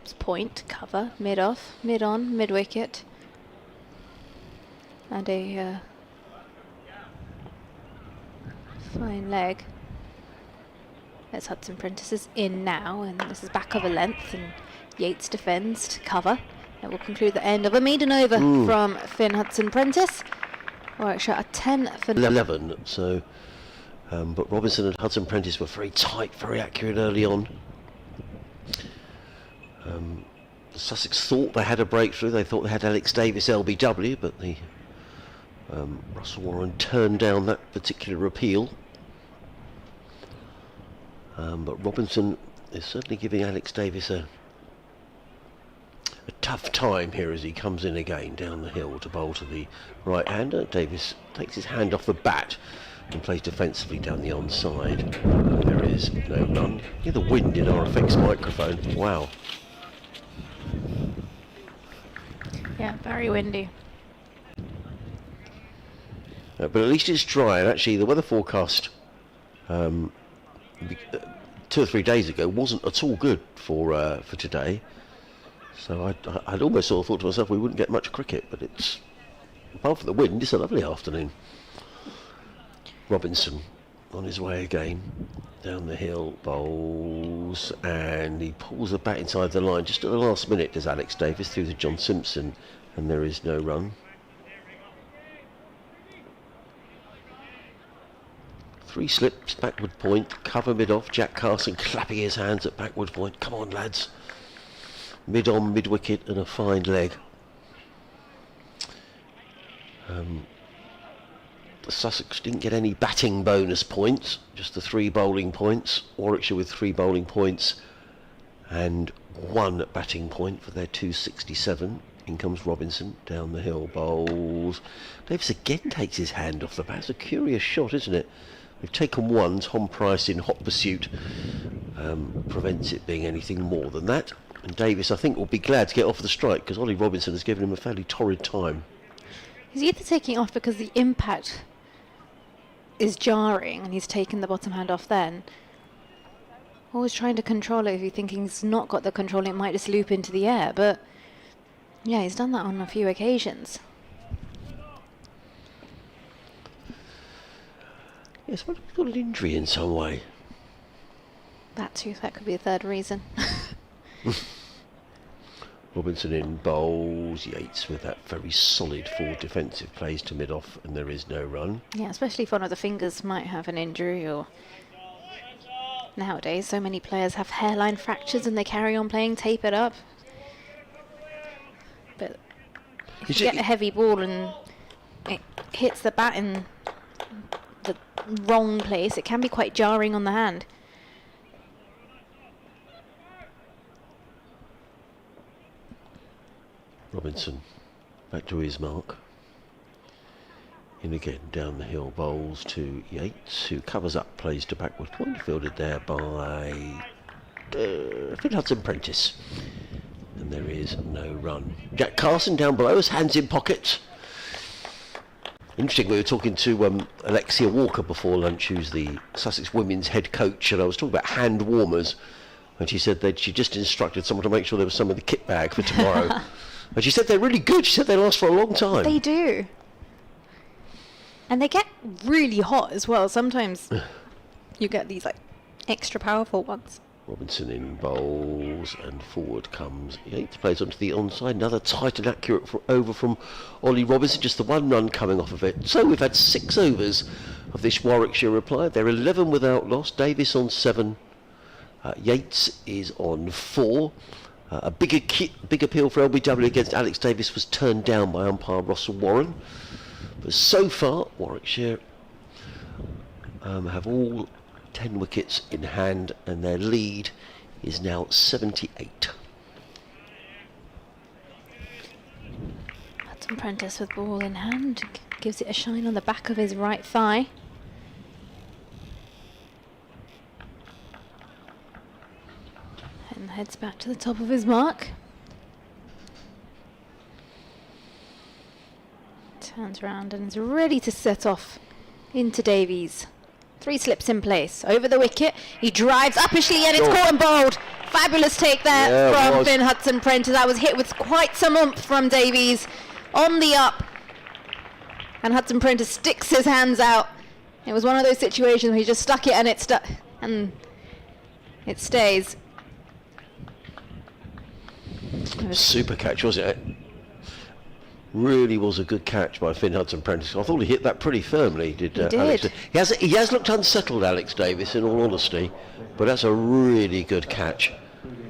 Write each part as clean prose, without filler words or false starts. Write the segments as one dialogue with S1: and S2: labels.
S1: It's point, cover, mid-off, mid-on, mid-wicket. And a fine leg. There's Hudson Prentice is in now, and this is back of a length, and Yates defends to cover. That will conclude the end of a maiden over from Finn Hudson Prentice. Warwickshire are 10 for
S2: 11. So, but Robinson and Hudson Prentice were very tight, very accurate early on. Sussex thought they had a breakthrough. They thought they had Alex Davis LBW, but the Russell Warren turned down that particular appeal. But Robinson is certainly giving Alex Davis a tough time here as he comes in again down the hill to bowl to the right-hander. Davis takes his hand off the bat and plays defensively down the onside. There is no run. Hear the wind in our effects microphone. Wow.
S1: Yeah, very windy.
S2: But at least it's dry, and actually the weather forecast 2 or 3 days ago wasn't at all good for today. So I'd almost sort of thought to myself we wouldn't get much cricket, but it's, apart from the wind, it's a lovely afternoon. Robinson on his way again down the hill, bowls, and he pulls the bat inside the line just at the last minute. Does Alex Davis through to John Simpson, and there is no run. 3 slips, backward point, cover mid-off. Jack Carson clapping his hands at backward point. Come on, lads. Mid-on, mid-wicket, and a fine leg. Sussex didn't get any batting bonus points, just the 3 bowling points. Warwickshire with 3 bowling points and 1 batting point for their 267. In comes Robinson down the hill, bowls. Davis again takes his hand off the bat. It's a curious shot, isn't it? They've taken 1. Tom Price in hot pursuit prevents it being anything more than that. And Davis, I think, will be glad to get off the strike because Ollie Robinson has given him a fairly torrid time.
S1: He's either taking off because the impact is jarring and he's taken the bottom hand off then, or he's trying to control it if you're thinking he's not got the control, it might just loop into the air. But yeah, he's done that on a few occasions.
S2: Yes, well, he's got an injury in some way.
S1: That too, that could be a third reason.
S2: Robinson in bowls, Yates with that very solid forward defensive plays to mid-off, and there is no run.
S1: Yeah, especially if one of the fingers might have an injury, or nowadays so many players have hairline fractures and they carry on playing, tape it up. But if you get a heavy ball and it hits the bat in the wrong place, it can be quite jarring on the hand.
S2: Robinson back to his mark. In again down the hill, bowls to Yates, who covers up, plays to backward point, fielded there by Finn Hudson Prentice. And there is no run. Jack Carson down below us, hands in pockets. Interesting, we were talking to Alexia Walker before lunch, who's the Sussex women's head coach, and I was talking about hand warmers, and she said that she just instructed someone to make sure there was some in the kit bag for tomorrow. And she said they're really good. She said they last for a long time.
S1: They do. And they get really hot as well. Sometimes you get these like extra powerful ones.
S2: Robinson in bowls, and forward comes Yates, plays onto the onside. Another tight and accurate over from Ollie Robinson, just the 1 run coming off of it. So we've had 6 overs of this Warwickshire reply. They're 11 without loss. Davis on 7. Yates is on 4. A big appeal for LBW against Alex Davis was turned down by umpire Russell Warren. But so far, Warwickshire have all 10 wickets in hand, and their lead is now 78.
S1: Hudson Prentice with ball in hand, gives it a shine on the back of his right thigh. And heads back to the top of his mark. Turns around and is ready to set off into Davies. 3 slips in place, over the wicket, he drives uppishly and it's caught and bowled Fabulous take there
S2: Yeah, it
S1: from
S2: was.
S1: Finn Hudson-Prentice. That was hit with quite some oomph from Davies on the up. And Hudson-Prentice sticks his hands out. It was one of those situations where he just stuck it and it stuck, and it stays.
S2: Super catch, was it? Really was a good catch by Finn Hudson-Prentice. I thought he hit that pretty firmly. Did. Alex. He has looked unsettled, Alex Davis, in all honesty, but that's a really good catch.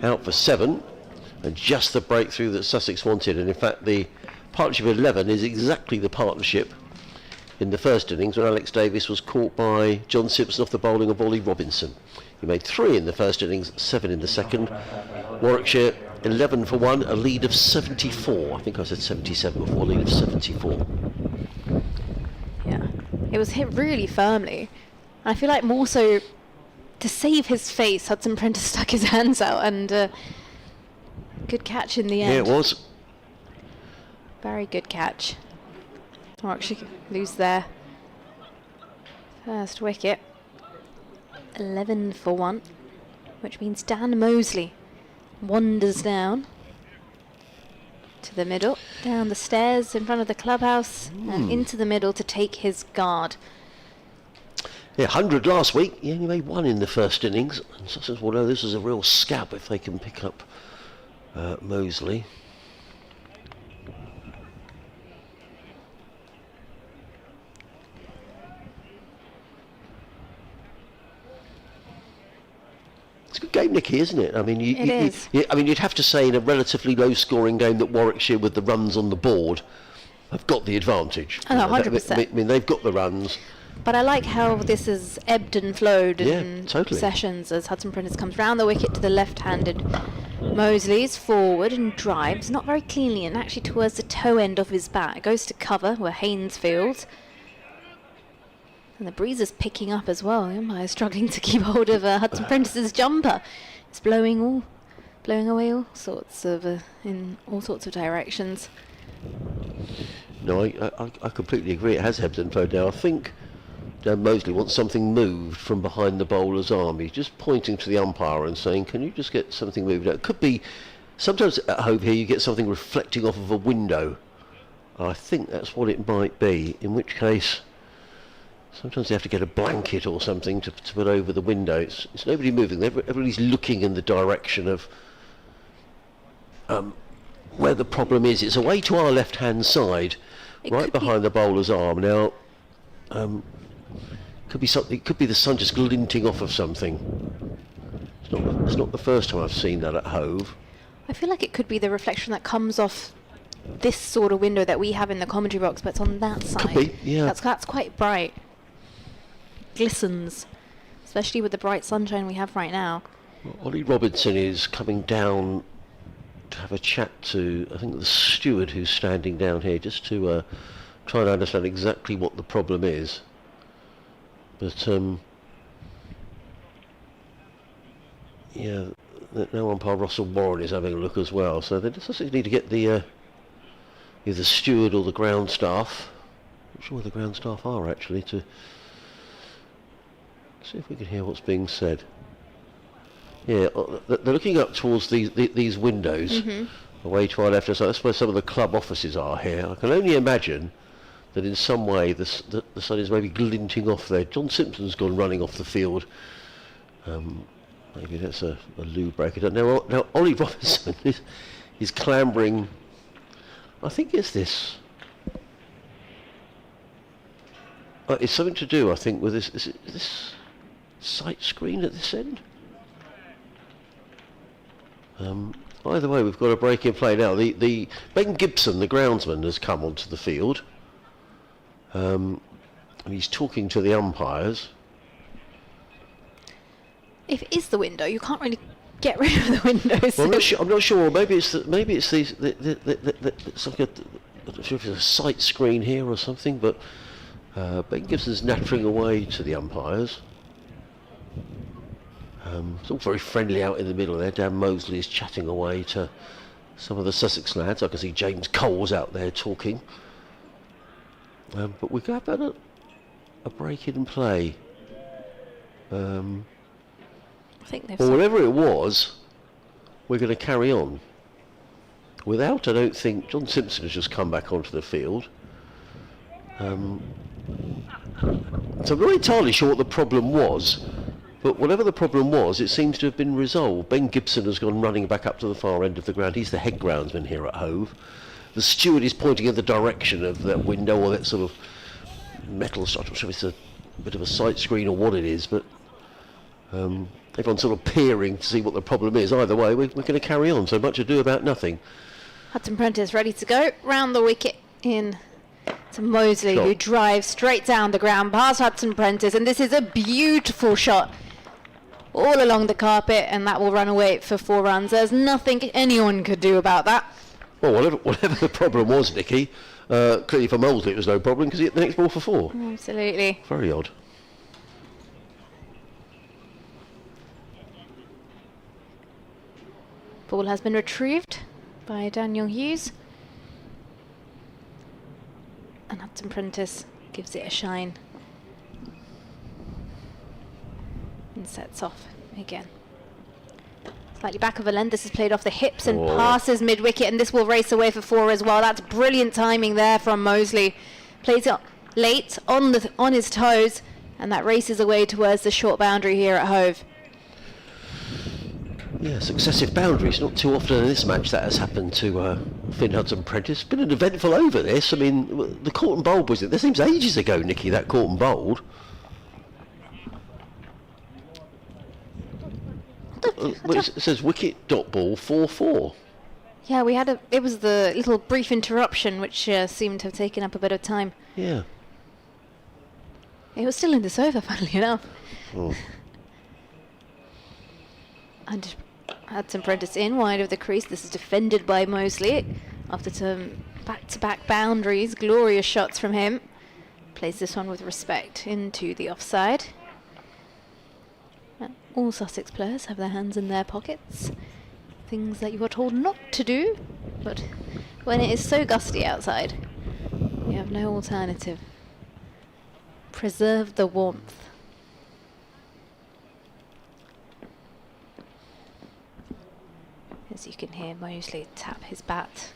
S2: Out for 7, and just the breakthrough that Sussex wanted. And in fact, the partnership of 11 is exactly the partnership in the first innings when Alex Davis was caught by John Simpson off the bowling of Ollie Robinson. He made 3 in the first innings, 7 in the second. Warwickshire 11 for 1, a lead of 74. I think I said 77 before, a lead of 74.
S1: Yeah, it was hit really firmly. And I feel like more so to save his face, Hudson-Prentice stuck his hands out, and good catch in the end.
S2: Yeah, it was.
S1: Very good catch. Warwickshire lose their first wicket. 11 for 1, which means Dan Mosley wanders down to the middle, down the stairs in front of the clubhouse, and into the middle to take his guard.
S2: Yeah, 100 last week. He only made 1 in the first innings. And Sussex will know this is a real scab if they can pick up Mosley. It's a good game, Nicky, isn't it? I mean, you'd have to say in a relatively low-scoring game that Warwickshire, with the runs on the board, have got the advantage.
S1: Oh, no, 100%.
S2: I mean, they've got the runs.
S1: But I like how this has ebbed and flowed in
S2: totally.
S1: sessions as Hudson-Prentice comes round the wicket to the left-handed. Mosley's forward and drives, not very cleanly, and actually towards the toe end of his bat. It goes to cover where Haynes fields. And the breeze is picking up as well. The umpire is struggling to keep hold of Hudson-Prentice's jumper. It's blowing away all sorts of in all sorts of directions.
S2: No, I completely agree. It has ebbed and flowed now. I think Dan Mosley wants something moved from behind the bowler's arm. He's just pointing to the umpire and saying, "Can you just get something moved out?" It could be. Sometimes at home here you get something reflecting off of a window. I think that's what it might be. In which case, sometimes they have to get a blanket or something to put over the window. It's nobody moving. Everybody's looking in the direction of where the problem is. It's away to our left-hand side, right behind the bowler's arm. Now, could be something. It could be the sun just glinting off of something. It's not the first time I've seen that at Hove.
S1: I feel like it could be the reflection that comes off this sort of window that we have in the commentary box, but it's on that side.
S2: Could be, yeah.
S1: That's quite bright. Glistens, especially with the bright sunshine we have right now.
S2: Well, Ollie Robinson is coming down to have a chat to, I think, the steward who's standing down here, just to try and understand exactly what the problem is. But yeah, now umpire Russell Warren is having a look as well. So they just need to get the either steward or the ground staff. I'm not sure where the ground staff are actually, to see if we can hear what's being said. Yeah, they're looking up towards these windows, away to our left. So that's where some of the club offices are here. I can only imagine that in some way the sun is maybe glinting off there. John Simpson's gone running off the field. Maybe that's a loo breaker. Now Ollie Robinson is clambering. I think it's this. It's something to do, I think, with this. Is this sight screen at this end? Either way, we've got a break in play now. The Ben Gibson, the groundsman, has come onto the field. And he's talking to the umpires.
S1: If it is the window, you can't really get rid of the window. So
S2: Well, I'm not sure. Maybe it's these. It's like I'm not sure if it's a sight screen here or something. But Ben Gibson's nattering away to the umpires. It's all very friendly out in the middle there. Dan Mosley is chatting away to some of the Sussex lads. I can see James Cole's out there talking. But we got about a break in play.
S1: I think they've
S2: Or whatever it was, we're going to carry on. Without, I don't think, John Simpson has just come back onto the field. So I'm not entirely sure what the problem was, but whatever the problem was, it seems to have been resolved. Ben Gibson has gone running back up to the far end of the ground. He's the head groundsman here at Hove. The steward is pointing in the direction of that window, or that sort of metal structure. I'm not sure if it's a bit of a sight screen or what it is, but everyone's sort of peering to see what the problem is. Either way, we're going to carry on, so much ado about nothing.
S1: Hudson Prentice ready to go. Round the wicket in to Mosley, who drives straight down the ground past Hudson Prentice, and this is a beautiful shot all along the carpet, and that will run away for 4 runs. There's nothing anyone could do about that.
S2: Well, whatever the problem was, Nikki, clearly for Mosley it was no problem because he hit the next ball for 4.
S1: Absolutely.
S2: Very odd.
S1: Ball has been retrieved by Daniel Hughes. And Hudson Prentice gives it a shine. And sets off again. Slightly back of a length. This is played off the hips and passes mid-wicket, and this will race away for 4 as well. That's brilliant timing there from Mosley. Plays it late on his toes, and that races away towards the short boundary here at Hove.
S2: Yeah, successive boundaries. Not too often in this match that has happened to Finn Hudson Prentice. Been an eventful over this. I mean, the caught and bowled was it? This seems ages ago, Nikki, that caught and bowled. Well, it says wicket dot ball 4-4.
S1: Yeah, it was the little brief interruption which seemed to have taken up a bit of time.
S2: Yeah.
S1: It was still in this over, funnily enough.
S2: Oh.
S1: And Hudson Prentice in wide of the crease. This is defended by Mosley after some back-to-back boundaries. Glorious shots from him. Plays this one with respect into the offside. All Sussex players have their hands in their pockets. Things that you are told not to do, but when it is so gusty outside, you have no alternative. Preserve the warmth. As you can hear Mosley tap his bat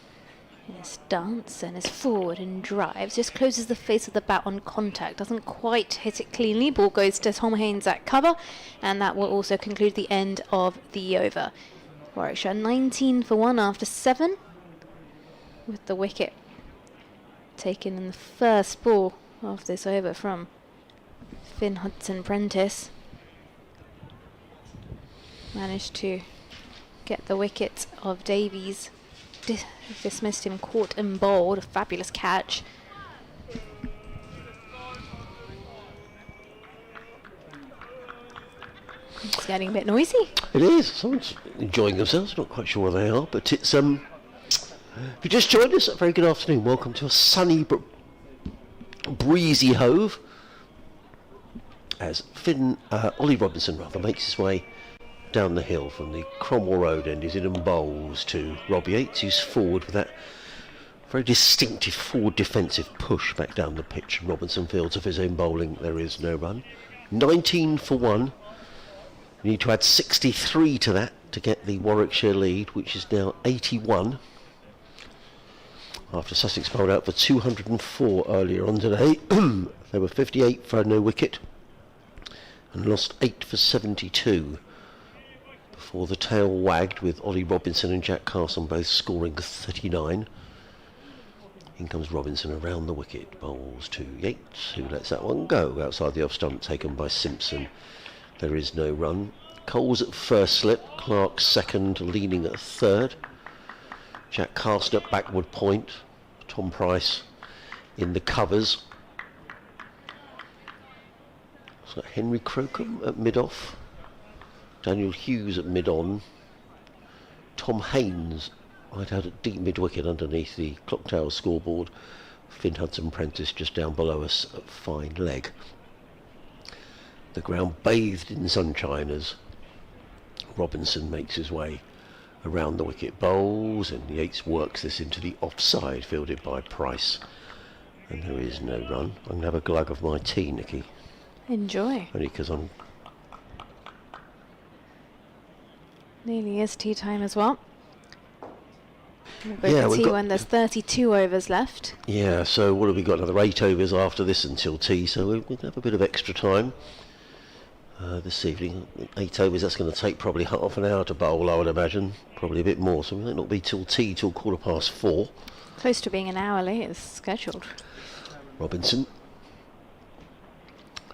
S1: in his stance and his forward and drives. Just closes the face of the bat on contact. Doesn't quite hit it cleanly. Ball goes to Tom Haynes at cover, and that will also conclude the end of the over. Warwickshire 19 for 1 after 7, with the wicket taken in the first ball of this over from Finn Hudson Prentice. Managed to get the wicket of Davies. Dismissed him, caught and bowled. A fabulous catch. It's getting a bit noisy.
S2: It is. Someone's enjoying themselves. Not quite sure where they are, but it's if you just joined us, a very good afternoon. Welcome to a sunny, breezy Hove, as Ollie Robinson makes his way down the hill from the Cromwell Road end. He's in and bowls to Rob Yates, who's forward with that very distinctive forward defensive push back down the pitch. Robinson fields of his own bowling. There is no run. 19 for 1. You need to add 63 to that to get the Warwickshire lead, which is now 81. After Sussex bowled out for 204 earlier on today. They were 58 for no wicket and lost 8 for 72. Before the tail wagged, with Ollie Robinson and Jack Carson both scoring 39. In comes Robinson around the wicket, bowls to Yates, who lets that one go outside the off stump, taken by Simpson. There is no run. Coles at first slip, Clark second, leaning at third. Jack Carson at backward point, Tom Price in the covers. So Henry Crocombe at mid-off. Daniel Hughes at mid-on. Tom Haynes right out at deep mid-wicket underneath the clock tower scoreboard. Finn Hudson Prentice just down below us at fine leg. The ground bathed in sunshine as Robinson makes his way around the wicket, bowls, and Yates works this into the offside, fielded by Price. And there is no run. I'm going to have a glug of my tea, Nikki.
S1: Enjoy.
S2: Only because I'm
S1: Nearly is tea time as well. We'll go
S2: Yeah,
S1: for
S2: we've
S1: tea
S2: got-
S1: when there's 32 overs left.
S2: Yeah, so what have we got? Another 8 overs after this until tea, so we'll have a bit of extra time this evening. 8 overs, that's going to take probably half an hour to bowl, I would imagine. Probably a bit more, so we might not be till tea till 4:15.
S1: Close to being an hour late as scheduled.
S2: Robinson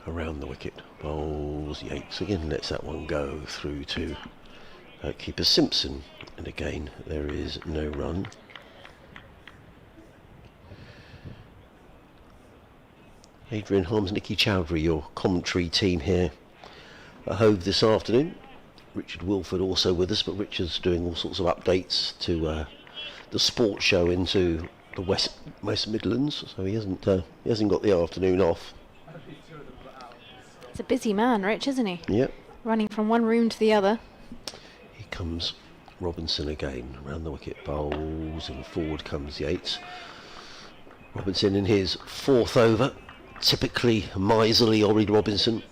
S2: around the wicket, bowls Yates again, lets that one go through to keeper Simpson, and again there is no run. Adrian Holmes, Nicky Chowdhury, your commentary team here at Hove this afternoon. Richard Wilford also with us, but Richard's doing all sorts of updates to the sports show into the West Midlands, so he hasn't got the afternoon off.
S1: He's a busy man, Rich, isn't he?
S2: Yep.
S1: Running from one room to the other.
S2: Here comes Robinson again, round the wicket, bowls, and forward comes Yates. Robinson in his 4th over, typically miserly Ollie Robinson.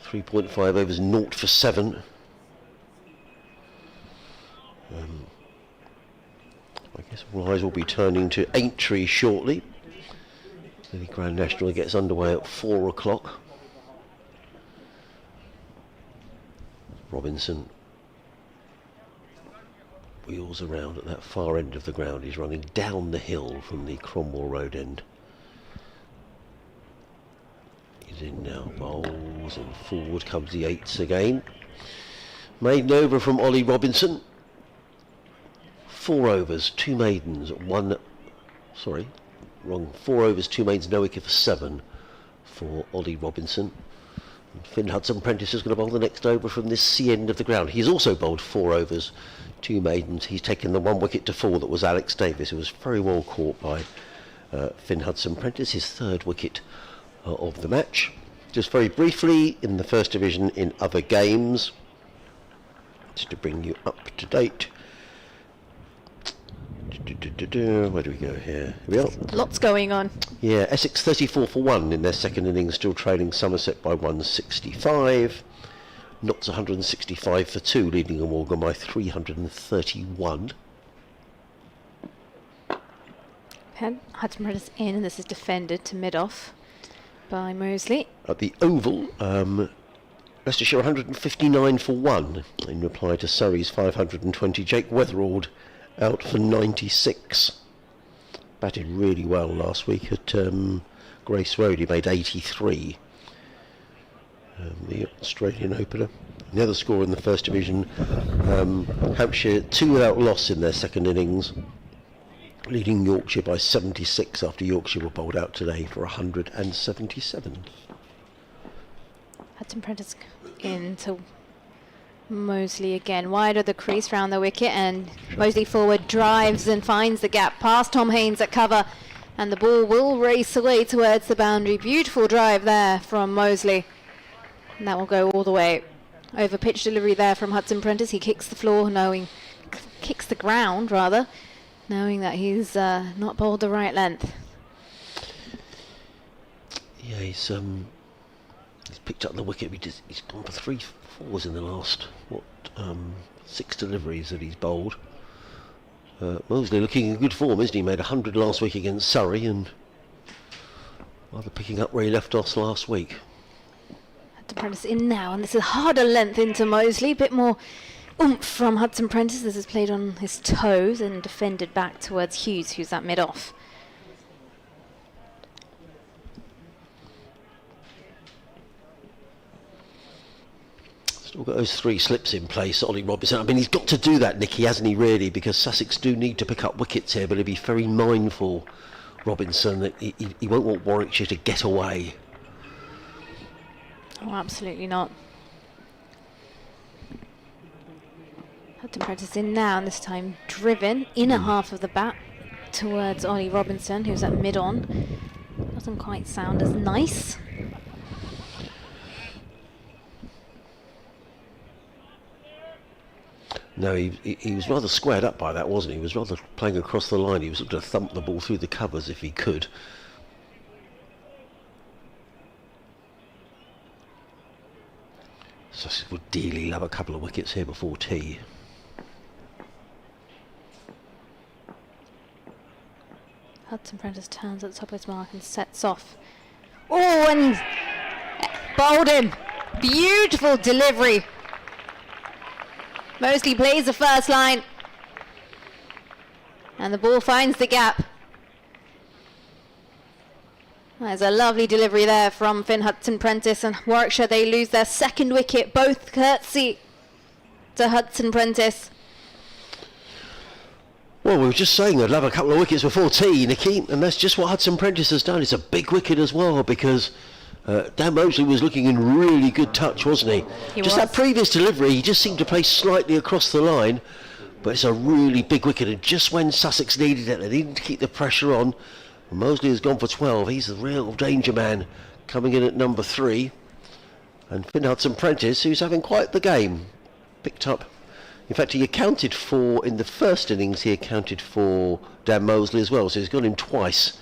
S2: 3.5 overs, 0 for 7. I guess all eyes will be turning to Aintree shortly. The Grand National gets underway at 4 o'clock. Robinson wheels around at that far end of the ground. He's running down the hill from the Cromwell Road end. He's in now, bowls, and forward comes the Yates again. Maiden over from Ollie Robinson. 4 overs, 2 maidens, 4 overs, 2 maidens, no wicket for 7 for Ollie Robinson. And Finn Hudson-Prentice is going to bowl the next over from this sea end of the ground. He's also bowled 4 overs, 2 maidens. He's taken the 1 wicket to fall that was Alex Davis, who was very well caught by Finn Hudson-Prentice, his 3rd wicket of the match. Just very briefly, in the First Division in other games, just to bring you up to date. Where do we go here? Here we are.
S1: Lots going on.
S2: Yeah, Essex 34 for 1 in their 2nd innings, still trailing Somerset by 165. Notts 165 for 2, leading Glamorgan by 331.
S1: Hudson-Prentice in, and this is defended to mid-off by Mosley.
S2: At the Oval, Leicestershire 159 for 1 in reply to Surrey's 520. Jake Weatherald out for 96. Batted really well last week at Grace Road. He made 83. The Australian opener. The other score in the First Division, Hampshire 2 without loss in their 2nd innings, leading Yorkshire by 76 after Yorkshire were bowled out today for 177.
S1: Hudson-Prentice into Mosley again, wide of the crease round the wicket, and Mosley forward drives and finds the gap past Tom Haynes at cover, and the ball will race away towards the boundary. Beautiful drive there from Mosley, and that will go all the way. Over pitch delivery there from Hudson-Prentice. He kicks the floor, kicks the ground rather, knowing that he's not bowled the right length.
S2: Yeah, he's picked up the wicket. He's gone for 3 fours in the last 6 deliveries that he's bowled. Mosley looking in good form, isn't he? Made 100 last week against Surrey, and rather picking up where he left off last week.
S1: Hudson-Prentice in now, and this is harder length into Mosley. Bit more oomph from Hudson-Prentice. This is played on his toes and defended back towards Hughes, who's at mid-off.
S2: Still got those 3 slips in place, Ollie Robinson. I mean, he's got to do that, Nicky, hasn't he, really? Because Sussex do need to pick up wickets here, but he'll be very mindful, Robinson, that he won't want Warwickshire to get away.
S1: Oh, absolutely not. Hudson-Prentice in now, and this time driven inner half of the bat towards Ollie Robinson, who's at mid-on. Doesn't quite sound as nice.
S2: No, he was rather squared up by that, wasn't he? He was rather playing across the line. He was looking to thump the ball through the covers if he could. Sussex would dearly love a couple of wickets here before tea.
S1: Hudson Prentice turns at the top of his mark and sets off. Oh, and bowled him. Beautiful delivery. Mosley plays the first line. And the ball finds the gap. There's a lovely delivery there from Finn Hudson-Prentice, and Warwickshire, they lose their second wicket, both courtesy to Hudson-Prentice.
S2: Well, we were just saying they'd love a couple of wickets before tea, Nicky, and that's just what Hudson-Prentice has done. It's a big wicket as well, because Dan Mosley was looking in really good touch, wasn't he?
S1: He
S2: just
S1: was.
S2: that previous delivery, he just seemed to play slightly across the line, but it's a really big wicket, and just when Sussex needed it, they needed to keep the pressure on. Mosley has gone for 12. He's the real danger man coming in at number 3. And Finn Hudson-Prentice, who's having quite the game, picked up. In fact, he accounted for, in the first innings, he accounted for Dan Mosley as well. So he's got him twice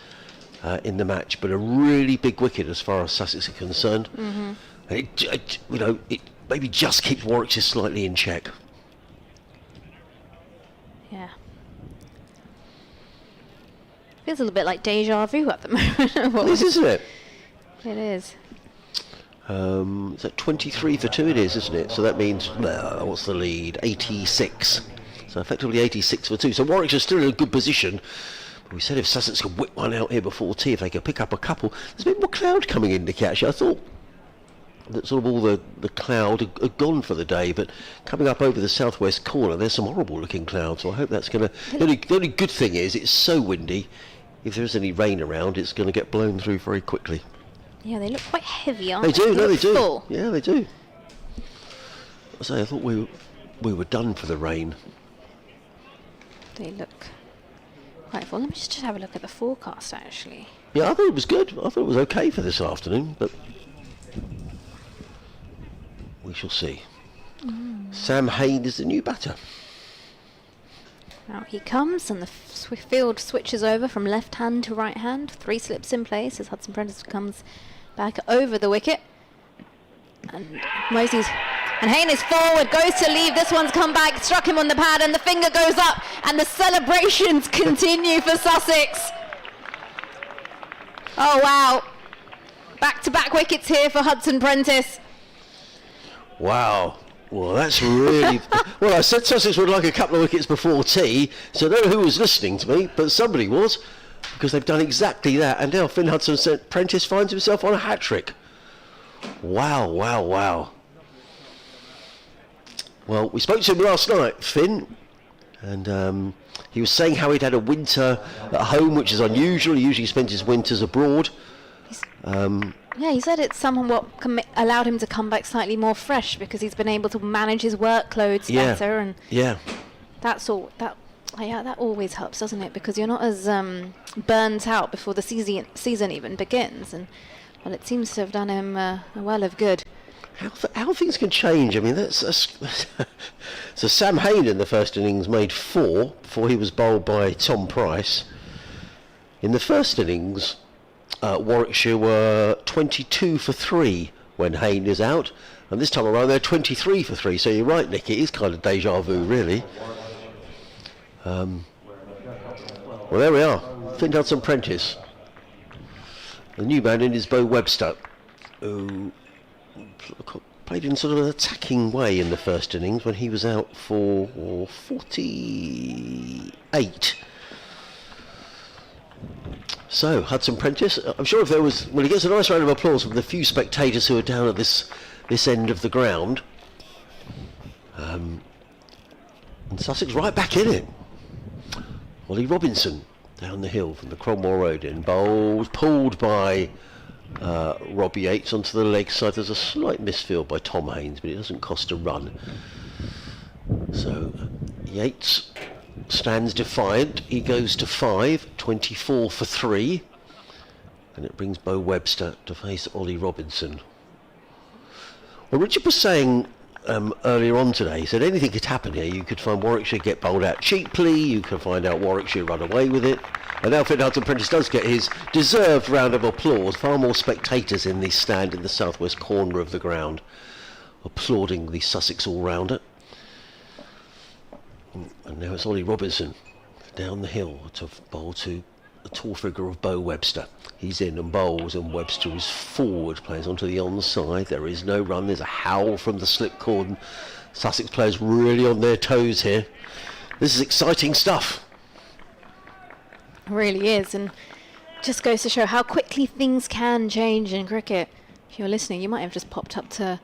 S2: in the match. But a really big wicket as far as Sussex are concerned.
S1: Mm-hmm.
S2: And it maybe just keeps Warwickshire slightly in check.
S1: Yeah. Feels a little bit like deja vu at the moment.
S2: It is, isn't it?
S1: It is.
S2: Is that 23 for 2? It is, isn't it? So that means, what's the lead? 86. So effectively 86 for 2. So Warwickshire's still in a good position. But we said if Sussex could whip one out here before tea, if they could pick up a couple. There's a bit more cloud coming in to catch. I thought that sort of all the cloud had gone for the day, but coming up over the southwest corner, there's some horrible looking clouds. So I hope that's going to... The only good thing is it's so windy. If there's any rain around, it's going to get blown through very quickly.
S1: Yeah, they look quite heavy, aren't
S2: They
S1: they?
S2: do, no, they
S1: look
S2: do.
S1: full.
S2: Yeah, they do. I say, I thought we were done for the rain.
S1: They look quite full. Let me just have a look at the forecast, actually.
S2: Yeah, I thought it was good. I thought it was okay for this afternoon, but we shall see. Sam Hain is the new batter.
S1: Out he comes, and the field switches over from left hand to right hand. 3 slips in place as Hudson-Prentice comes back over the wicket. And Mosley's... And Hain is forward, goes to leave. This one's come back, struck him on the pad, and the finger goes up. And the celebrations continue for Sussex. Oh, wow. Back-to-back wickets here for Hudson-Prentice.
S2: Wow. Well, that's really... Well, I said Sussex would like a couple of wickets before tea, so I don't know who was listening to me, but somebody was, because they've done exactly that. And now Finn Hudson-Prentice finds himself on a hat-trick. Wow, wow, wow. Well, we spoke to him last night, Finn, and he was saying how he'd had a winter at home, which is unusual. He usually spends his winters abroad.
S1: Yeah, he said it's somewhat allowed him to come back slightly more fresh because he's been able to manage his workloads better, and that's all. That always helps, doesn't it? Because you're not as burnt out before the season even begins, and well, it seems to have done him a well of good.
S2: How things can change. I mean, that's so Sam Hain in the first innings made 4 before he was bowled by Tom Price. In the first innings, Warwickshire were 22 for 3 when Hain is out, and this time around they're 23 for 3. So you're right, Nick, it is kind of deja vu, really. Well, there we are. Finn Hudson-Prentice. The new man in is Bo Webster, who played in sort of an attacking way in the first innings when he was out for 48. So, Hudson-Prentice, I'm sure if there was... Well, he gets a nice round of applause from the few spectators who are down at this end of the ground. And Sussex right back in it. Ollie Robinson down the hill from the Cromwell Road in bowls, pulled by Robbie Yates onto the leg side. There's a slight misfield by Tom Haines, but it doesn't cost a run. So, Yates stands defiant. He goes to 5, 24 for 3, and it brings Bo Webster to face Ollie Robinson. Well, Richard was saying earlier on today, he said anything could happen here. You could find Warwickshire get bowled out cheaply, you could find out Warwickshire run away with it, and now Finn Hudson-Prentice does get his deserved round of applause. Far more spectators in the stand in the southwest corner of the ground. applauding the Sussex all-rounder. And now it's Ollie Robinson down the hill to bowl to the tall figure of Bo Webster. He's in and bowls, and Webster is forward, plays onto the onside. There is no run. There's a howl from the slip cordon. Sussex players really on their toes here. This is exciting stuff.
S1: It really is, and just goes to show how quickly things can change in cricket. If you're listening, you might have just popped up to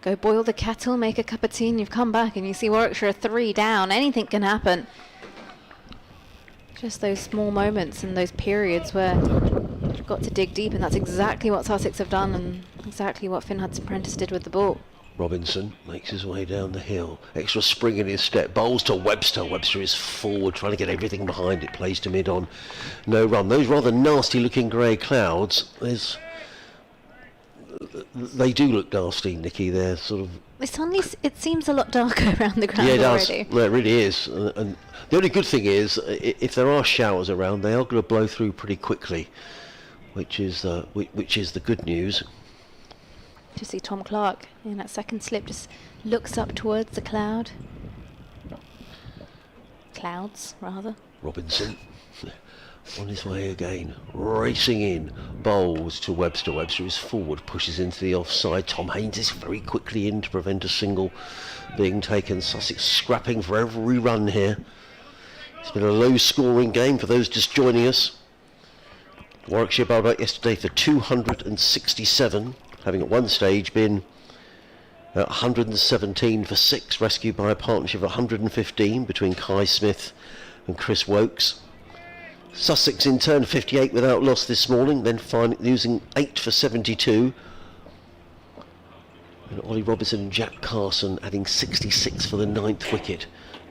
S1: go boil the kettle, make a cup of tea, and you've come back and you see Warwickshire 3 down. Anything can happen. Just those small moments and those periods where you've got to dig deep, and that's exactly what Sussex have done and exactly what Finn Hudson-Prentice did with the ball.
S2: Robinson makes his way down the hill. Extra spring in his step. Bowls to Webster. Webster is forward, trying to get everything behind it. Plays to mid-on. No run. Those rather nasty-looking grey clouds, they do look nasty, Nikki. They're sort of...
S1: It seems a lot darker around the ground
S2: yeah, it
S1: already.
S2: does. No, it really is. And the only good thing is, if there are showers around, they are going to blow through pretty quickly, which is the good news.
S1: To see Tom Clark in that second slip just looks up towards the clouds, rather.
S2: Robinson on his way again, racing in, bowls to Webster. Webster is forward, pushes into the offside. Tom Haynes is very quickly in to prevent a single being taken. Sussex scrapping for every run here. It's been a low scoring game for those just joining us. Warwickshire bowled out yesterday for 267, having at one stage been 117 for 6, rescued by a partnership of 115 between Kai Smith and Chris Wokes. Sussex in turn 58 without loss this morning, then using 8 for 72. And Ollie Robinson and Jack Carson adding 66 for the 9th wicket.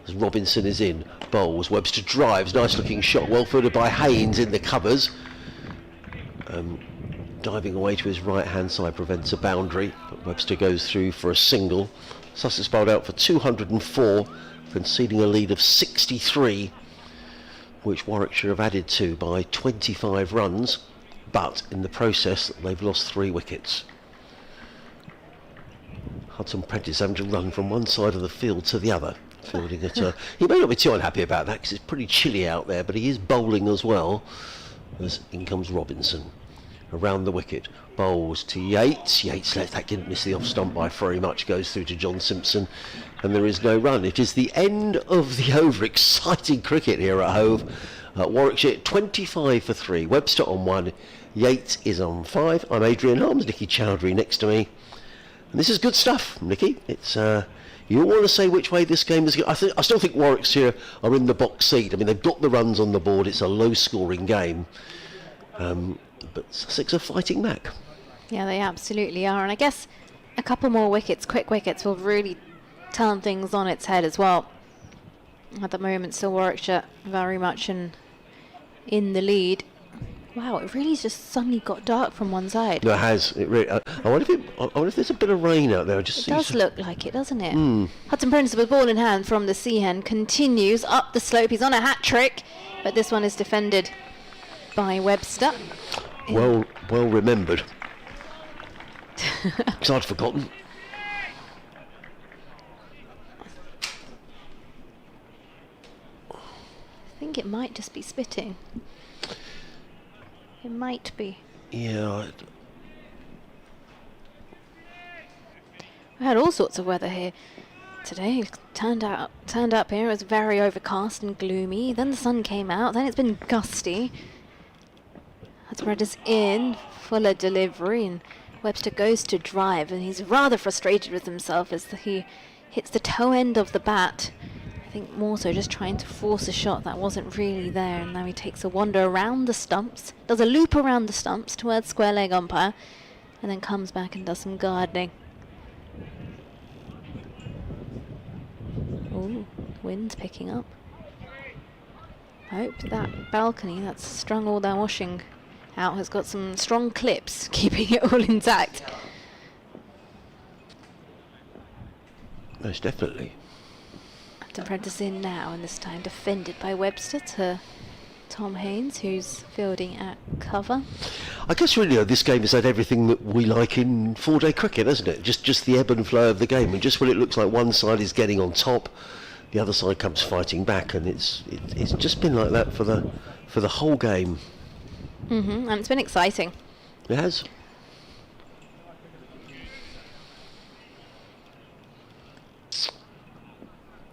S2: As Robinson is in, bowls, Webster drives, nice looking shot, well fielded by Haynes in the covers. Diving away to his right hand side prevents a boundary, but Webster goes through for a single. Sussex bowled out for 204, conceding a lead of 63, which Warwickshire have added to by 25 runs, but in the process they've lost 3 wickets. Hudson-Prentice having to run from one side of the field to the other, fielding at he may not be too unhappy about that because it's pretty chilly out there, but he is bowling as well, as in comes Robinson. Around the wicket, bowls to Yates. Yates that didn't miss the off stump by very much, goes through to John Simpson, and there is no run. It is the end of the over. Exciting cricket here at Hove. Warwickshire 25 for 3, Webster on 1, Yates is on 5. I'm Adrian Harms, Nikki Chowdhury next to me, and this is good stuff, Nikki. It's you don't want to say which way this game is going. I still think Warwickshire are in the box seat. I mean, they've got the runs on the board. It's a low scoring game. But Sussex are fighting back.
S1: Yeah, they absolutely are. And I guess a couple more wickets, quick wickets, will really turn things on its head as well. At the moment, still Warwickshire very much in the lead. Wow, it really just suddenly got dark from one side.
S2: No, it has. It really, I wonder if there's a bit of rain out there. It
S1: does look like it, doesn't it? Hudson-Prentice with ball in hand from the Seahen continues up the slope. He's on a hat trick, but this one is defended by Webster.
S2: Well remembered. Because I'd forgotten.
S1: I think it might just be spitting. It might be.
S2: Yeah.
S1: We had all sorts of weather here today. It turned up here. It was very overcast and gloomy. Then the sun came out. Then it's been gusty. Hudson-Prentice in, fuller delivery, and Webster goes to drive, and he's rather frustrated with himself as he hits the toe end of the bat. I think more so just trying to force a shot that wasn't really there, and now he takes a wander around the stumps, does a loop around the stumps towards square leg umpire, and then comes back and does some gardening. Ooh, wind's picking up. I hope that balcony that's strung all their washing out has got some strong clips keeping it all intact.
S2: Most definitely.
S1: Hudson-Prentice in now, and this time defended by Webster to Tom Haynes, who's fielding at cover.
S2: I guess really this game has had everything that we like in 4-day cricket, hasn't it? Just the ebb and flow of the game, and just when it looks like one side is getting on top, the other side comes fighting back, and it's just been like that for the whole game.
S1: And it's been exciting.
S2: It has.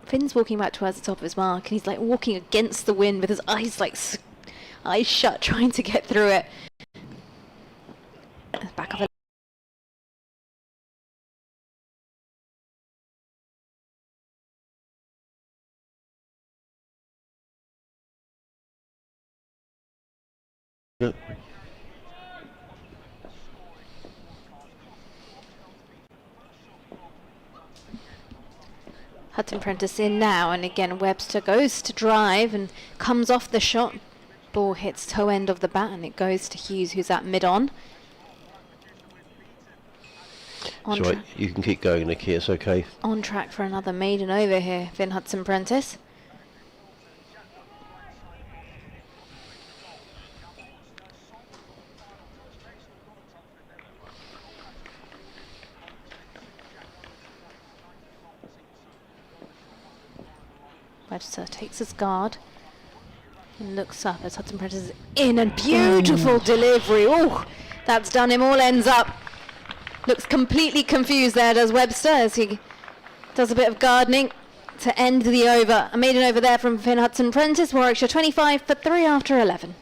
S1: Finn's walking back towards the top of his mark, and he's like walking against the wind with his eyes like eyes shut, trying to get through it. Back of a
S2: Yep.
S1: Hudson Prentice in now, and again Webster goes to drive and comes off the shot. Ball hits toe end of the bat, and it goes to Hughes, who's at mid-on.
S2: Right, you can keep going, Nicky, it's okay.
S1: On track for another maiden over here, Finn Hudson Prentice. Webster takes his guard and looks up as Hudson Prentice is in, and beautiful delivery. Oh, that's done him all ends up. Looks completely confused there, does Webster, as he does a bit of gardening to end the over. A maiden over there from Finn Hudson Prentice. Warwickshire 25 for 3 after 11.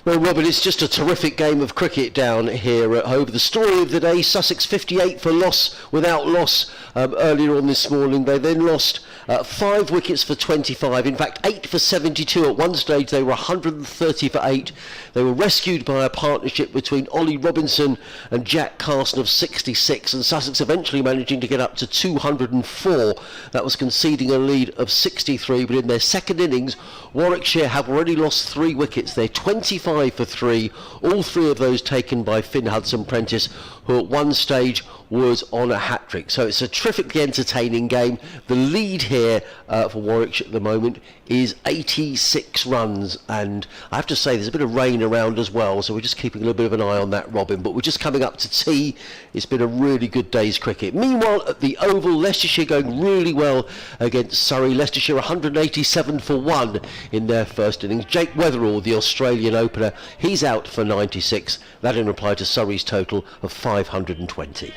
S2: Well, Robin, it's just a terrific game of cricket down here at Hove. The story of the day, Sussex 58 for loss without loss earlier on this morning. They then lost 5 wickets for 25, in fact 8 for 72. At one stage they were 130 for 8. They were rescued by a partnership between Ollie Robinson and Jack Carson of 66, and Sussex eventually managing to get up to 204. That was conceding a lead of 63, but in their second innings Warwickshire have already lost 3 wickets. They're 25 for 3, all 3 of those taken by Finn Hudson Prentice, who at one stage was on a hat-trick. So it's a terrifically entertaining game. The lead here for Warwickshire at the moment is 86 runs, and I have to say there's a bit of rain around as well, so we're just keeping a little bit of an eye on that, Robin. But we're just coming up to tea. It's been a really good day's cricket. Meanwhile, at the Oval, Leicestershire going really well against Surrey. Leicestershire 187 for 1 in their first innings. Jake Weatherall, the Australian opener, he's out for 96. That in reply to Surrey's total of 520.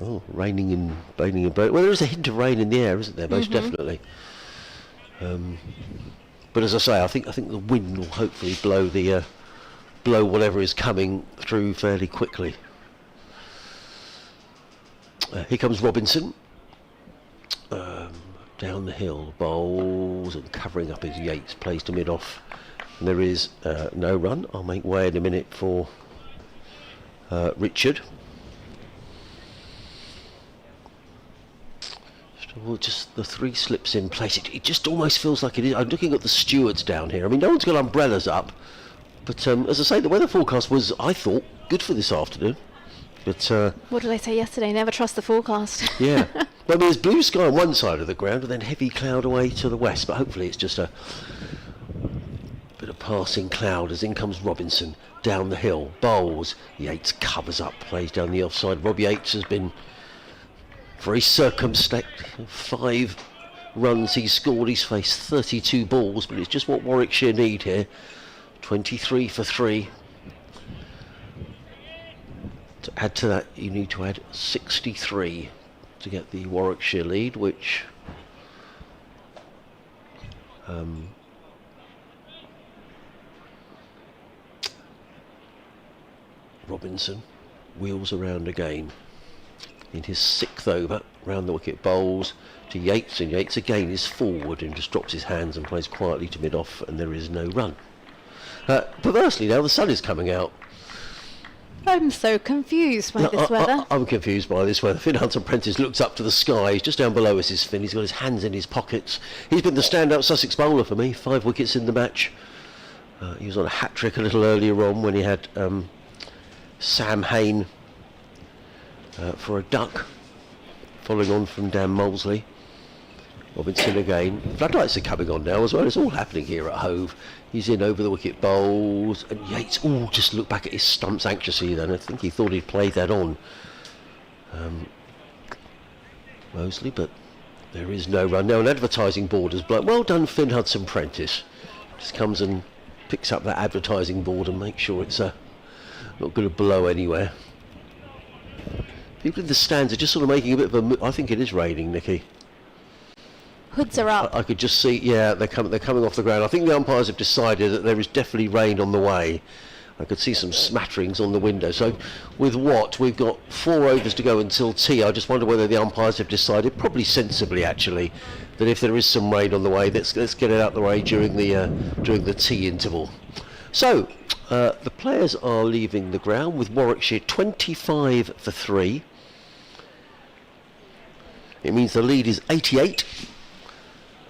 S2: Oh, raining and well, there is a hint of rain in the air, isn't there? Most definitely. But as I say, I think the wind will hopefully blow whatever is coming through fairly quickly. Here comes Robinson. Down the hill, bowls and covering up his Yates, plays to mid-off. And there is no run. I'll make way in a minute for Richard. Well, just the 3 slips in place. It just almost feels like it is. I'm looking at the stewards down here. I mean, no one's got umbrellas up, but as I say, the weather forecast was, I thought, good for this afternoon. But
S1: what did I say yesterday? Never trust the forecast.
S2: Yeah. Well, I mean, there's blue sky on one side of the ground, and then heavy cloud away to the west. But hopefully, it's just a bit of passing cloud. As in comes Robinson down the hill, bowls. Yates covers up, plays down the offside. Rob Yates has been very circumspect. 5 runs he's scored. He's faced 32 balls, but it's just what Warwickshire need here. 23 for 3. To add to that, you need to add 63 to get the Warwickshire lead, which Robinson wheels around again in his 6th over, round the wicket, bowls to Yates, and Yates again is forward and just drops his hands and plays quietly to mid-off, and there is no run. Perversely now the sun is coming out.
S1: I'm so confused by this weather.
S2: I'm confused by this weather. Finn Hudson Prentice looks up to the sky. He's just down below us, is Finn. He's got his hands in his pockets. He's been the standout Sussex bowler for me. 5 wickets in the match. He was on a hat-trick a little earlier on when he had Sam Hain for a duck, following on from Dan Mosley. Robinson again. Floodlights are coming on now as well. It's all happening here at Hove. He's in over the wicket bowls, and Yates, just looked back at his stumps anxiously then. I think he thought he'd played that on Mosley, but there is no run. Now an advertising board has blown. Well done, Finn Hudson Prentice. Just comes and picks up that advertising board and makes sure it's not going to blow anywhere. People in the stands are just sort of making a bit of a... I think it is raining, Nikki.
S1: Hoods are up.
S2: I could just see, yeah, they're coming off the ground. I think the umpires have decided that there is definitely rain on the way. I could see some smatterings on the window. So with what? We've got 4 overs to go until tea. I just wonder whether the umpires have decided, probably sensibly actually, that if there is some rain on the way, let's get it out the way during the tea interval. So the players are leaving the ground with Warwickshire 25 for 3. It means the lead is 88.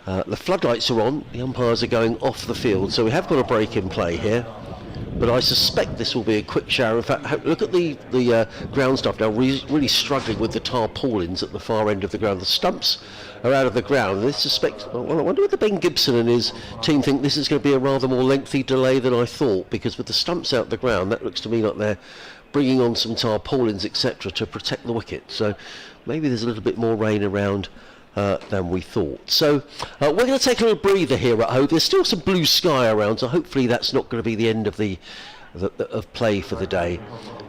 S2: The floodlights are on, the umpires are going off the field, so we have got a break in play here, but I suspect this will be a quick shower. In fact, look at the ground stuff now, really struggling with the tarpaulins at the far end of the ground. The stumps are out of the ground, and I wonder whether Ben Gibson and his team think this is going to be a rather more lengthy delay than I thought, because with the stumps out of the ground, that looks to me like they're bringing on some tarpaulins, etc., to protect the wicket. So maybe there's a little bit more rain around than we thought. So we're going to take a little breather here at Hove. There's still some blue sky around, so hopefully that's not going to be the end of of play for the day.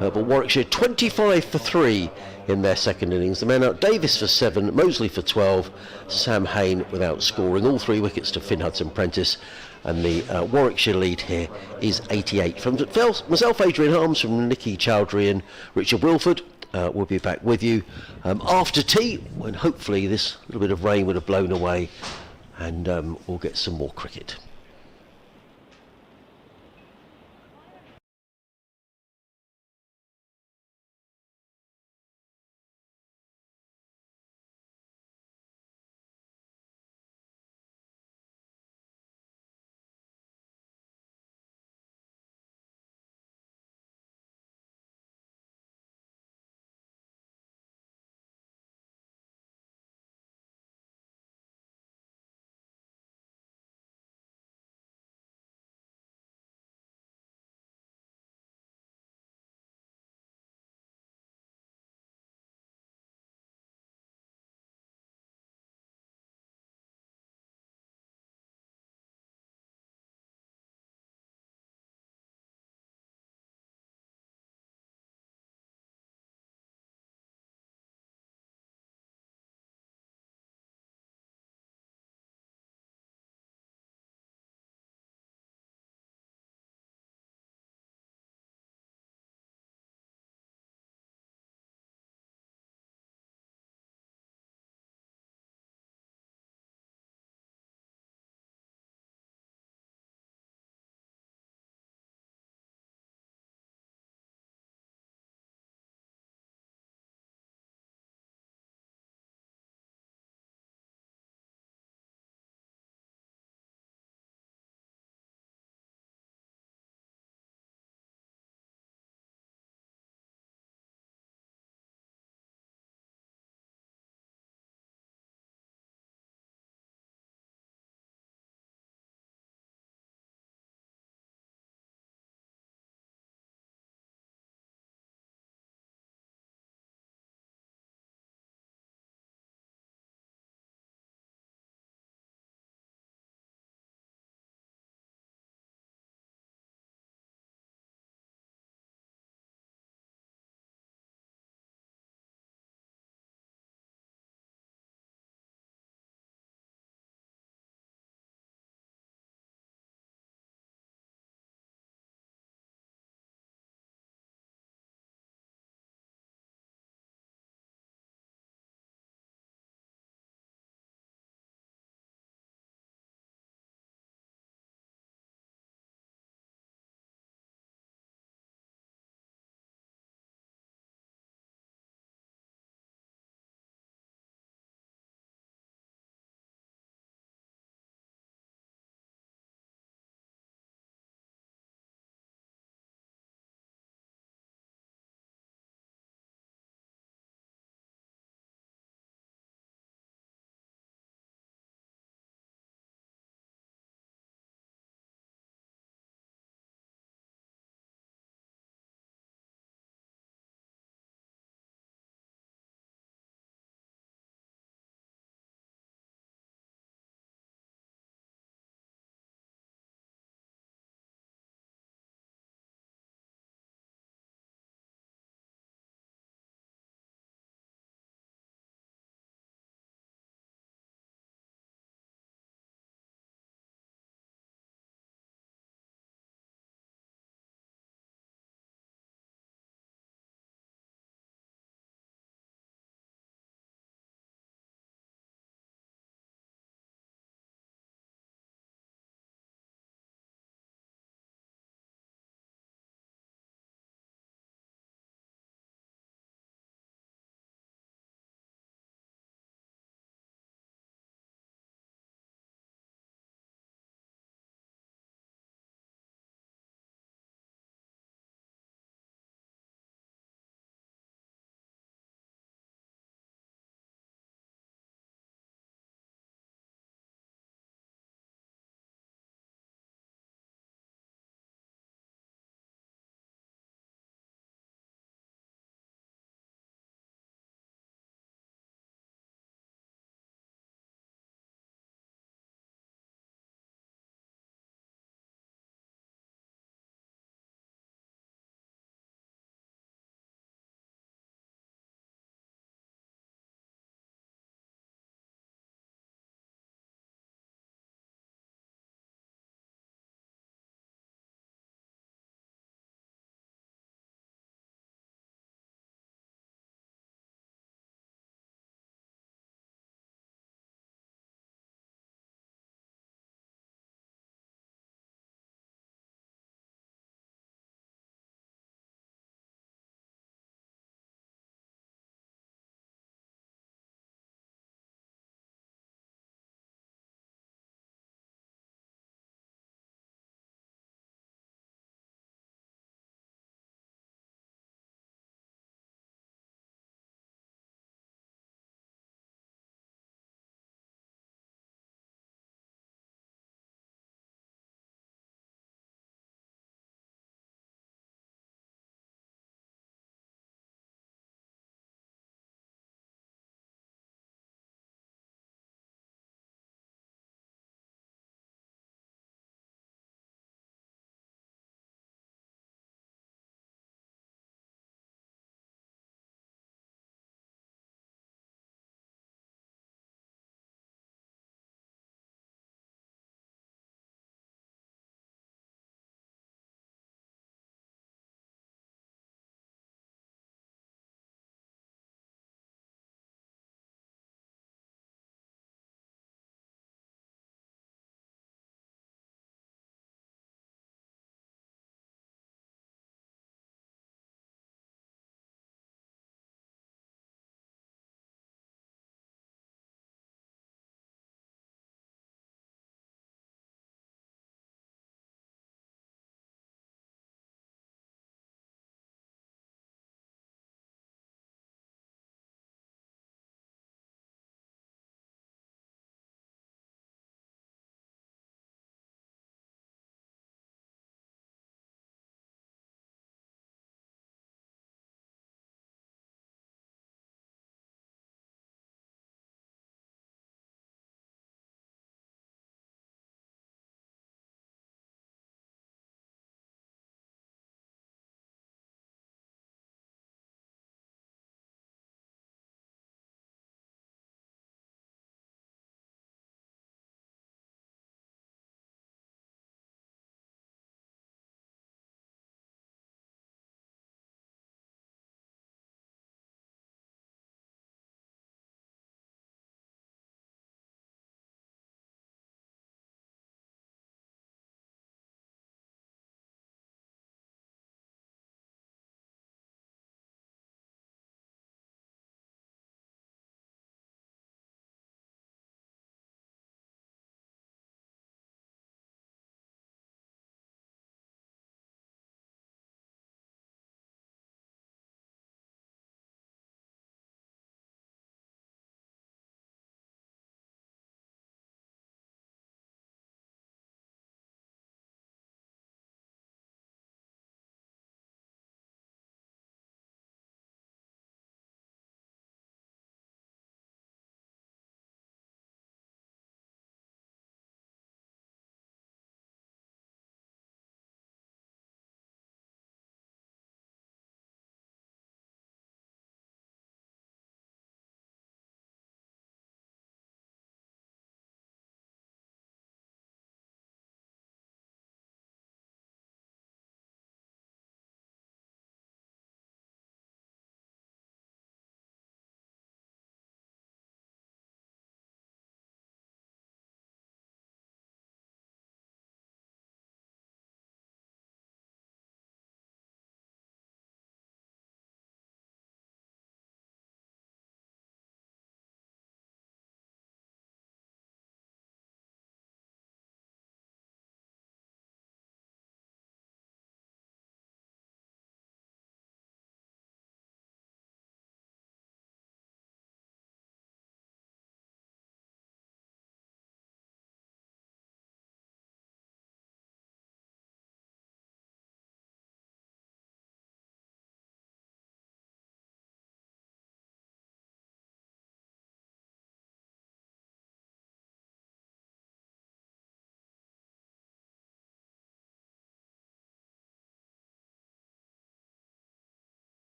S2: But Warwickshire 25 for 3 in their second innings. The men out: Davis for 7, Mosley for 12, Sam Hain without scoring. All 3 wickets to Finn Hudson Prentice, and the Warwickshire lead here is 88. From myself, Adrian Harms, from Nikki Chowdhury and Richard Wilford, we'll be back with you after tea, when hopefully this little bit of rain would have blown away, and we'll get some more cricket.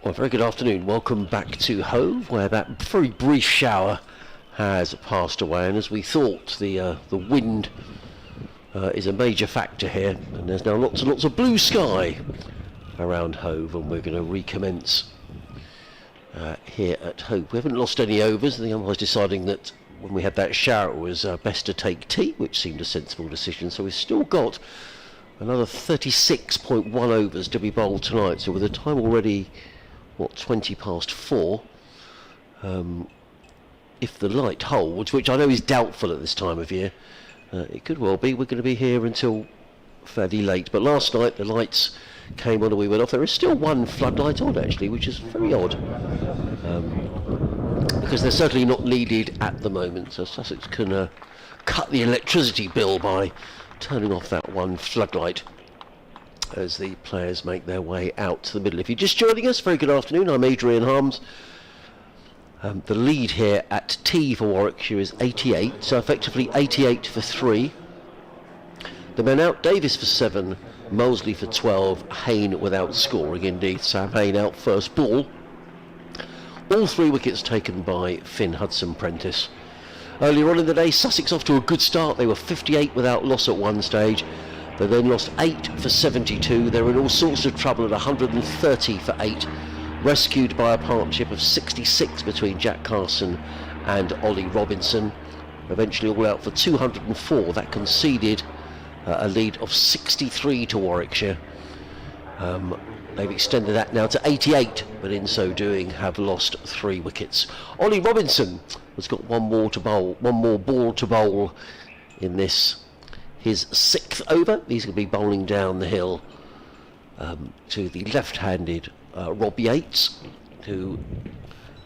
S2: Well, very good afternoon. Welcome back to Hove, where that very brief shower has passed away, and as we thought, the wind is a major factor here, and there's now lots and lots of blue sky around Hove, and we're going to recommence here at Hove. We haven't lost any overs. The umpires deciding that when we had that shower it was best to take tea, which seemed a sensible decision, so we've still got another 36.1 overs to be bowled tonight, so with the time already 20 past 4, if the light holds, which I know is doubtful at this time of year, it could well be we're going to be here until fairly late. But last night the lights came on and we went off. There is still one floodlight on actually, which is very odd, because they're certainly not needed at the moment, so Sussex can cut the electricity bill by turning off that one floodlight as the players make their way out to the middle. If you're just joining us, very good afternoon. I'm Adrian Harms. The lead here at T for Warwickshire is 88, so effectively 88 for 3. The men out: Davis for 7, Mosley for 12, Hayne without scoring indeed. Sam Hayne out first ball. All 3 wickets taken by Finn Hudson-Prentice. Earlier on in the day, Sussex off to a good start. They were 58 without loss at one stage. They then lost 8 for 72. They're in all sorts of trouble at 130 for 8. Rescued by a partnership of 66 between Jack Carson and Ollie Robinson. Eventually all out for 204. That conceded a lead of 63 to Warwickshire. They've extended that now to 88, but in so doing have lost 3 wickets. Ollie Robinson has got one more ball to bowl in this, his 6th over. He's going to be bowling down the hill to the left-handed Rob Yates, who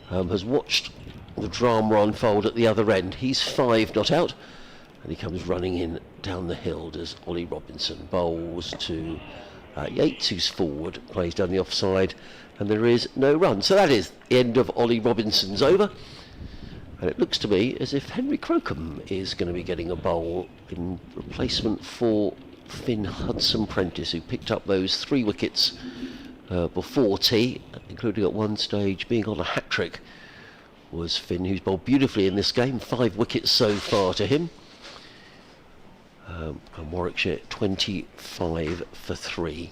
S2: has watched the drama unfold at the other end. He's 5 not out, and he comes running in down the hill as Ollie Robinson bowls to Yates, who's forward, plays down the offside, and there is no run. So that is the end of Ollie Robinson's over. And it looks to me as if Henry Crocombe is going to be getting a bowl in replacement for Finn Hudson-Prentice, who picked up those 3 wickets before tea, including at one stage being on a hat-trick, was Finn, who's bowled beautifully in this game. 5 wickets so far to him. And Warwickshire 25 for 3.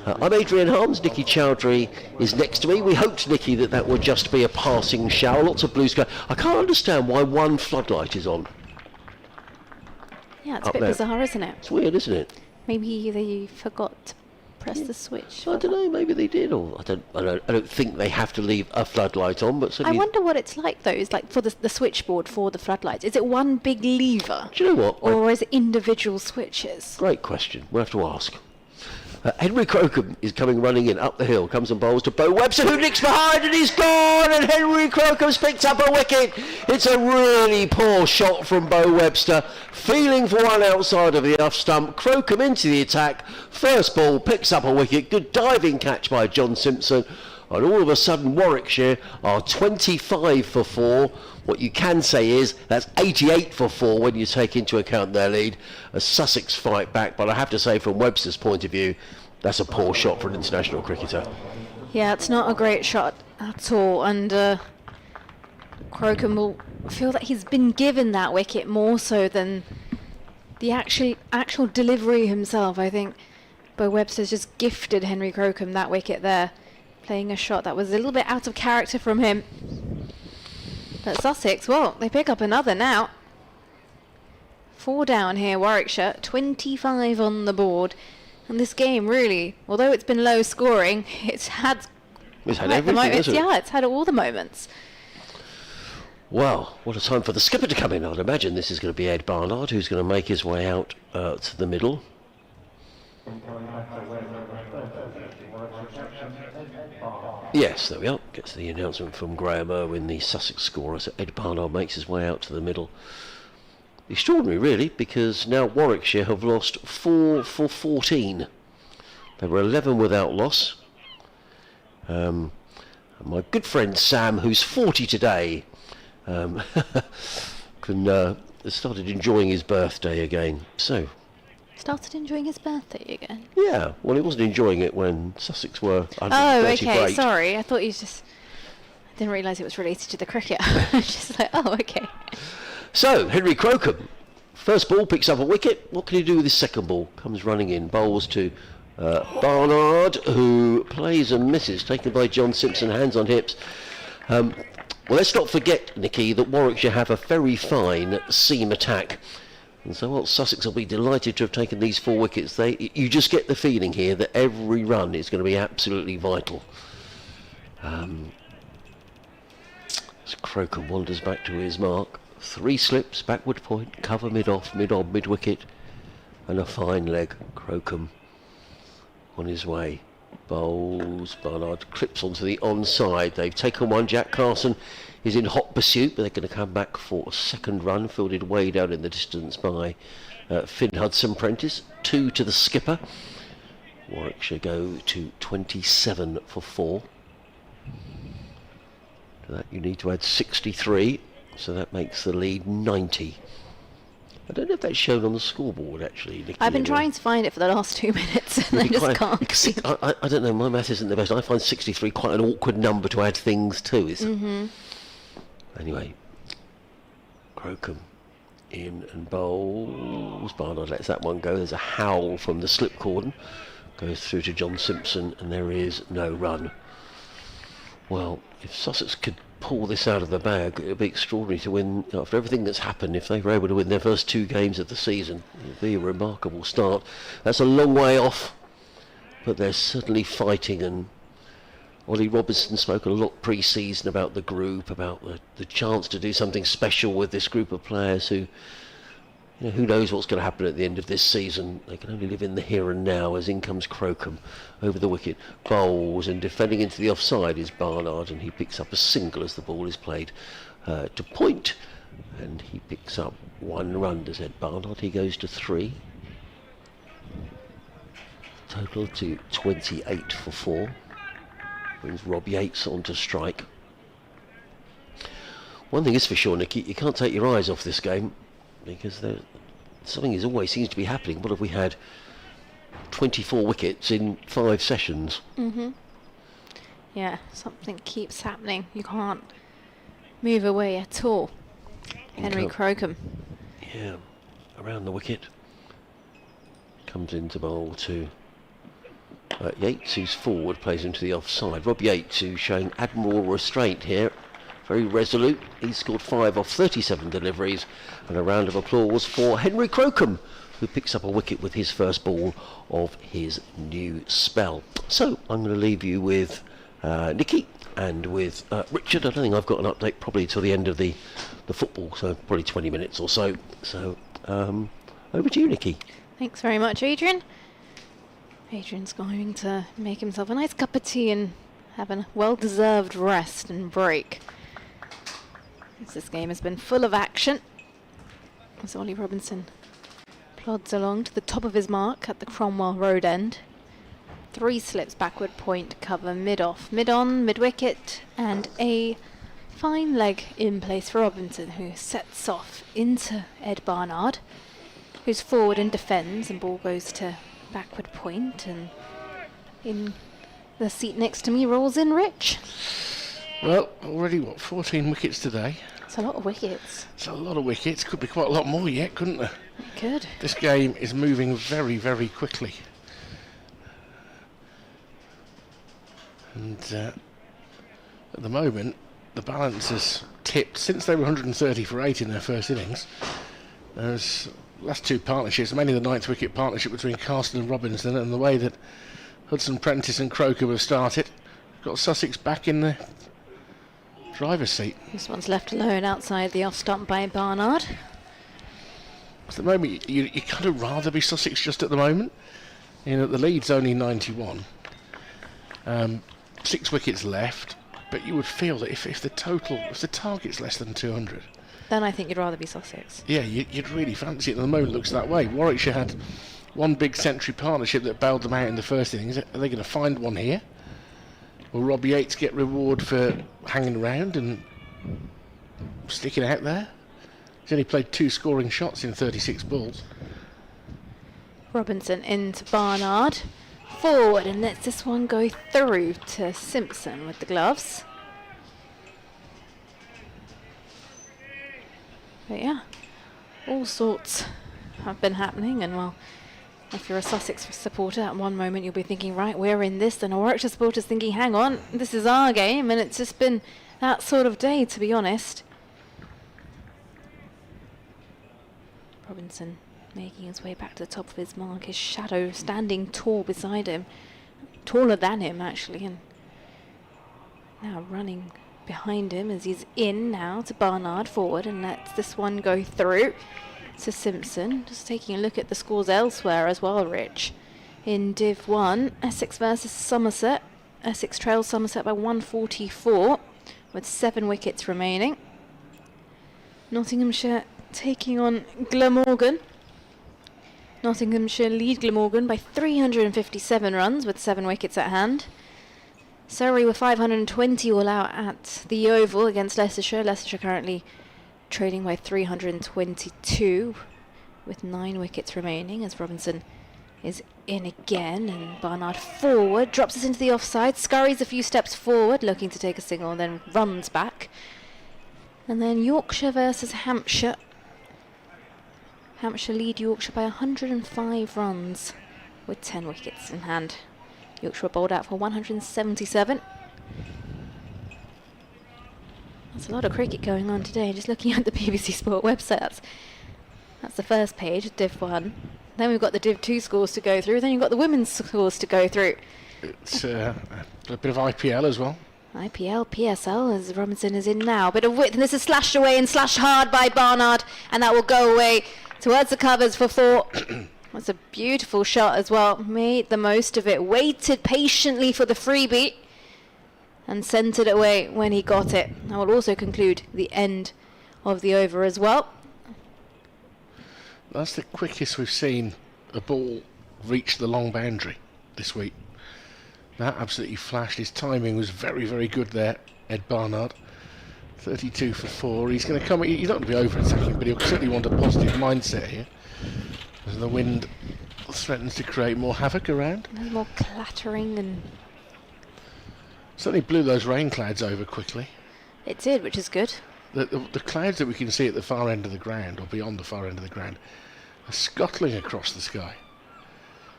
S2: I'm Adrian Harms. Nicky Chowdhury is next to me. We hoped, Nicky, that would just be a passing shower. Lots of blue sky. I can't understand why one floodlight is on.
S1: Yeah, it's a bit bizarre, isn't it?
S2: It's weird, isn't it?
S1: Maybe they forgot to press the switch.
S2: I don't know. Maybe they did, or I don't think they have to leave a floodlight on. But
S1: I wonder what it's like though. Is like for the switchboard for the floodlights. Is it one big lever?
S2: Do you know what?
S1: Or is it individual switches?
S2: Great question. We'll have to ask. Henry Crocombe is coming running in up the hill, comes and bowls to Bo Webster, who nicks behind and he's gone, and Henry Crocombe's picked up a wicket. It's a really poor shot from Bo Webster, feeling for one outside of the off stump. Crocombe into the attack, first ball, picks up a wicket, good diving catch by John Simpson, and all of a sudden Warwickshire are 25 for 4. What you can say is that's 88 for 4 when you take into account their lead as Sussex fight back, but I have to say from Webster's point of view, that's a poor shot for an international cricketer.
S1: Yeah, it's not a great shot at all, and Crocombe will feel that he's been given that wicket more so than the actual delivery himself. I think Bo Webster's just gifted Henry Crocombe that wicket there, playing a shot that was a little bit out of character from him. But Sussex, well, they pick up another now. 4 down here, Warwickshire, 25 on the board. And this game really, although it's been low scoring, it's had
S2: everything, hasn't it?
S1: Yeah, it's had all the moments.
S2: Well, what a time for the skipper to come in. I'd imagine this is going to be Ed Barnard, who's going to make his way out to the middle. Yes, there we are. Gets the announcement from Graham Irwin, the Sussex scorer. So Ed Barnard makes his way out to the middle. Extraordinary, really, because now Warwickshire have lost 4 for 14. They were 11 without loss. And my good friend Sam, who's 40 today, started enjoying his birthday again. So.
S1: Started enjoying his birthday again?
S2: Yeah, well, he wasn't enjoying it when Sussex were 130
S1: Oh, okay,
S2: great.
S1: sorry. I thought you just... I didn't realise it was related to the cricket. I was just like, oh, okay.
S2: So, Henry Crocombe, first ball, picks up a wicket. What can he do with his second ball? Comes running in, bowls to Barnard, who plays and misses, taken by John Simpson, hands on hips. Well, let's not forget, Nicky, that Warwickshire have a very fine seam attack. And so, well, Sussex will be delighted to have taken these 4 wickets. You just get the feeling here that every run is going to be absolutely vital. As Crocombe wanders back to his mark. 3 slips, backward point, cover mid-off, mid-on, mid-wicket, and a fine leg. Crocombe on his way. Bowls, Barnard clips onto the onside. They've taken one. Jack Carson is in hot pursuit, but they're going to come back for a second run, fielded way down in the distance by Finn Hudson-Prentice. 2 to the skipper. Warwickshire go to 27 for 4. To that you need to add 63, so that makes the lead 90. I don't know if that's shown on the scoreboard, actually, Nicky.
S1: I've been trying to find it for the last 2 minutes, and I just can't.
S2: See, I don't know, my math isn't the best. I find 63 quite an awkward number to add things to. Anyway, Crocombe in and bowls. Barnard lets that one go. There's a howl from the slip cordon. Goes through to John Simpson, and there is no run. Well, if Sussex could pull this out of the bag, it would be extraordinary to win. After everything that's happened, if they were able to win their first 2 games of the season, it would be a remarkable start. That's a long way off, but they're certainly fighting. And Ollie Robinson spoke a lot pre-season about the group, about the chance to do something special with this group of players who, who knows what's going to happen at the end of this season. They can only live in the here and now. As in comes Crocombe over the wicket, bowls, and defending into the offside is Barnard, and he picks up a single as the ball is played to point, and he picks up 1 run. Does Ed Barnard? He goes to 3. Total to 28 for 4. Brings Rob Yates on to strike. One thing is for sure, Nicky, you can't take your eyes off this game, because something always seems to be happening. What have we had? 24 wickets in 5 sessions.
S1: Yeah, something keeps happening. You can't move away at all. Henry Crocombe.
S2: Yeah, around the wicket. Comes into bowl to Yates, who's forward, plays into the offside. Rob Yates, who's showing admirable restraint here. Very resolute. He's scored 5 off 37 deliveries. And a round of applause for Henry Crocombe, who picks up a wicket with his first ball of his new spell. So I'm going to leave you with Nicky and with Richard. I don't think I've got an update probably till the end of the football, so probably 20 minutes or so. So over to you, Nicky.
S1: Thanks very much, Adrian. Adrian's going to make himself a nice cup of tea and have a well-deserved rest and break. This game has been full of action, as Ollie Robinson plods along to the top of his mark at the Cromwell Road end. 3 slips, backward point, cover mid-off, mid-on, mid-wicket, and a fine leg in place for Robinson, who sets off into Ed Barnard, who's forward and defends, and ball goes to backward point, and in the seat next to me rolls in Rich.
S3: Well, already 14 wickets today.
S1: It's a lot of wickets.
S3: It's a lot of wickets. Could be quite a lot more yet, couldn't there?
S1: It could.
S3: This game is moving very, very quickly. And at the moment, the balance has tipped since they were 130 for 8 in their first innings. There's last 2 partnerships, mainly the 9th wicket partnership between Carson and Robinson, and the way that Hudson-Prentice and Crocombe have started, got Sussex back in the driver's seat.
S1: This one's left alone outside the off stump by Barnard.
S3: At the moment, you kind of rather be Sussex just at the moment. The lead's only 91. 6 wickets left, but you would feel that if the target's less than 200,
S1: Then I think you'd rather be Sussex.
S3: yeah, you'd really fancy it. And the moment looks that way. Warwickshire had one big century partnership that bailed them out in the first innings. Are they going to find one here? Will Rob Yates get reward for hanging around and sticking out there? He's only played 2 scoring shots in 36 balls.
S1: Robinson into Barnard. Forward and lets this one go through to Simpson with the gloves. But yeah, all sorts have been happening, and well, if you're a Sussex supporter, at one moment you'll be thinking, right, we're in this, and a Warwickshire supporter's thinking, hang on, this is our game, and it's just been that sort of day, to be honest. Robinson making his way back to the top of his mark, his shadow standing tall beside him, taller than him actually, and now running behind him as he's in now to Barnard forward and lets this one go through to Simpson. Just taking a look at the scores elsewhere as well, Rich. In Div 1, Essex versus Somerset. Essex trails Somerset by 144 with 7 wickets remaining. Nottinghamshire taking on Glamorgan. Nottinghamshire lead Glamorgan by 357 runs with 7 wickets at hand. Surrey were 520 all out at the Oval against Leicestershire. Leicestershire currently trailing by 322 with 9 wickets remaining as Robinson is in again, and Barnard forward, drops us into the offside, scurries a few steps forward looking to take a single and then runs back. And then Yorkshire versus Hampshire. Hampshire lead Yorkshire by 105 runs with 10 wickets in hand. Yorkshire were bowled out for 177. There's a lot of cricket going on today. Just looking at the BBC Sport website, that's the first page, Div 1. Then we've got the Div 2 scores to go through. Then you've got the women's scores to go through.
S3: It's a bit of IPL as well.
S1: IPL, PSL, as Robinson is in now. Bit of width, and this is slashed away and slashed hard by Barnard, and that will go away towards the covers for 4. That's a beautiful shot as well. Made the most of it. Waited patiently for the freebie and sent it away when he got it. That will also conclude the end of the over as well.
S3: That's the quickest we've seen a ball reach the long boundary this week. That absolutely flashed. His timing was very, very good there, Ed Barnard. 32 for 4. He's going to come. He's not going to be over-attacking, but he'll certainly want a positive mindset here. As the wind threatens to create more havoc around.
S1: There's more clattering and...
S3: Certainly blew those rain clouds over quickly.
S1: It did, which is good.
S3: The clouds that we can see at the far end of the ground, or beyond the far end of the ground, are scuttling across the sky.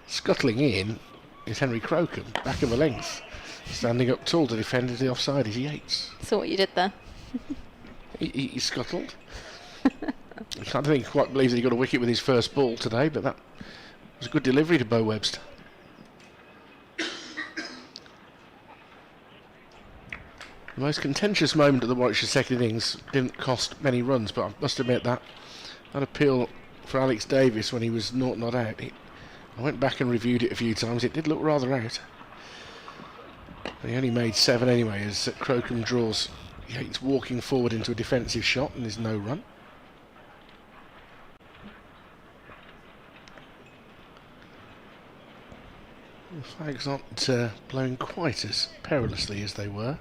S3: Scuttling in is Henry Crocombe, back of a length. Standing up tall to defend the offside is Yates.
S1: Saw what you did there.
S3: He scuttled. I don't think he quite believes that he got a wicket with his first ball today, but that was a good delivery to Bo Webster. The most contentious moment of the Warwickshire second innings didn't cost many runs, but I must admit that appeal for Alex Davis when he was not out. I went back and reviewed it a few times. It did look rather out. But he only made 7 anyway, as Crocombe draws Yates walking forward into a defensive shot, and there's no run. The flags aren't blowing quite as perilously as they were.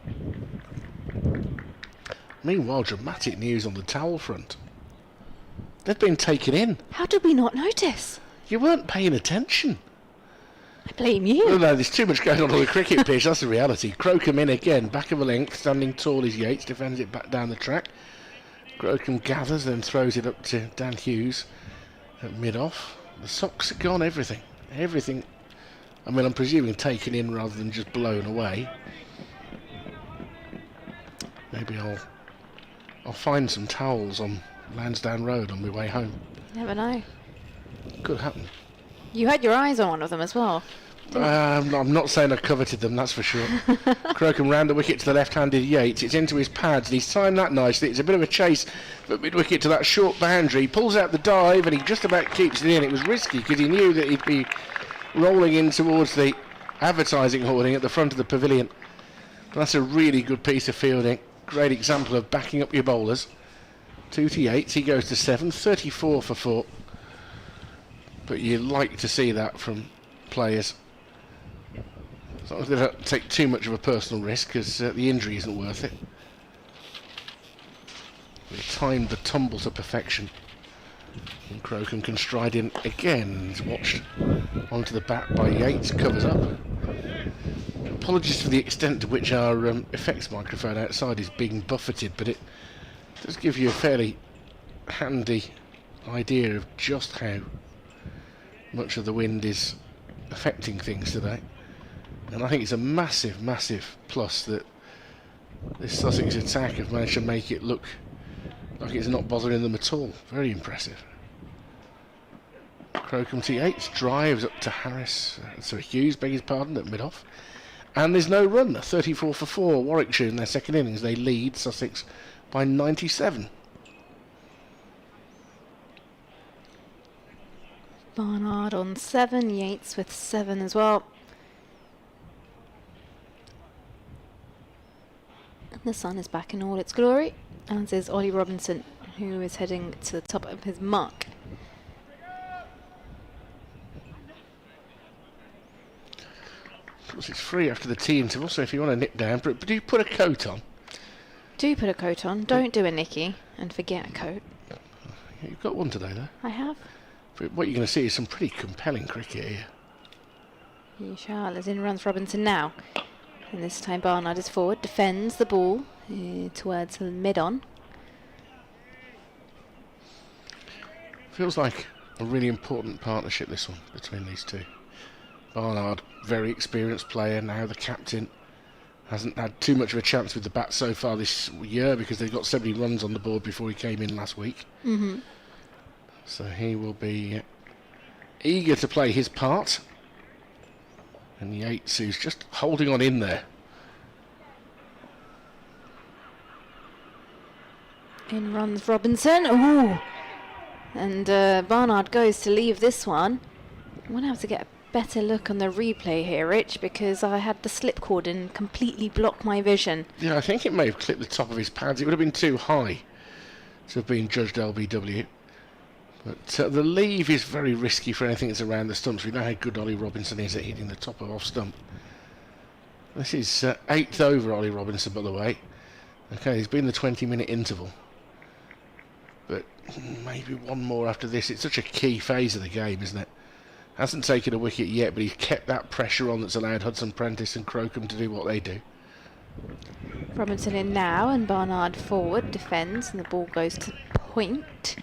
S3: Meanwhile, dramatic news on the towel front. They've been taken in.
S1: How did we not notice?
S3: You weren't paying attention.
S1: I blame you.
S3: No, there's too much going on the cricket pitch, that's the reality. Crocombe in again, back of a length, standing tall is Yates, defends it back down the track. Crocombe gathers, then throws it up to Dan Hughes at mid-off. The socks are gone, everything. Everything. I mean, I'm presuming taken in rather than just blown away. Maybe I'll find some towels on Lansdowne Road on my way home.
S1: Never know.
S3: Could happen.
S1: You had your eyes on one of them as well.
S3: I'm not saying I coveted them, that's for sure. Crocombe round the wicket to the left-handed Yates. It's into his pads, and he's timed that nicely. It's a bit of a chase, but mid-wicket to that short boundary. He pulls out the dive, and he just about keeps it in. It was risky, because he knew that he'd be rolling in towards the advertising hoarding at the front of the pavilion. That's a really good piece of fielding. Great example of backing up your bowlers. 2 to Yates, he goes to 7, 34 for 4. But you like to see that from players. As long as they don't take too much of a personal risk, because the injury isn't worth it. They timed the tumble to perfection. And Crocombe can stride in again. He's watched onto the bat by Yates, covers up. Apologies for the extent to which our effects microphone outside is being buffeted, but it does give you a fairly handy idea of just how much of the wind is affecting things today. And I think it's a massive, massive plus that this Sussex attack have managed to make it look like it's not bothering them at all. Very impressive. Crocombe to Yates, drives up to Harris, Hughes, beg his pardon, at mid-off. And there's no run, 34 for 4, Warwickshire in their second innings. They lead Sussex by 97.
S1: Barnard on 7, Yates with 7 as well. And the sun is back in all its glory, as is Ollie Robinson, who is heading to the top of his mark.
S3: Of course, it's free after the tea interval, so if you want to nip down, but do you put a coat on?
S1: Do put a coat on. Don't do a Nicky and forget a coat.
S3: You've got one today, though.
S1: I have.
S3: But what you're going to see is some pretty compelling cricket here.
S1: You shall. As in runs Robinson now. And this time Barnard is forward, defends the ball towards mid-on.
S3: Feels like a really important partnership, this one, between these two. Barnard, very experienced player, now the captain. Hasn't had too much of a chance with the bat so far this year because they got so many runs on the board before he came in last week. So he will be eager to play his part. And Yates, who's just holding on in there.
S1: In runs Robinson. Ooh! And Barnard goes to leave this one. I'm going to have to get a better look on the replay here, Rich, because I had the slip cord and completely blocked my vision.
S3: Yeah, I think it may have clipped the top of his pads. It would have been too high to have been judged LBW. But the leave is very risky for anything that's around the stumps. We know how good Ollie Robinson is at hitting the top of off stump. This is 8th over Ollie Robinson, by the way. Okay, he's been the 20-minute interval. But maybe one more after this. It's such a key phase of the game, isn't it? Hasn't taken a wicket yet, but he's kept that pressure on that's allowed Hudson Prentice and Crocombe to do what they do.
S1: Robinson in now, and Barnard forward, defends, and the ball goes to point.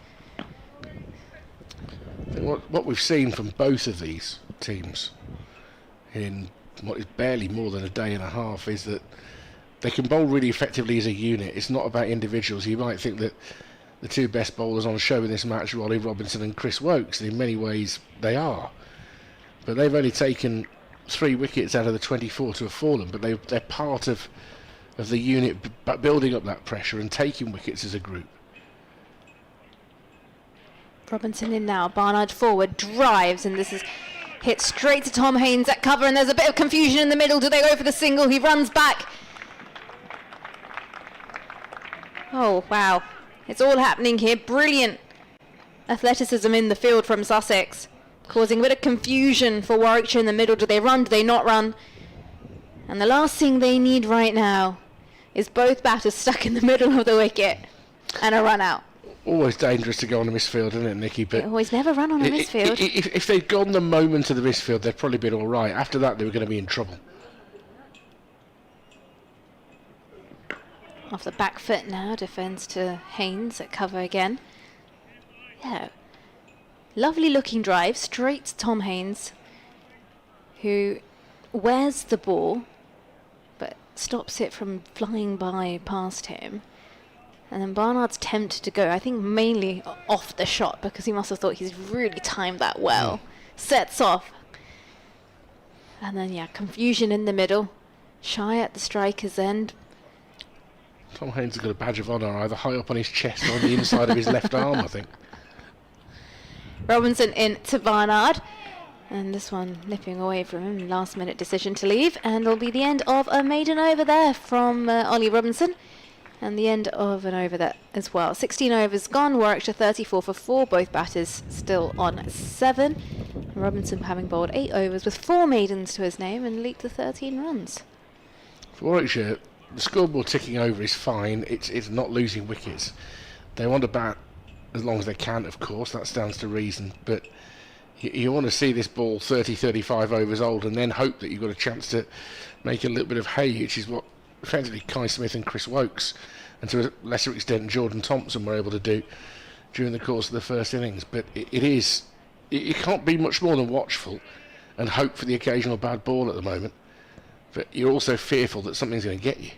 S3: What we've seen from both of these teams in what is barely more than a day and a half is that they can bowl really effectively as a unit. It's not about individuals. You might think that the two best bowlers on show in this match are Ollie Robinson and Chris Wokes, and in many ways they are. But they've only taken 3 wickets out of the 24 to have fallen, but they're part of the unit building up that pressure and taking wickets as a group.
S1: Robinson in now, Barnard forward, drives, and this is hit straight to Tom Haynes at cover, and there's a bit of confusion in the middle. Do they go for the single? He runs back. Oh, wow. It's all happening here. Brilliant athleticism in the field from Sussex, causing a bit of confusion for Warwickshire in the middle. Do they run? Do they not run? And the last thing they need right now is both batters stuck in the middle of the wicket and a run out.
S3: Always dangerous to go on a misfield, isn't it, Nicky? But
S1: they always never run on a misfield.
S3: If they'd gone the moment of the misfield, they'd probably been all right. After that, they were going to be in trouble.
S1: Off the back foot now, defends to Haynes at cover again. Yeah. Lovely looking drive, straight to Tom Haynes, who wears the ball, but stops it from flying by past him. And then Barnard's tempted to go, I think mainly off the shot, because he must have thought he's really timed that well. Sets off. And then, yeah, confusion in the middle. Shy at the striker's end.
S3: Tom Haynes has got a badge of honour either high up on his chest or on the inside of his left arm, I think.
S1: Robinson in to Barnard. And this one nipping away from him. Last minute decision to leave. And it'll be the end of a maiden over there from Ollie Robinson. And the end of an over there as well. 16 overs gone. Warwickshire 34 for 4. Both batters still on 7. And Robinson having bowled 8 overs with 4 maidens to his name and leaked the 13 runs.
S3: For Warwickshire, the scoreboard ticking over is fine. It's not losing wickets. They want to bat as long as they can, of course. That stands to reason. But you want to see this ball 30, 35 overs old and then hope that you've got a chance to make a little bit of hay, which is what effectively Kai Smith and Chris Wokes, and to a lesser extent Jordan Thompson, were able to do during the course of the first innings. But you can't be much more than watchful and hope for the occasional bad ball at the moment. But you're also fearful that something's going to get you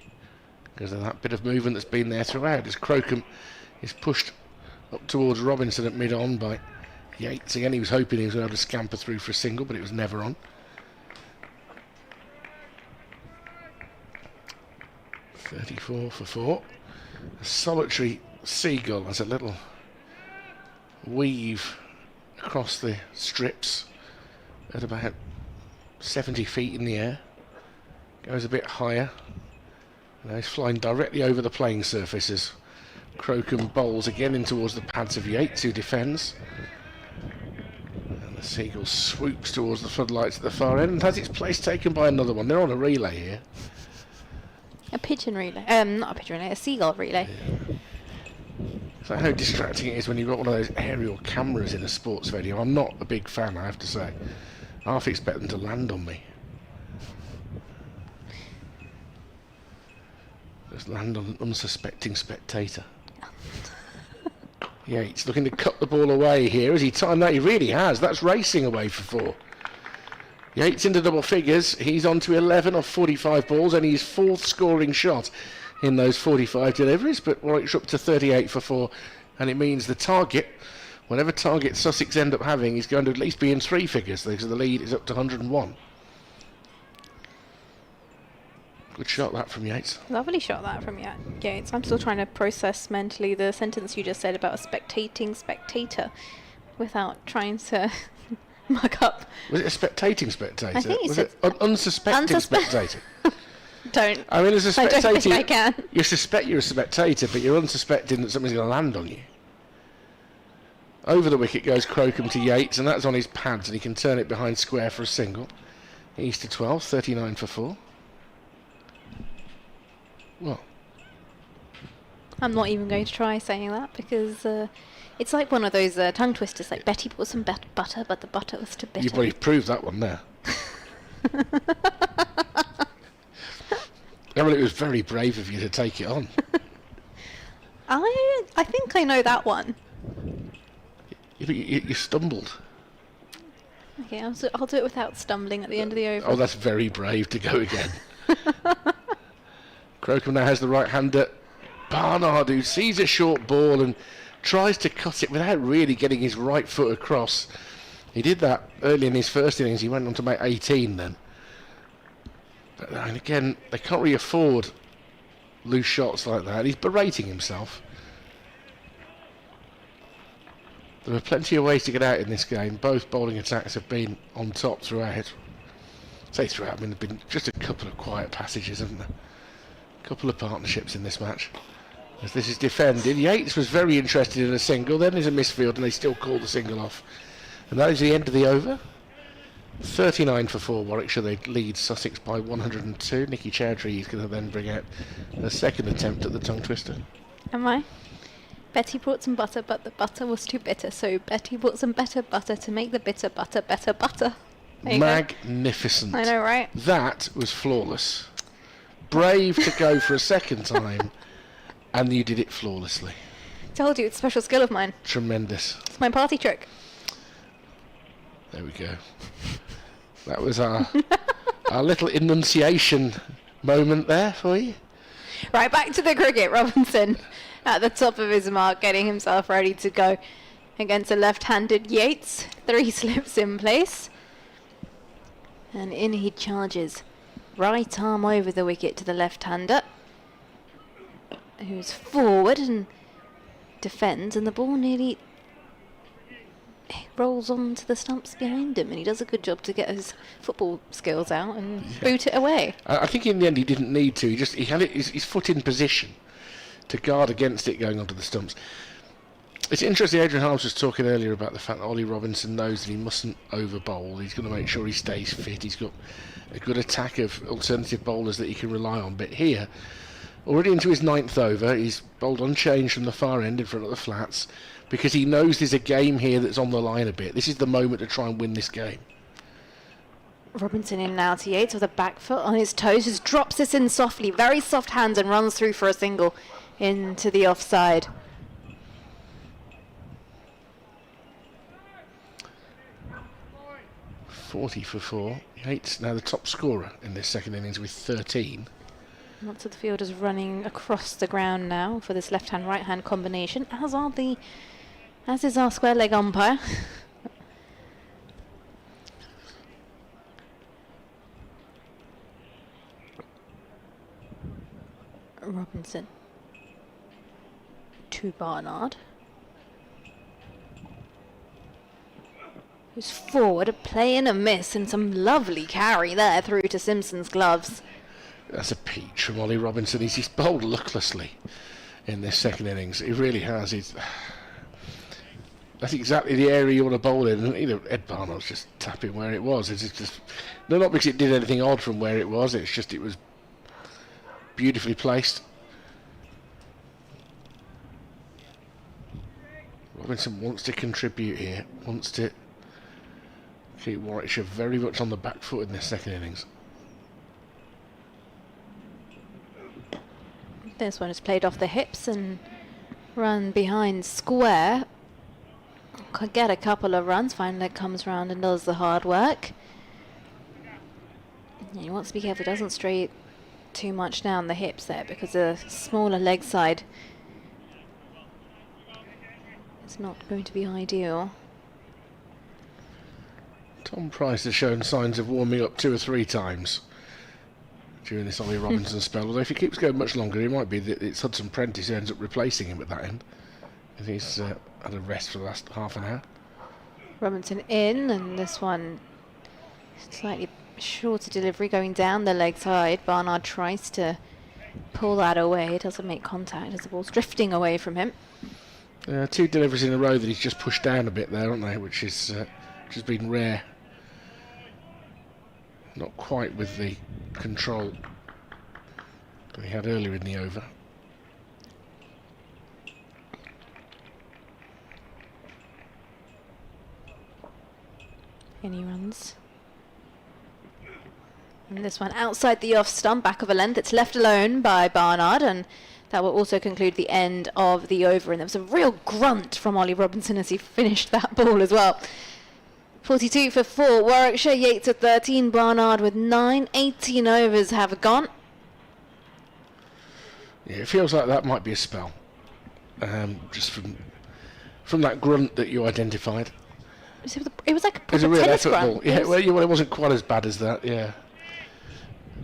S3: because of that bit of movement that's been there throughout. As Crocombe is pushed up towards Robinson at mid-on by Yates. Again, he was hoping he was going to have to scamper through for a single, but it was never on. 34 for 4. A solitary seagull has a little weave across the strips at about 70 feet in the air. Goes a bit higher. Now he's flying directly over the playing surface as Crocombe bowls again in towards the pads of Yates, who defends. And the seagull swoops towards the floodlights at the far end and has its place taken by another one. They're on a relay here.
S1: A pigeon relay. Not a pigeon relay, a seagull relay.
S3: Yeah. So how distracting it is when you've got one of those aerial cameras in a sports venue. I'm not a big fan, I have to say. I half expect them to land on me. Just land on an unsuspecting spectator. Yates looking to cut the ball away here. Has he timed that? He really has. That's racing away for 4. Yates into double figures. He's on to 11 off 45 balls, and his 4th scoring shot in those 45 deliveries. But Warwickshire up to 38 for 4, and it means the target, whatever target Sussex end up having, is going to at least be in 3 figures, because the lead is up to 101. Good shot that from Yates.
S1: Lovely shot that from Yates. I'm still trying to process mentally the sentence you just said about a spectating spectator without trying to muck up.
S3: Was it a spectating spectator?
S1: I think you
S3: was
S1: said
S3: it an unsuspecting spectator?
S1: Don't.
S3: I mean, as a spectator,
S1: I don't think I can.
S3: You suspect you're a spectator, but you're unsuspecting that something's going to land on you. Over the wicket goes Crocombe to Yates, and that's on his pads, and he can turn it behind square for a single. He's to 12, 39 for 4. Well,
S1: I'm not even going to try saying that because it's like one of those tongue twisters, like Betty bought some butter, but the butter was too bitter.
S3: you've already proved that one there. I mean, it was very brave of you to take it on.
S1: I think I know that one.
S3: You stumbled.
S1: Okay, I'll do it without stumbling at the end of the over.
S3: Oh, that's very brave to go again. Crocombe now has the right-hander. Barnard, who sees a short ball and tries to cut it without really getting his right foot across. He did that early in his first innings. He went on to make 18 then. But and again, they can't really afford loose shots like that. He's berating himself. There are plenty of ways to get out in this game. Both bowling attacks have been on top throughout. Say throughout, I mean, there have been just a couple of quiet passages, haven't there? A couple of partnerships in this match. As this is defended, Yates was very interested in a single, then there's a misfield, and they still call the single off. And that is the end of the over. 39 for 4 Warwickshire. They lead Sussex by 102. Nicky Chowdhury is going to then bring out the second attempt at the tongue twister.
S1: Am I? Betty brought some butter, but the butter was too bitter, so Betty brought some better butter to make the bitter butter better butter. There you go.
S3: Magnificent.
S1: I know, right?
S3: That was flawless. Brave to go for a second time, and you did it flawlessly.
S1: Told you, it's a special skill of mine.
S3: Tremendous.
S1: It's my party trick.
S3: There we go. That was our little enunciation moment there for you.
S1: Right, back to the cricket. Robinson at the top of his mark, getting himself ready to go against a left-handed Yates. 3 slips in place. And in he charges. Right arm over the wicket to the left-hander, who's forward and defends, and the ball nearly rolls onto the stumps behind him, and he does a good job to get his football skills out and boot it away.
S3: I think in the end he didn't need to. He had his foot in position to guard against it going onto the stumps. It's interesting, Adrian Harms was talking earlier about the fact that Ollie Robinson knows that he mustn't over bowl. He's going to make sure he stays fit. He's got a good attack of alternative bowlers that he can rely on. But here, already into his 9th over, he's bowled unchanged from the far end in front of the flats because he knows there's a game here that's on the line a bit. This is the moment to try and win this game.
S1: Robinson in now to Yates with a back foot on his toes, just drops this in softly, very soft hands, and runs through for a single into the offside.
S3: 40 for 4. Yates now the top scorer in this second innings with 13.
S1: Lots of the fielders running across the ground now for this left-hand, right-hand combination, as is our square leg umpire. Robinson to Barnard, who's forward, a play and a miss, and some lovely carry there through to Simpson's gloves.
S3: That's a peach from Ollie Robinson. He's bowled lucklessly in this second innings. He really has. That's exactly the area you want to bowl in. And, Ed Barnard's just tapping where it was. It's just not because it did anything odd from where it was. It's just it was beautifully placed. Robinson wants to contribute here. Wants to keep Warwickshire very much on the back foot in this second innings.
S1: This one is played off the hips and run behind square. Could get a couple of runs. Fine leg comes round and does the hard work. And he wants to be careful he doesn't stray too much down the hips there, because a smaller leg side is not going to be ideal.
S3: Tom Price has shown signs of warming up 2 or 3 times during this Ollie Robinson spell, although if he keeps going much longer, it might be that it's Hudson Prentice who ends up replacing him at that end. I think he's had a rest for the last half an hour.
S1: Robinson in, and this one slightly shorter delivery going down the leg side. Barnard tries to pull that away, doesn't make contact as the ball's drifting away from him.
S3: 2 deliveries in a row that he's just pushed down a bit there, aren't they, which has been rare. Not quite with the control that he had earlier in the over.
S1: And he runs. And this one outside the off stump, back of a length. It's left alone by Barnard, and that will also conclude the end of the over. And there was a real grunt from Ollie Robinson as he finished that ball as well. 42 for 4. Warwickshire, Yates at 13, Barnard with 9. 18 overs have gone.
S3: Yeah, it feels like that might be a spell. Just from that grunt that you identified.
S1: It was like a
S3: It was
S1: proper
S3: a real
S1: tennis
S3: effort
S1: grunt.
S3: ball. Yeah, well, it wasn't quite as bad as that, yeah.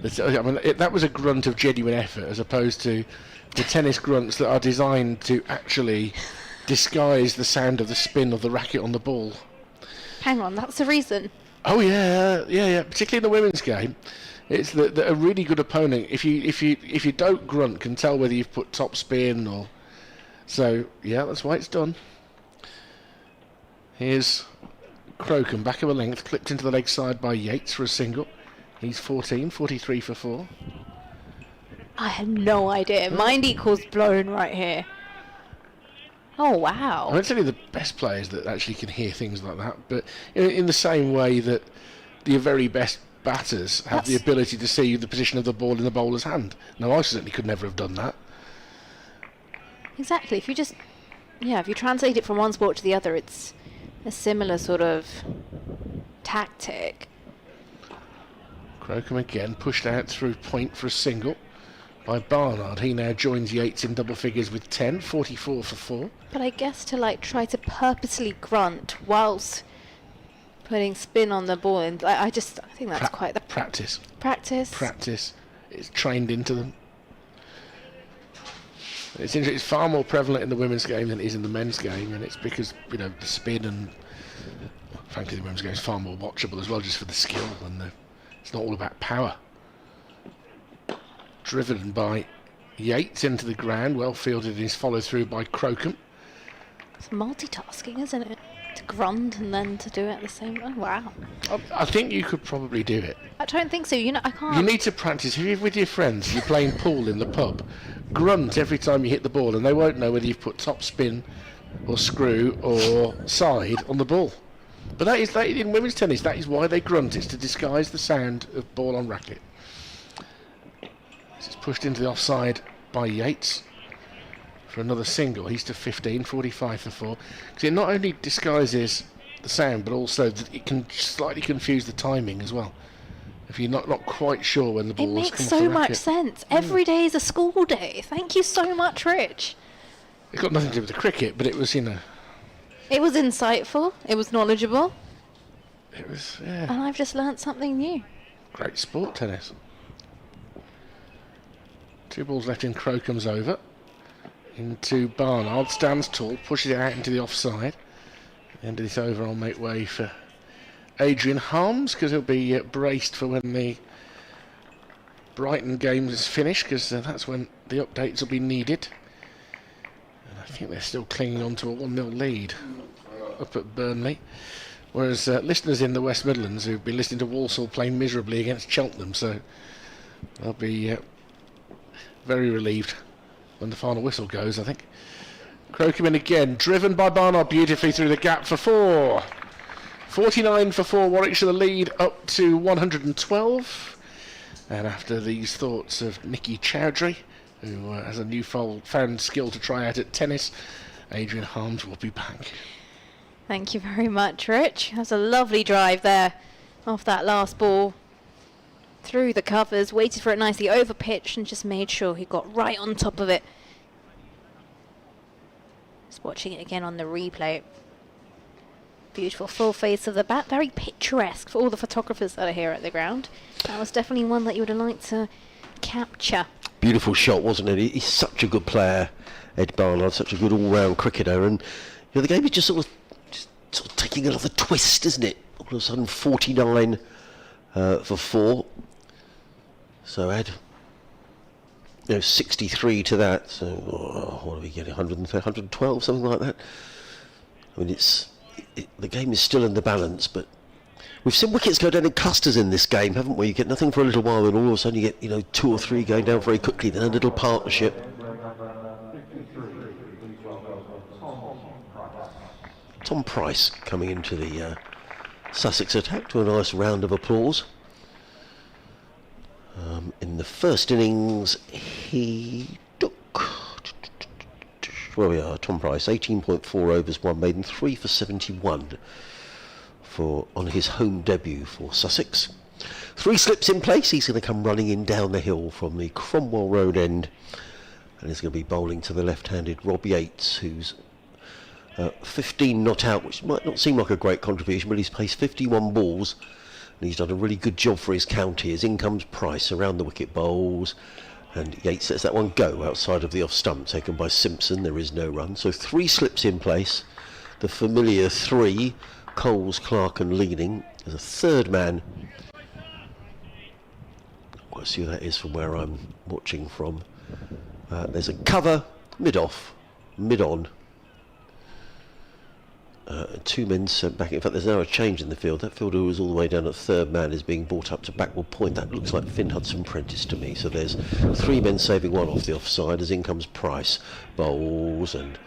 S3: That was a grunt of genuine effort, as opposed to the tennis grunts that are designed to actually disguise the sound of the spin of the racket on the ball.
S1: Hang on, that's the reason.
S3: Oh yeah. Particularly in the women's game, it's that a really good opponent, if you don't grunt, can tell whether you've put top spin or. So yeah, that's why it's done. Here's Crocombe, back of a length, clipped into the leg side by Yates for a single. He's 14, 43 for 4.
S1: I had no idea. Mind equals blown right here. Oh, wow.
S3: I'm not telling you the best players that actually can hear things like that, but in the same way that the very best batters have the ability to see the position of the ball in the bowler's hand. Now, I certainly could never have done that.
S1: Exactly. If you translate it from one sport to the other, it's a similar sort of tactic.
S3: Crocombe again pushed out through point for a single by Barnard. He now joins Yates in double figures with 10, 44 for 4.
S1: But I guess to try to purposely grunt whilst putting spin on the ball, and I think that's quite the
S3: practice.
S1: Practice.
S3: It's trained into them. It's far more prevalent in the women's game than it is in the men's game, and it's because the spin and Frankly, the women's game is far more watchable as well, just for the skill, and it's not all about power. Driven by Yates into the ground, well fielded in his follow through by Crocombe.
S1: It's multitasking, isn't it? To grunt and then to do it at the same time. Wow.
S3: I think you could probably do it.
S1: I don't think so. You know, I can't.
S3: You need to practice. If you're with your friends, you're playing pool in the pub, grunt every time you hit the ball, and they won't know whether you've put top spin or screw or side on the ball. But that is in women's tennis. That is why they grunt. It's to disguise the sound of ball on racket. It's pushed into the offside by Yates for another single. He's to 15, 45 for 4. Because it not only disguises the sound, but also that it can slightly confuse the timing as well. If you're not quite sure when the ball
S1: It
S3: has
S1: makes
S3: come
S1: so
S3: off the
S1: much
S3: racket.
S1: sense. Every day is a school day. Thank you so much, Rich.
S3: It's got nothing to do with the cricket, but it was,
S1: It was insightful. It was knowledgeable.
S3: it was, yeah,
S1: And I've just learnt something new.
S3: great sport, tennis. 2 balls left in Crocombe's over. Into Barnard, stands tall, pushes it out into the offside. End of this over, I'll make way for Adrian Harms, because he'll be braced for when the Brighton game is finished, because that's when the updates will be needed. And I think they're still clinging on to a 1-0 lead up at Burnley. Whereas listeners in the West Midlands who've been listening to Walsall play miserably against Cheltenham, so they'll be very relieved when the final whistle goes, I think. Crocombe in again, driven by Barnard beautifully through the gap for 4. 49 for 4, Warwickshire the lead up to 112. And after these thoughts of Nikki Chowdhury, who has a newfound skill to try out at tennis, Adrian Harms will be back.
S1: Thank you very much, Rich. That was a lovely drive there off that last ball. Through the covers, waited for it nicely, over pitched, and just made sure he got right on top of it. Just watching it again on the replay. Beautiful full face of the bat, very picturesque for all the photographers that are here at the ground. That was definitely one that you would have liked to capture.
S2: Beautiful shot, wasn't it? He's such a good player, Ed Barnard, such a good all-round cricketer, and the game is just sort of taking another twist, isn't it? All of a sudden, 49 for 4. So Ed, 63 to that. So what are we getting? 112, something like that. I mean, the game is still in the balance, but we've seen wickets go down in clusters in this game, haven't we? You get nothing for a little while, and all of a sudden you get 2 or 3 going down very quickly. Then a little partnership. Tom Price coming into the Sussex attack to a nice round of applause. In the first innings, he took, where we are, Tom Price, 18.4 overs, 1 maiden, 3 for 71 on his home debut for Sussex. 3 slips in place. He's going to come running in down the hill from the Cromwell Road end, and he's going to be bowling to the left-handed Rob Yates, who's 15 not out, which might not seem like a great contribution, but he's placed 51 balls. And he's done a really good job for his county. As in comes Price around the wicket bowls, and Yates lets that one go outside of the off stump, taken by Simpson. There is no run. So 3 slips in place. The familiar 3, Coles, Clark and Leading. There's a third man. Let's see who that is from where I'm watching from. There's a cover, mid-off, mid-on. 2 men sent back. In fact, there's now a change in the field. That fielder who was all the way down at third man is being brought up to backward point. That looks like Finn Hudson-Prentice to me. So there's 3 men saving 1 off the offside as in comes Price. Bowls, and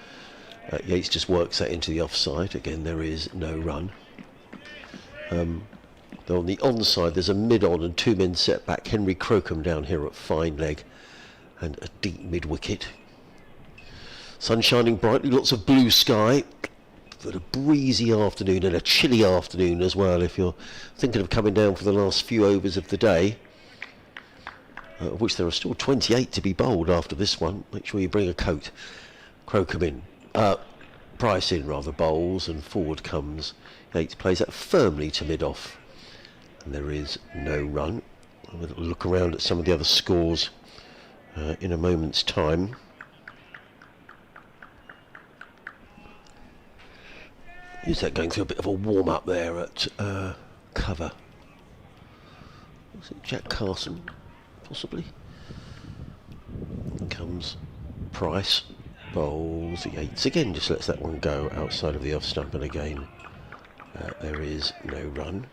S2: Yates just works that into the offside. Again, there is no run. Though on the onside, there's a mid-on and 2 men set back. Henry Crocombe down here at fine leg and a deep mid-wicket. Sun shining brightly, lots of blue sky. But a breezy afternoon and a chilly afternoon as well if you're thinking of coming down for the last few overs of the day, of which there are still 28 to be bowled after this one. Make sure you bring a coat. Crocombe in, Price in rather, bowls, and forward comes Yates, plays that firmly to mid-off, and there is no run. I'll look around at some of the other scores in a moment's time. Who's that going through a bit of a warm-up there at cover? Is it Jack Carson, possibly? In comes Price, bowls Yates again, just lets that one go outside of the off stump, and again there is no run.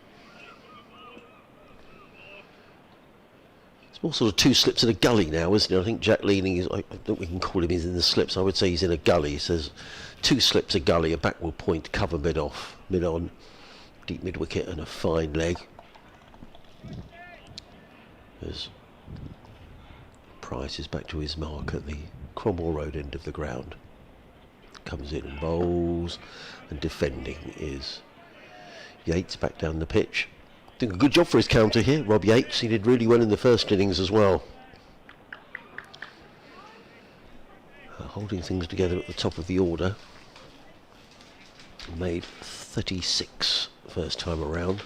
S2: It's more sort of two slips in a gully now, isn't it? I think Jack Leaning is, I think we can call him, he's in the slips. I would say he's in a gully. He says two slips a gully, a backward point, cover mid off, mid on, deep mid wicket, and a fine leg. As Price is back to his mark at the Cromwell Road end of the ground. Comes in and bowls, and defending is Yates back down the pitch. Doing a good job for his counter here, Rob Yates. He did really well in the first innings as well. Holding things together at the top of the order. Made 36 first time around.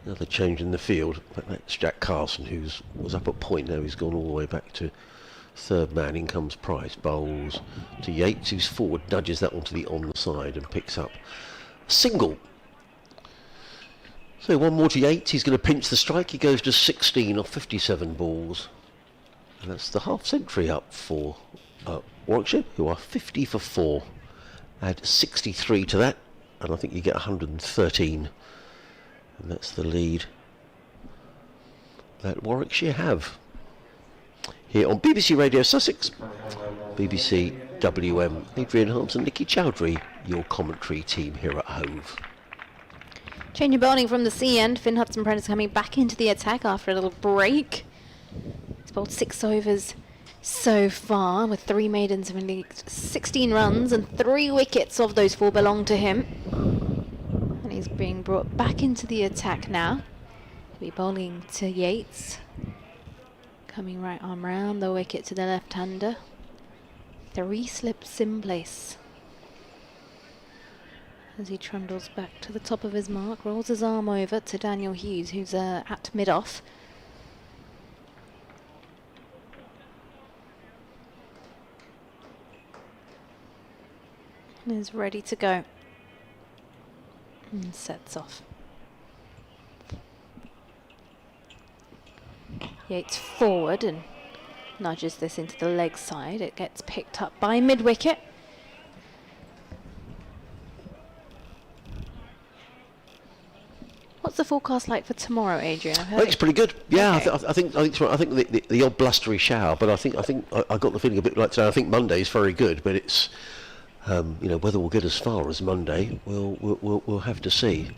S2: Another change in the field, but that's Jack Carson, who was up at point. Now he's gone all the way back to third man. In comes Price, bowls to Yates, who's forward, nudges that one to the onside and picks up a single. So one more to Yates. He's going to pinch the strike. He goes to 16 off 57 balls, and that's the half century up for Warwickshire, who are 50 for 4. Add 63 to that, and I think you get 113. And that's the lead that Warwickshire have. Here on BBC Radio Sussex, BBC WM, Adrian Harms and Nikki Chowdhury, your commentary team here at Hove.
S1: Change of bowling from the sea end. Finn Hudson-Prentice coming back into the attack after a little break. He's bowled 6 overs so far, with 3 maidens of only 16 runs, and 3 wickets of those 4 belong to him. And he's being brought back into the attack now. He'll be bowling to Yates. Coming right arm round the wicket to the left-hander. 3 slips in place. As he trundles back to the top of his mark, rolls his arm over to Daniel Hughes, who's at mid-off. And is ready to go. And sets off. Yates forward and nudges this into the leg side. It gets picked up by mid-wicket. What's the forecast like for tomorrow, Adrian?
S2: I think it's pretty good. Yeah,
S1: Okay.
S2: I think the odd blustery shower, but I think I got the feeling a bit like today. I think Monday's very good, but it's whether we'll get as far as Monday, we'll have to see.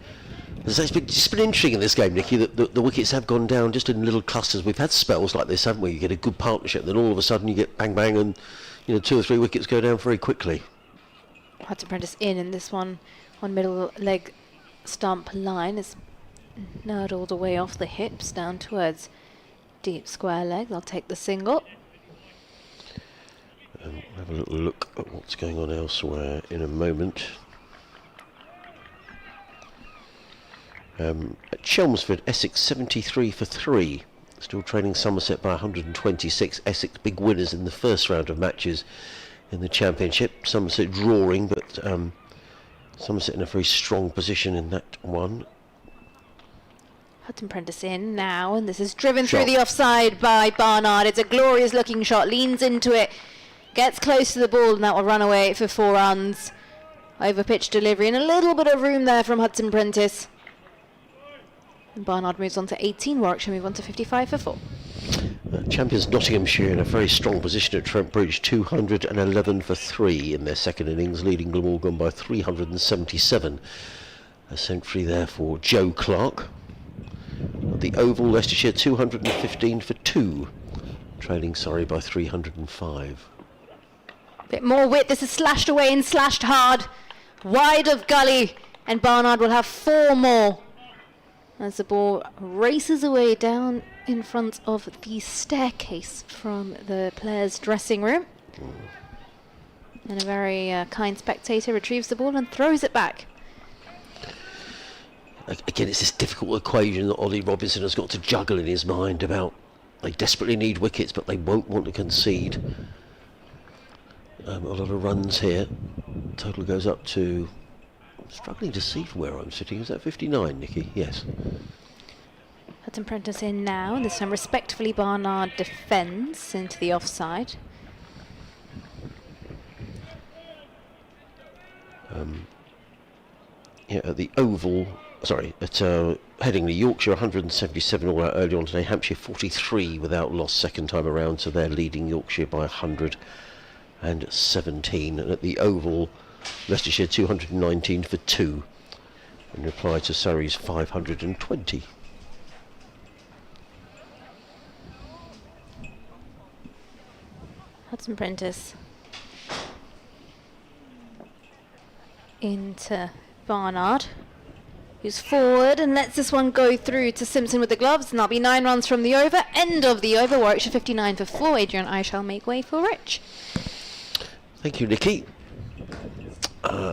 S2: As I say, it's been interesting in this game, Nicky, that the wickets have gone down just in little clusters. We've had spells like this, haven't we? You get a good partnership, and then all of a sudden you get bang bang, and 2 or 3 wickets go down very quickly.
S1: Hudson-Prentice in this one on middle leg stump line is nurdled away off the hips down towards deep square leg. They'll take the single.
S2: And we'll have a little look at what's going on elsewhere in a moment. At Chelmsford, Essex 73 for 3. Still trailing Somerset by 126. Essex big winners in the first round of matches in the Championship. Somerset drawing, but Somerset in a very strong position in that one.
S1: Hudson-Prentice in now, and this is driven through
S2: Shot.
S1: the offside by Barnard. It's a glorious looking shot, leans into it, gets close to the ball, and that will run away for 4 runs. Over pitch delivery and a little bit of room there from Hudson-Prentice. And Barnard moves on to 18, Warwickshire move on to 55 for 4.
S2: Champions Nottinghamshire in a very strong position at Trent Bridge, 211 for 3 in their second innings, leading Glamorgan by 377. A century there for Joe Clark. At the Oval, Leicestershire 215 for 2, trailing Surrey by 305.
S1: Bit more width, this is slashed away and slashed hard, wide of gully, and Barnard will have 4 more. As the ball races away down in front of the staircase from the players' dressing room. And a very kind spectator retrieves the ball and throws it back.
S2: Again, it's this difficult equation that Ollie Robinson has got to juggle in his mind about they desperately need wickets, but they won't want to concede. A lot of runs here. Total goes up to... I'm struggling to see from where I'm sitting. Is that 59, Nikki? Yes.
S1: Hudson Prentice in now. This time respectfully Barnard defends into the offside.
S2: Yeah, at the Oval, sorry, at Headingley, Yorkshire 177 all out early on today, Hampshire 43 without loss second time around, so they're leading Yorkshire by 117. And at the Oval, Leicestershire 219 for 2, in reply to Surrey's 520.
S1: Hudson Prentice into Barnard, who's forward and lets this one go through to Simpson with the gloves, and that'll be 9 runs from the over. End of the over. Warwickshire 59 for 4. Adrian, I shall make way for Rich.
S2: Thank you, Nikki.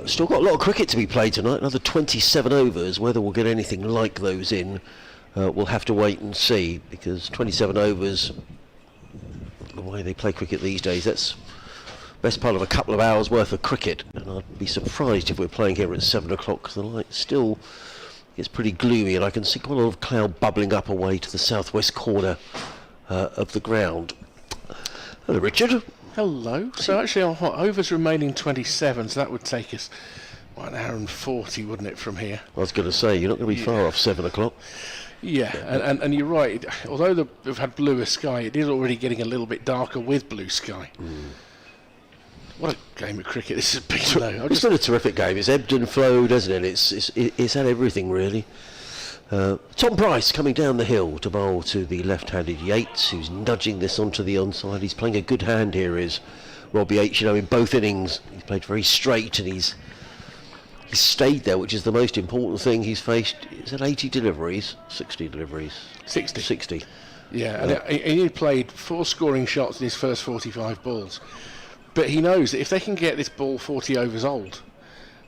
S2: Still got a lot of cricket to be played tonight, another 27 overs. Whether we'll get anything like those in, we'll have to wait and see, because 27 overs, the way they play cricket these days, that's best part of a couple of hours worth of cricket, and I'd be surprised if we're playing here at 7 o'clock, because the light still gets pretty gloomy, and I can see quite a lot of cloud bubbling up away to the southwest corner of the ground. Hello, Richard.
S3: Hello. So actually, on overs remaining 27, so that would take us 1 hour and 40, wouldn't it, from here?
S2: I was going to say, you're not going to be far off 7 o'clock.
S3: Yeah, and you're right. Although they've had bluer sky, it is already getting a little bit darker with blue sky. What a game of cricket this has been, though.
S2: It's been a terrific game. It's ebbed and flowed, hasn't it? It's had everything, really. Tom Price coming down the hill to bowl to the left-handed Yates, who's nudging this onto the onside. He's playing a good hand here, is Robbie Yates, you know, in both innings. He's played very straight, and he's stayed there, which is the most important thing. He's faced, is it 80 deliveries? 60 deliveries? 60.
S3: Yeah, and he played 4 scoring shots in his first 45 balls. But he knows that if they can get this ball 40 overs old,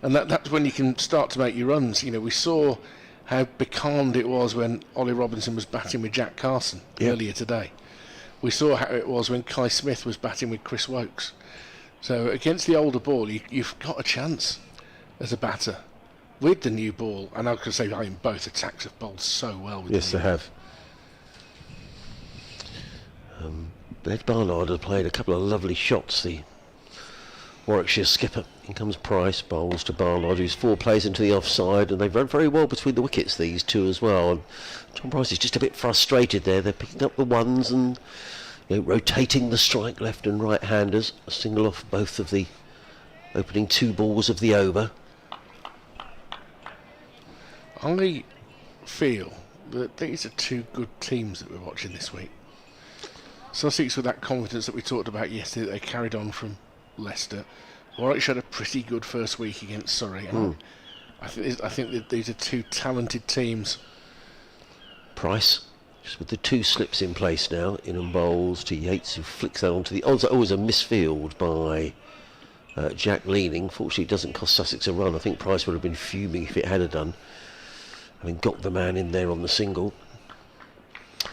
S3: and that's when you can start to make your runs. You know, we saw how becalmed it was when Ollie Robinson was batting with Jack Carson earlier today. We saw how it was when Kai Smith was batting with Chris Wokes. So against the older ball, you've got a chance as a batter with the new ball. And I could say, I mean, both attacks have bowled so well with
S2: Yes,
S3: the
S2: they
S3: new
S2: have. Ed Barnard has played a couple of lovely shots, the Warwickshire skipper. In comes Price, bowls to Barnard, who's 4 plays into the offside, and they've run very well between the wickets, these two as well. And Tom Price is just a bit frustrated there. They're picking up the ones and, you know, rotating the strike left and right handers. A single off both of the opening 2 balls of the over.
S3: I feel that these are 2 good teams that we're watching this week. Sussex with that confidence that we talked about yesterday that they carried on from Leicester. Warwickshire had a pretty good first week against Surrey. I think that these are 2 talented teams.
S2: Price, just with the 2 slips in place now, in and bowls to Yates, who flicks that onto the... Oh, it was a misfield by Jack Leaning. Fortunately, it doesn't cost Sussex a run. I think Price would have been fuming if it had done, having got the man in there on the single.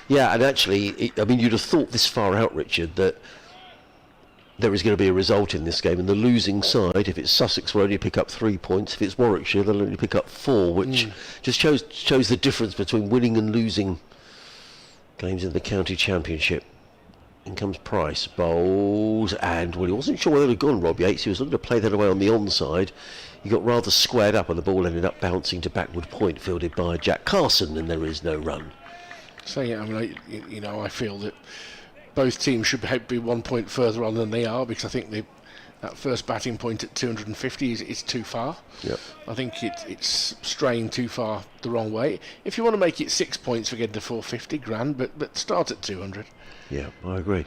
S2: Yeah, and actually, I mean, you'd have thought this far out, Richard, that there is going to be a result in this game, and the losing side, if it's Sussex, will only pick up 3 points. If it's Warwickshire, they'll only pick up 4, which just shows the difference between winning and losing games in the county championship. In comes Price, bowls, and, well, he wasn't sure whether it had gone, Rob Yates. He was looking to play that away on the onside. He got rather squared up, and the ball ended up bouncing to backward point, fielded by Jack Carson, and there is no run.
S3: So yeah, I mean, I feel that both teams should be 1 point further on than they are, because I think that first batting point at 250 is too far.
S2: Yep.
S3: I think it's straying too far the wrong way. If you want to make it 6 points for getting to 450, grand, but start at 200.
S2: Yeah, I agree.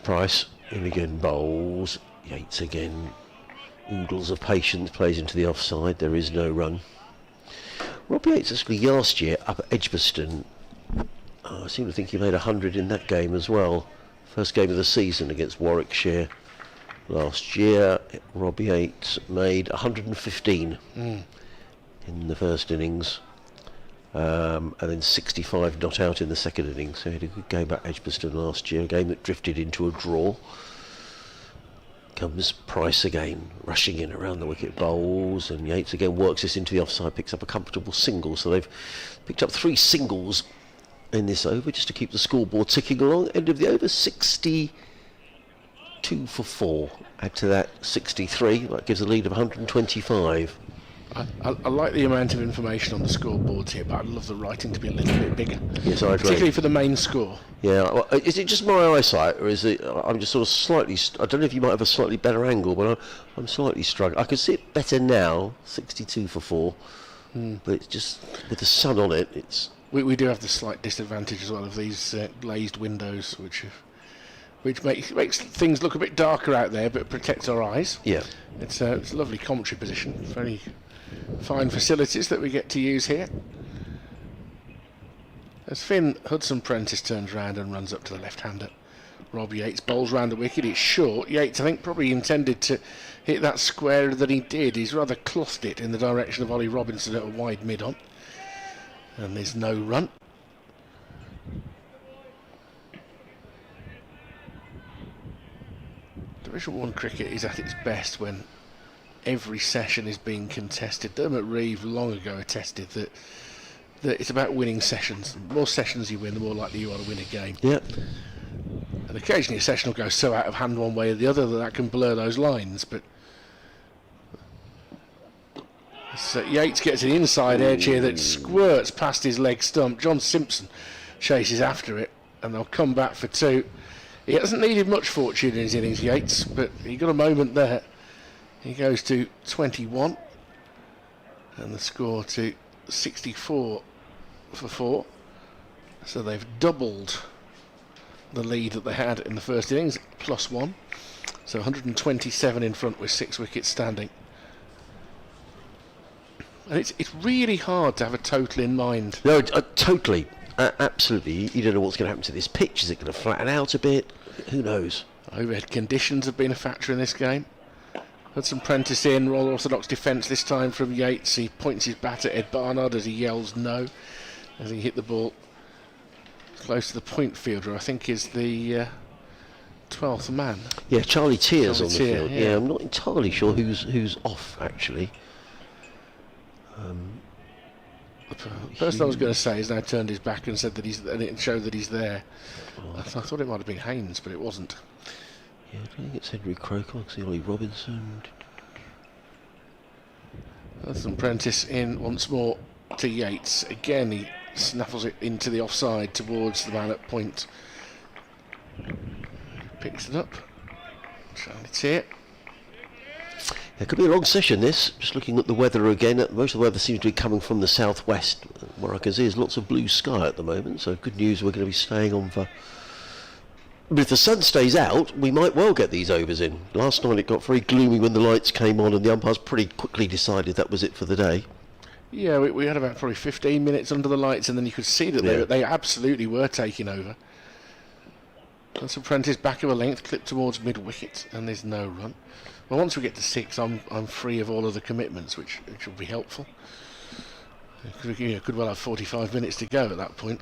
S2: Price in again, bowls. Yates again, oodles of patience, plays into the offside. There is no run. Rob Yates actually last year up at Edgbaston, I seem to think he made 100 in that game as well. First game of the season against Warwickshire last year. Rob Yates made 115 in the first innings, and then 65 not out in the second innings. So he had a good game at Edgbaston last year, a game that drifted into a draw. comes Price again, rushing in around the wicket, bowls, and Yates again works this into the offside, picks up a comfortable single. So they've picked up 3 singles in this over just to keep the scoreboard ticking along. End of the over, 62 for 4. Add to that 63, that gives a lead of 125.
S3: I like the amount of information on the scoreboards here, but I'd love the writing to be a little bit bigger.
S2: Yes, I agree.
S3: Particularly for the main score.
S2: Yeah, well, is it just my eyesight, or is it, I'm just sort of slightly, I don't know if you might have a slightly better angle, but I'm slightly struggling. I can see it better now, 62 for 4, but it's just, with the sun on it, it's...
S3: We do have the slight disadvantage as well of these glazed windows, which makes things look a bit darker out there, but protects our eyes.
S2: Yeah.
S3: It's a lovely commentary position. Very fine facilities that we get to use here. As Finn Hudson-Prentice turns round and runs up to the left-hander, Rob Yates bowls round the wicket. It's short. Yates, I think, probably intended to hit that square than he did. He's rather clothed it in the direction of Ollie Robinson at a wide mid-on. And there's no run. Division 1 cricket is at its best when every session is being contested. Dermot Reeve long ago attested that it's about winning sessions. The more sessions you win, the more likely you are to win a game.
S2: Yeah.
S3: And occasionally a session will go so out of hand one way or the other that can blur those lines. But so Yates gets an inside edge here that squirts past his leg stump. John Simpson chases after it, and they'll come back for 2. He hasn't needed much fortune in his innings, Yates, but he got a moment there. He goes to 21, and the score to 64 for 4. So they've doubled the lead that they had in the first innings, +1. So 127 in front with 6 wickets standing. And it's really hard to have a total in mind.
S2: No, totally. Absolutely. You don't know what's going to happen to this pitch. Is it going to flatten out a bit? Who knows?
S3: Overhead conditions have been a factor in this game. Hudson-Prentice in, Royal Orthodox defence this time from Yates. He points his bat at Ed Barnard as he yells no, as he hit the ball close to the point fielder, I think is the 12th man.
S2: Yeah, Charlie Tears
S3: Charlie
S2: on the
S3: Tier,
S2: field.
S3: yeah.
S2: Yeah, I'm not entirely sure who's off, actually.
S3: The person I was going to say has now turned his back and said that and it showed that he's there. I thought it might have been Haynes, but it wasn't.
S2: Yeah, I don't think it's Henry Croker. I can see Ollie Robinson.
S3: Hudson-Prentice in once more to Yates. Again, he snaffles it into the offside towards the man at point. Picks it up. Charlie Tier.
S2: It could be a long session, this. Just looking at the weather again. Most of the weather seems to be coming from the southwest. What I can see is lots of blue sky at the moment, so good news we're going to be staying on for... But if the sun stays out, we might well get these overs in. Last night it got very gloomy when the lights came on, and the umpires pretty quickly decided that was it for the day.
S3: Yeah, we had about probably 15 minutes under the lights, and then you could see that they absolutely were taking over. Hudson-Prentice back of a length, clipped towards mid-wicket, and there's no run. Well, once we get to 6, I'm free of all other commitments, which will be helpful. We could well have 45 minutes to go at that point,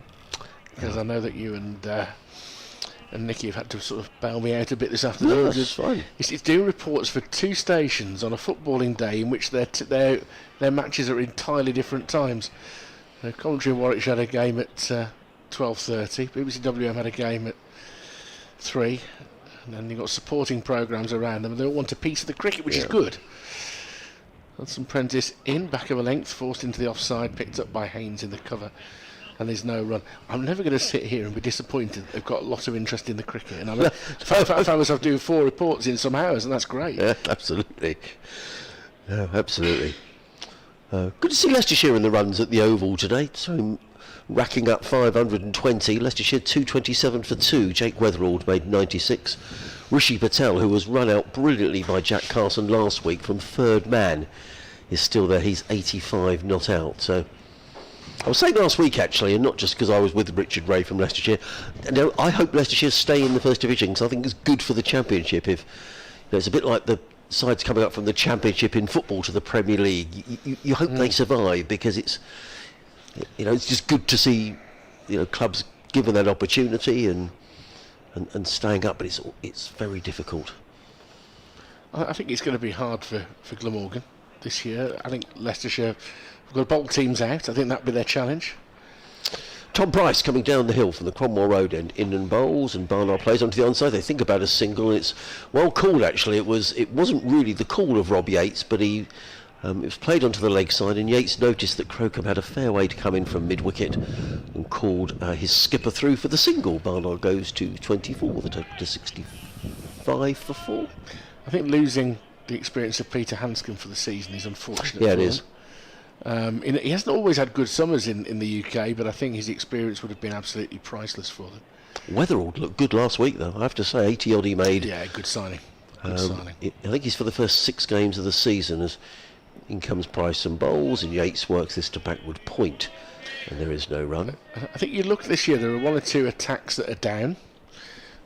S3: because I know that you and Nicky have had to sort of bail me out a bit this afternoon.
S2: No, that's fine.
S3: It's doing reports for 2 stations on a footballing day in which their matches are entirely different times. Commentary in Warwickshire had a game at 12:30. BBC WM had a game at 3. And then you've got supporting programmes around them. They all want a piece of the cricket, which is good. Hudson-Prentice in, back of a length, forced into the offside, picked up by Haynes in the cover. And there's no run. I'm never going to sit here and be disappointed. They've got a lot of interest in the cricket. And I found myself doing 4 reports in some hours, and that's great.
S2: Yeah, absolutely. Yeah, absolutely. Good to see Leicestershire in the runs at the Oval today. So racking up 520. Leicestershire 227 for 2. Jake Weatherald made 96. Rishi Patel, who was run out brilliantly by Jack Carson last week from third man, is still there. He's 85 not out. So I was saying last week, actually, and not just because I was with Richard Ray from Leicestershire, no, I hope Leicestershire stay in the First Division, because I think it's good for the Championship. If it's a bit like the sides coming up from the Championship in football to the Premier League, you hope they survive, because it's just good to see clubs given that opportunity and staying up, but it's very difficult.
S3: I think it's going to be hard for Glamorgan this year. I think Leicestershire have got to bowl teams out. I think that'll be their challenge.
S2: Tom Price coming down the hill from the Cromwell Road end, in and bowls, and Barnard plays onto the onside. They think about a single, and it's well called actually. It wasn't really the call of Rob Yates, but it was played onto the leg side, and Yates noticed that Crocombe had a fair way to come in from mid-wicket and called his skipper through for the single. Barnard goes to 24, the total to 65 for 4.
S3: I think losing the experience of Peter Hanscom for the season is unfortunate.
S2: Yeah, it
S3: for
S2: is.
S3: him. He hasn't always had good summers in the UK, but I think his experience would have been absolutely priceless for them.
S2: Weatherall looked good last week, though. I have to say, 80 odd he made.
S3: Yeah, good signing. Good signing.
S2: I think he's for the first 6 games of the season, as in comes Price and bowls, and Yates works this to backward point, and there is no run.
S3: I think you look this year, there are 1 or 2 attacks that are down.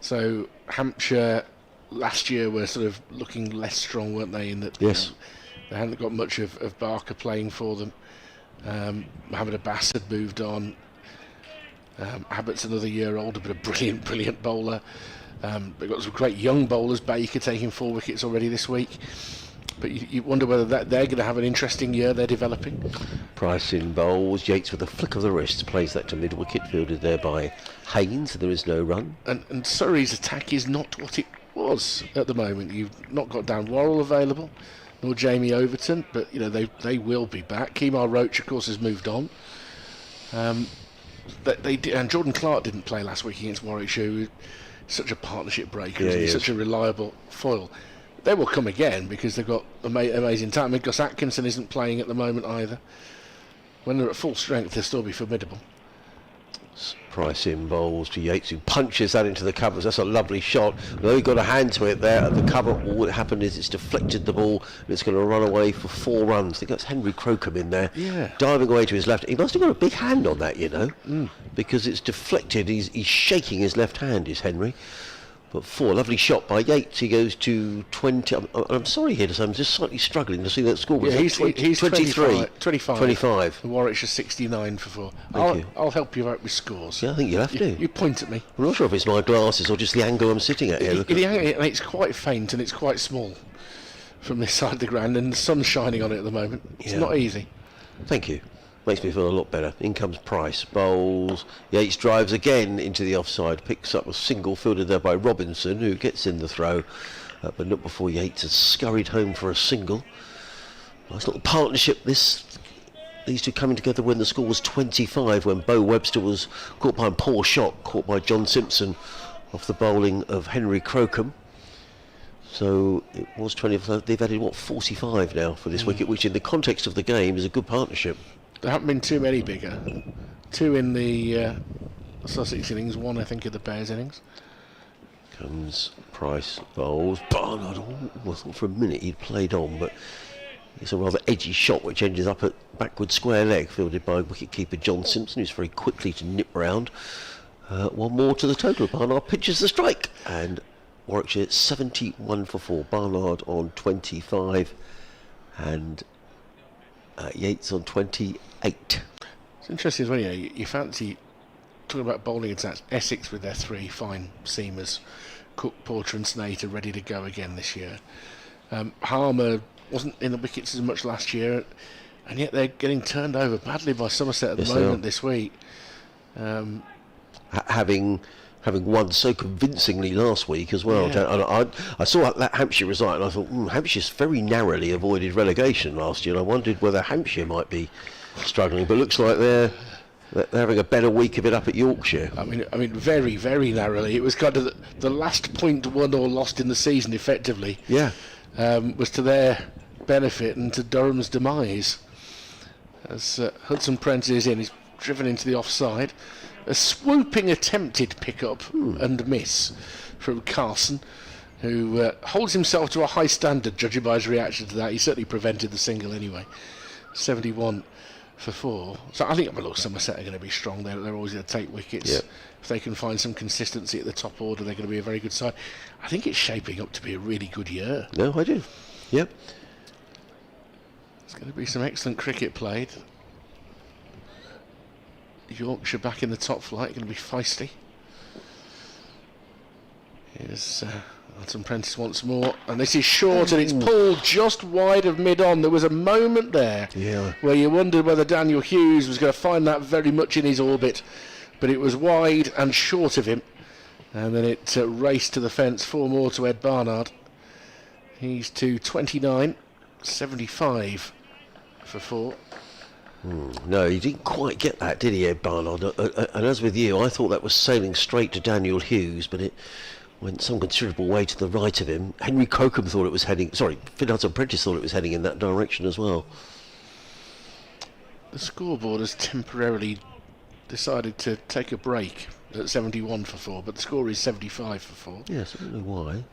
S3: So Hampshire last year were sort of looking less strong, weren't they? In that,
S2: Yes.
S3: They hadn't got much of Barker playing for them. Mohammed Abbas had moved on. Abbott's another year older, but a brilliant bowler. They've got some great young bowlers. Baker taking 4 wickets already this week. But you wonder whether they're going to have an interesting year. They're developing.
S2: Price in bowls, Yates with a flick of the wrist plays that to mid-wicket, fielded there by Haynes, and there is no run.
S3: And Surrey's attack is not what it was at the moment. You've not got Dan Worrell available, nor Jamie Overton, but they will be back. Kemar Roach, of course, has moved on. They did, and Jordan Clark didn't play last week against Warwickshire. Who is such a partnership breaker,
S2: Yeah,
S3: such a reliable foil. They will come again because they've got amazing talent. I mean, Gus Atkinson isn't playing at the moment either. When they're at full strength, they'll still be formidable.
S2: Price in bowls to Yates, who punches that into the covers. That's a lovely shot. Although he got a hand to it there at the cover, all that happened is it's deflected the ball, and it's going to run away for 4 runs. I think that's Henry Crocombe in there, diving away to his left. He must have got a big hand on that, because it's deflected. He's shaking his left hand, is Henry. But 4, lovely shot by Yates. He goes to 20. I'm sorry here to say, I'm just slightly struggling to see that score.
S3: Yeah, he's
S2: 23.
S3: 25. And Warwickshire 69 for 4. I'll help you out with scores.
S2: Yeah, I think you'll have to.
S3: You point at me.
S2: I'm not sure if it's my glasses or just the angle I'm sitting at here.
S3: It's quite faint and it's quite small from this side of the ground, and the sun's shining on it at the moment. It's not easy.
S2: Thank you. Makes me feel a lot better. In comes Price, bowls. Yates drives again into the offside, picks up a single fielded there by Robinson, who gets in the throw, but not before Yates has scurried home for a single. Nice little partnership, these 2 coming together when the score was 25, when Bo Webster was caught by a poor shot, caught by John Simpson off the bowling of Henry Crocombe. So it was 25. They've added 45 now for this wicket, which in the context of the game is a good partnership.
S3: There haven't been too many bigger. 2 in the Sussex innings, 1 I think in the Bears innings.
S2: Comes Price, bowls. Barnard, I thought for a minute he'd played on, but it's a rather edgy shot which ended up at backward square leg, fielded by wicketkeeper John Simpson, who's very quickly to nip round. 1 more to the total. Barnard pitches the strike, and Warwickshire 71 for 4. Barnard on 25, and Yates on 28.
S3: It's interesting as well, you fancy, talking about bowling attacks, Essex with their 3 fine seamers, Cook, Porter and Snater ready to go again this year. Harmer wasn't in the wickets as much last year, and yet they're getting turned over badly by Somerset at the moment this week.
S2: Having won so convincingly last week as well. And I saw that Hampshire result and I thought, Hampshire's very narrowly avoided relegation last year, and I wondered whether Hampshire might be struggling, but looks like they're having a better week of it up at Yorkshire.
S3: I mean, very, very narrowly. It was kind of the last point won or lost in the season, effectively. Was to their benefit and to Durham's demise. As Hudson Prentice is in, he's driven into the offside. A swooping attempted pick-up and miss from Carson, who holds himself to a high standard, judging by his reaction to that. He certainly prevented the single anyway. 71 for 4. So I think Somerset are going to be strong. They're always going to take wickets. If they can find some consistency at the top order, they're going to be a very good side. I think it's shaping up to be a really good year.
S2: No, I do. Yep.
S3: There's going to be some excellent cricket played. Yorkshire back in the top flight, going to be feisty. Here's Hudson Prentice once more, and this is short, and it's pulled just wide of mid-on. There was a moment there where you wondered whether Daniel Hughes was going to find that very much in his orbit, but it was wide and short of him, and then it raced to the fence. 4 more to Ed Barnard. He's to 29, 75 for 4.
S2: No, he didn't quite get that, did he, Ed Barnard? And as with you, I thought that was sailing straight to Daniel Hughes, but it went some considerable way to the right of him. Henry Crocombe thought it was heading... Sorry, Finn Hudson-Prentice thought it was heading in that direction as well.
S3: The scoreboard has temporarily decided to take a break at 71 for 4, but the score is 75 for 4.
S2: Yes, I don't know why.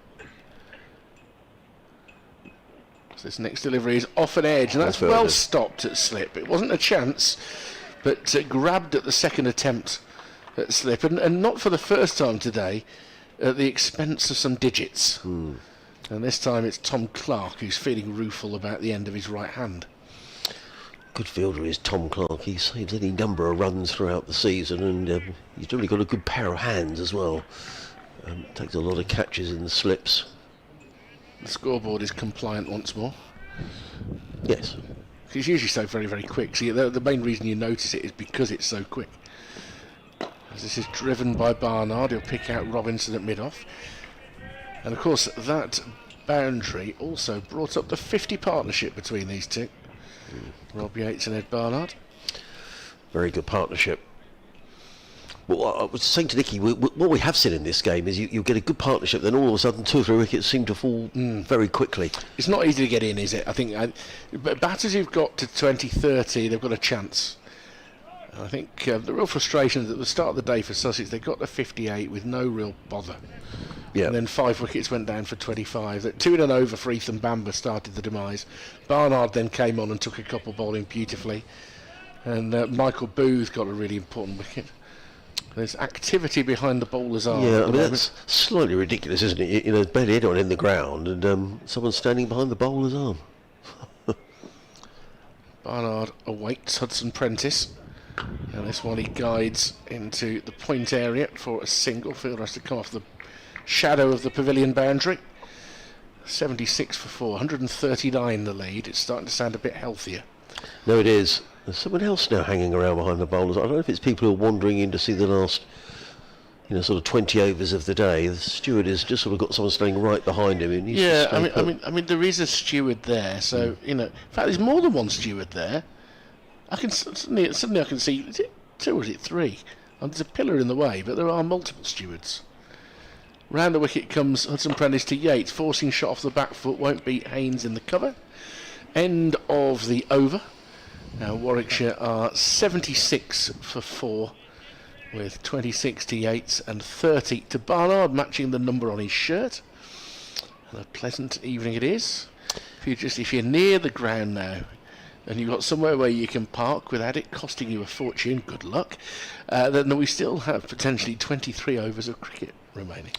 S3: So this next delivery is off an edge, and that's well stopped at slip. It wasn't a chance, but grabbed at the second attempt at slip, and not for the first time today, at the expense of some digits. And this time it's Tom Clark who's feeling rueful about the end of his right hand.
S2: Good fielder is Tom Clark. He saves any number of runs throughout the season, and he's really got a good pair of hands as well. Takes a lot of catches in the slips.
S3: The scoreboard is compliant once more.
S2: Yes.
S3: He's usually so very, very quick. See, the main reason you notice it is because it's so quick. As this is driven by Barnard, he'll pick out Robinson at mid-off. And of course, that boundary also brought up the 50 partnership between these two. Rob Yates and Ed Barnard.
S2: Very good partnership. Well, I was saying to Nicky, what we have seen in this game is you get a good partnership, then all of a sudden 2 or 3 wickets seem to fall very quickly.
S3: It's not easy to get in, is it? I think but batters who've got to 20-30, they've got a chance. I think the real frustration is at the start of the day for Sussex, they got to 58 with no real bother.
S2: Yeah.
S3: And then 5 wickets went down for 25. That 2 in an over for Ethan Bamber started the demise. Barnard then came on and took a couple bowling beautifully. And Michael Booth got a really important wicket. There's activity behind the bowler's arm.
S2: Yeah, I mean, that's slightly ridiculous, isn't it? You know, barely anyone in the ground, and someone standing behind the bowler's arm.
S3: Barnard awaits Hudson Prentice. And this one he guides into the point area for a single. Fielder has to come off the shadow of the pavilion boundary. 76 for 4, 139 the lead. It's starting to sound a bit healthier.
S2: No, it is. There's someone else now hanging around behind the bowlers. I don't know if it's people who are wandering in to see the last, sort of 20 overs of the day. The steward has just sort of got someone standing right behind him.
S3: Yeah, I mean, there is a steward there. So in fact, there's more than one steward there. I can suddenly I can see, is it 2 or is it 3? And there's a pillar in the way, but there are multiple stewards. Round the wicket comes Hudson Prentice to Yates, forcing shot off the back foot, won't beat Haynes in the cover. End of the over. Now Warwickshire are 76 for 4, with 26 to Yates and 30 to Barnard, matching the number on his shirt. And a pleasant evening it is. If you're near the ground now, and you've got somewhere where you can park without it costing you a fortune, good luck, then we still have potentially 23 overs of cricket remaining.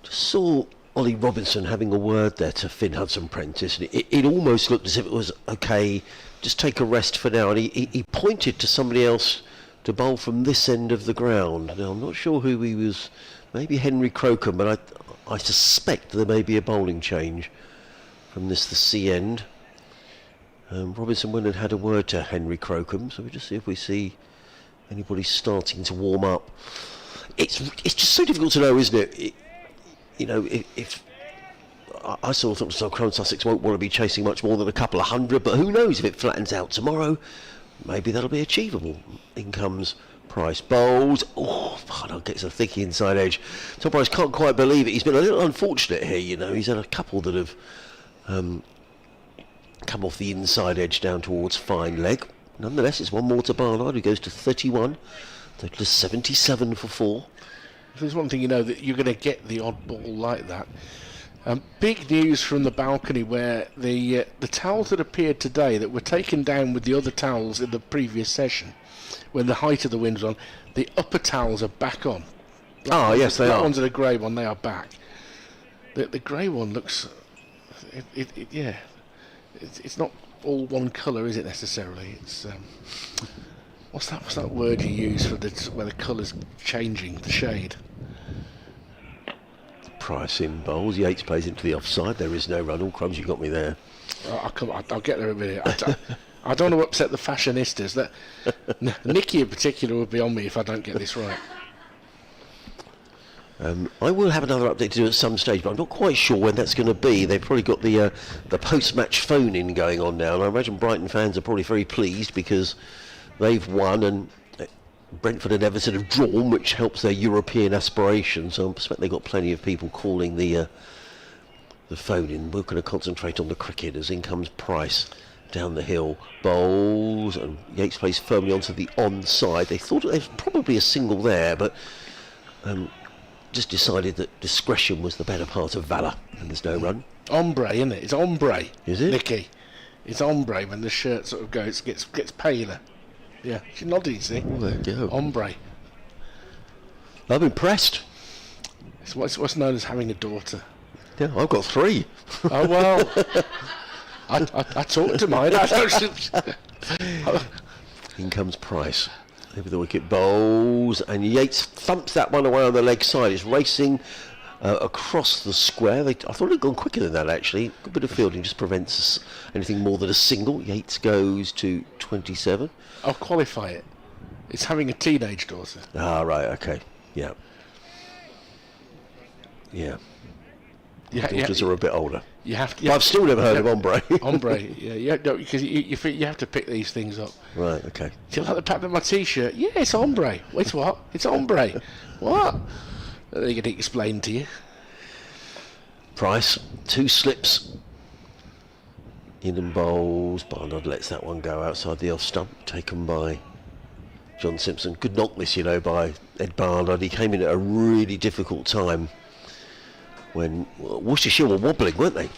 S2: Just saw Ollie Robinson having a word there to Finn Hudson-Prentice, and it almost looked as if it was okay, just take a rest for now, and he pointed to somebody else to bowl from this end of the ground. Now, I'm not sure who he was, maybe Henry Crocombe, but I suspect there may be a bowling change from the C end. Robinson went and had a word to Henry Crocombe, so we'll just see if we see anybody starting to warm up. It's just so difficult to know, isn't it? If I sort of thought Crown Sussex won't want to be chasing much more than a couple of hundred, but who knows if it flattens out tomorrow? Maybe that'll be achievable. In comes Price. Bowls. Oh, Barnard gets a thick inside edge. Tom Price can't quite believe it. He's been a little unfortunate here, He's had a couple that have come off the inside edge down towards fine leg. Nonetheless, it's one more to Barnard, who goes to 31. Total to 77 for 4.
S3: If there's one thing that you're going to get the odd ball like that. Big news from the balcony where the towels that appeared today that were taken down with the other towels in the previous session, when the height of the wind was on, the upper towels are back on.
S2: Yes, they are.
S3: That one's a grey one, they are back. The grey one looks... It's not all one colour, is it, necessarily? It's... What's that word you use for where the colour's changing, the shade?
S2: Price in bowls. Yates plays into the offside. There is no run. All crumbs, you got me there.
S3: I'll get there in a minute. I don't want to upset the fashionistas. Nicky in particular would be on me if I don't get this right.
S2: I will have another update to do at some stage, but I'm not quite sure when that's going to be. They've probably got the post-match phone-in going on now, and I imagine Brighton fans are probably very pleased because they've won and Brentford and Everton have drawn, which helps their European aspirations. So I suspect they've got plenty of people calling the phone-in. We're going to concentrate on the cricket as in comes Price down the hill, bowls, and Yates plays firmly onto the onside. They thought there was probably a single there, but just decided that discretion was the better part of valour, and there's no run.
S3: Ombre, isn't it? It's ombre.
S2: Is it?
S3: Nicky. It's ombre when the shirt sort of gets paler. Yeah, she's nodding, you see.
S2: Oh, there you go.
S3: Ombre.
S2: I'm impressed.
S3: It's what's known as having a daughter.
S2: Yeah, I've got 3.
S3: Oh, well. I talked to mine.
S2: In comes Price. Over the wicket, bowls, and Yates thumps that one away on the leg side. It's racing across the square. I thought it had gone quicker than that, actually. Good bit of fielding just prevents anything more than a single. Yates goes to 27.
S3: I'll qualify it. It's having a teenage daughter.
S2: Ah, right, okay. Yeah. Yeah. Daughters are a bit older.
S3: You have to.
S2: But I've still never heard of ombre.
S3: Ombre, yeah, no, because you have to pick these things up.
S2: Right, okay.
S3: Do you like the pattern of my T-shirt? Yeah, it's ombre. It's what? It's ombre. What? They're going to explain to you.
S2: Price, 2 slips. In and bowls. Barnard lets that one go outside the off stump, taken by John Simpson. Good knock this, by Ed Barnard. He came in at a really difficult time when Worcestershire were wobbling, weren't they?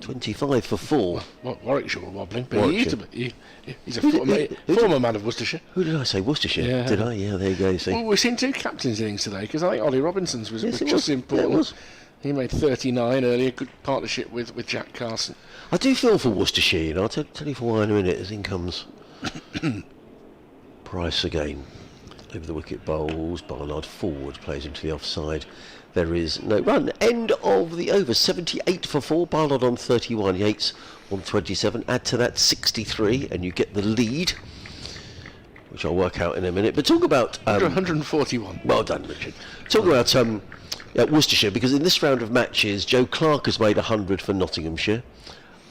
S2: 25 for 4.
S3: Well, Warwickshire were wobbling, but
S2: Warwickshire.
S3: he's a former man of Worcestershire.
S2: Who did I say? Worcestershire?
S3: Yeah.
S2: Did I? Yeah, there you go. You see.
S3: Well, we've seen 2 captains' innings today, because I think Ollie Robinson's was
S2: Yes, it
S3: just
S2: was.
S3: important.
S2: Yeah, it was.
S3: He made 39 earlier, good partnership with Jack Carson.
S2: I do feel for Worcestershire, I'll tell you for why in a minute, as in comes Price again. Over the wicket, bowls, Barnard forward, plays into the offside. There is no run. End of the over, 78 for 4, Barnard on 31, Yates on 27. Add to that 63 and you get the lead, which I'll work out in a minute. But talk about...
S3: 141.
S2: Well done, Richard. Talk about Worcestershire, because in this round of matches, Joe Clark has made 100 for Nottinghamshire.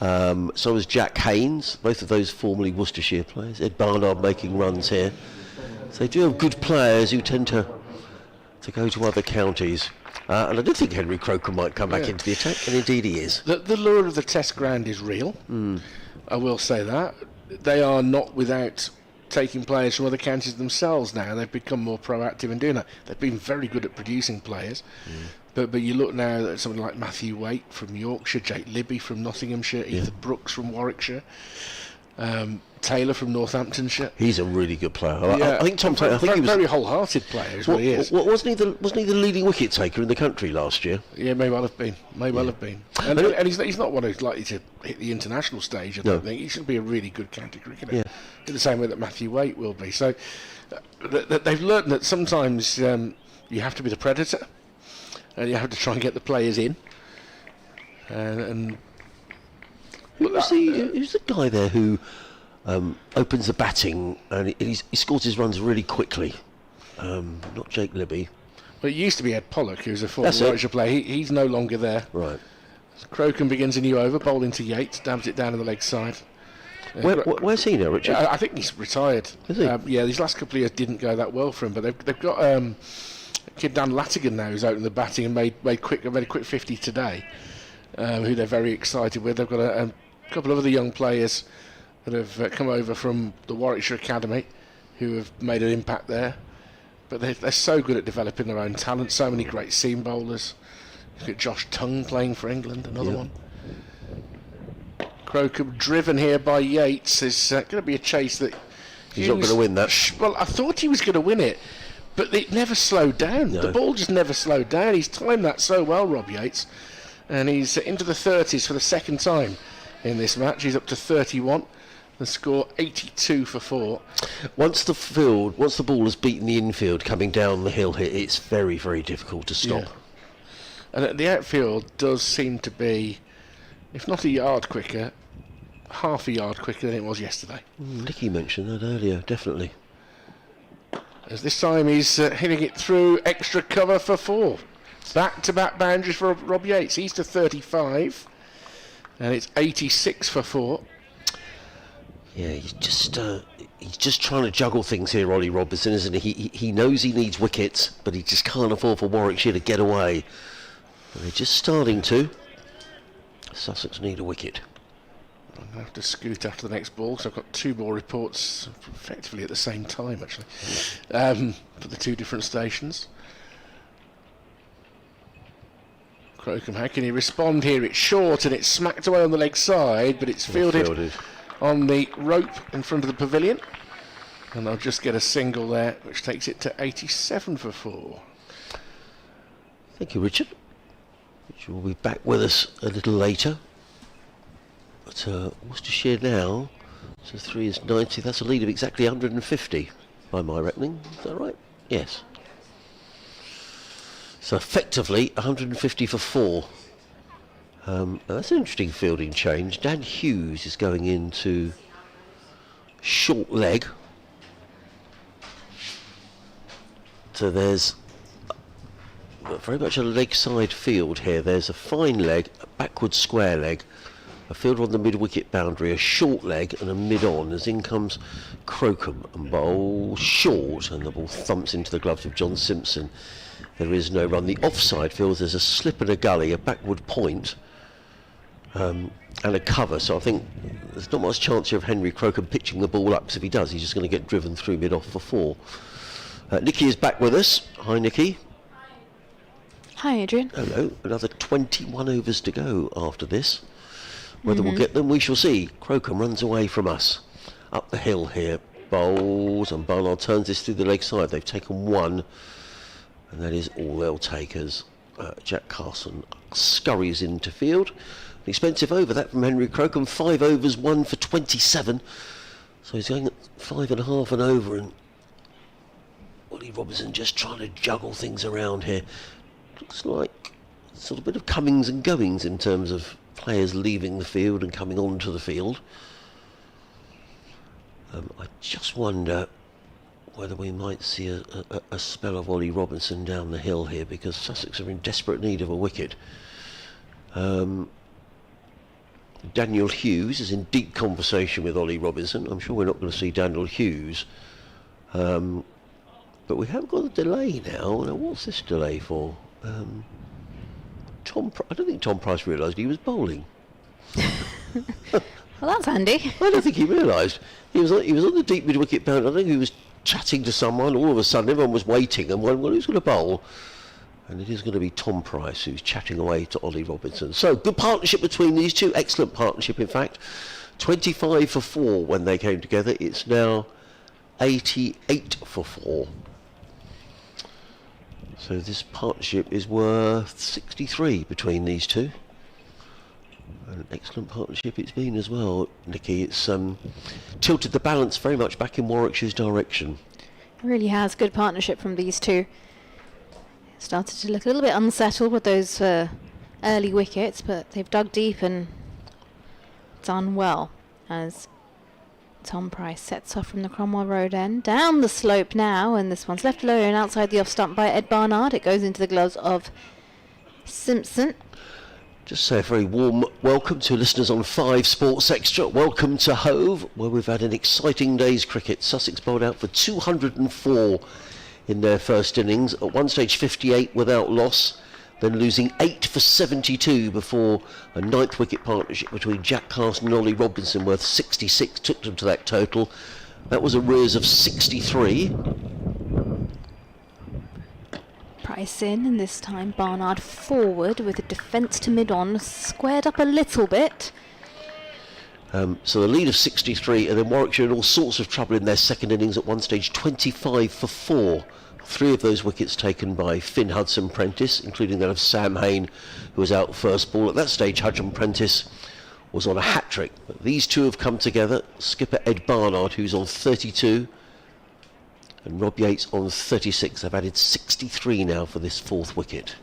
S2: So has Jack Haynes, both of those formerly Worcestershire players. Ed Barnard making runs here. So they do have good players who tend to go to other counties. And I do think Henry Croker might come back into the attack, and indeed he is.
S3: The lure of the Test ground is real. I will say that. They are not without taking players from other counties themselves now. They've become more proactive in doing that. They've been very good at producing players. But you look now at somebody like Matthew Waite from Yorkshire, Jake Libby from Nottinghamshire, Ethan Brooks from Warwickshire, Taylor from Northamptonshire.
S2: He's a really good player.
S3: Yeah,
S2: I think Tom Taylor. I think he was
S3: very wholehearted player. Is what he is.
S2: Wasn't he the leading wicket taker in the country last year?
S3: Yeah, may well have been. Have been. And he's not one who's likely to hit the international stage. I don't think he should be a really good county cricketer.
S2: Yeah.
S3: In the same way that Matthew Waite will be. So they've learned that sometimes you have to be the predator, and you have to try and get the players in. And
S2: who's the guy there who opens the batting and he scores his runs really quickly? Not Jake Libby.
S3: Well, it used to be Ed Pollock, who's a former
S2: That's it.
S3: Warwickshire player. He's no longer there.
S2: Right.
S3: Crocombe begins a new over, bowling to Yates, dabs it down on the leg side.
S2: Where's he now, Richard?
S3: I think he's retired.
S2: Is he?
S3: Yeah, these last couple of years didn't go that well for him, but they've got a kid Dan Latigan now who's opened the batting and made a quick 50 today, who they're very excited with. They've got a couple of other young players that have come over from the Warwickshire Academy who have made an impact there. But they're so good at developing their own talent. So many great seam bowlers. Look at Josh Tongue playing for England, another one. Crocombe driven here by Yates. Is going to be a chase that...
S2: He's not going to win that.
S3: Well, I thought he was going to win it, but it never slowed down.
S2: No.
S3: The ball just never slowed down. He's timed that so well, Rob Yates. And he's into the 30s for the second time in this match. He's up to 31. The score 82 for 4.
S2: Once the ball has beaten the infield coming down the hill here, it's very, very difficult to stop.
S3: And the outfield does seem to be, if not a yard quicker, half a yard quicker than it was yesterday.
S2: Nicky mentioned that earlier, definitely.
S3: As this time he's hitting it through extra cover for 4. Back-to-back boundaries for Rob Yates. He's to 35, and it's 86 for 4.
S2: Yeah, he's just trying to juggle things here, Ollie Robinson, isn't he? He knows he needs wickets, but he just can't afford for Warwickshire to get away. But they're just starting to. Sussex need a wicket.
S3: I'm going to have to scoot after the next ball, because I've got 2 ball reports effectively at the same time, actually, for the 2 different stations. Crocombe, how can he respond here? It's short and it's smacked away on the leg side, but it's fielded on the rope in front of the pavilion. And they'll just get a single there, which takes it to 87 for 4.
S2: Thank you, Richard. Richard will be back with us a little later. But Worcestershire now, so 3 is 90. That's a lead of exactly 150 by my reckoning. Is that right? Yes. So effectively 150 for 4. That's an interesting fielding change. Dan Hughes is going into short leg. So there's very much a leg side field here. There's a fine leg, a backward square leg, a fielder on the mid-wicket boundary, a short leg and a mid-on. As in comes Crocombe and bowls short, and the ball thumps into the gloves of John Simpson. There is no run. The offside field, there's a slip and a gully, a backward point, and a cover. So I think there's not much chance here of Henry Crocombe pitching the ball up, because if he does, he's just going to get driven through mid-off for 4. Nicky is back with us. Hi, Nicky.
S1: Hi, Adrian.
S2: Hello. Another 21 overs to go after this. Whether we'll get them, we shall see. Crocombe runs away from us. Up the hill here. Bowls, and Barnard turns this through the leg side. They've taken 1, and that is all they'll take as Jack Carson scurries into field. An expensive over that from Henry Crocombe. 5 overs, 1 for 27. So he's going at 5.5 and over, and Ollie Robinson just trying to juggle things around here. Looks like sort of a bit of comings and goings in terms of players leaving the field and coming onto the field. I just wonder whether we might see a spell of Ollie Robinson down the hill here, because Sussex are in desperate need of a wicket. Daniel Hughes is in deep conversation with Ollie Robinson. I'm sure we're not going to see Daniel Hughes. But we have got a delay now. Now, what's this delay for? I don't think Tom Price realised he was bowling.
S1: Well, that's handy.
S2: I don't think he realised. He was on the deep mid-wicket boundary. I think he was chatting to someone. All of a sudden, everyone was waiting and wondering, well, who's going to bowl? And it is going to be Tom Price who's chatting away to Ollie Robinson. So, good partnership between these two. Excellent partnership, in fact. 25 for 4 when they came together. It's now 88 for 4. So this partnership is worth 63 between these two. An excellent partnership it's been as well, Nicky. It's tilted the balance very much back in Warwickshire's direction.
S1: It really has. Good partnership from these two. Started to look a little bit unsettled with those early wickets, but they've dug deep and done well as Tom Price sets off from the Cromwell Road end. Down the slope now, and this one's left alone outside the off stump by Ed Barnard. It goes into the gloves of Simpson.
S2: Just say a very warm welcome to listeners on 5 Sports Extra. Welcome to Hove, where we've had an exciting day's cricket. Sussex bowled out for 204 in their first innings. At one stage 58 without loss, then losing 8 for 72 before a 9th wicket partnership between Jack Carson and Ollie Robinson worth 66 took them to that total. That was a rears of 63.
S1: Price in, and this time Barnard forward with a defence to mid-on, squared up a little bit.
S2: So the lead of 63, and then Warwickshire in all sorts of trouble in their second innings. At one stage 25 for 4. 3 of those wickets taken by Finn Hudson-Prentice, including that of Sam Hain, who was out first ball. At that stage, Hudson-Prentice was on a hat-trick. But these two have come together. Skipper Ed Barnard, who's on 32, and Rob Yates on 36. They've added 63 now for this 4th wicket.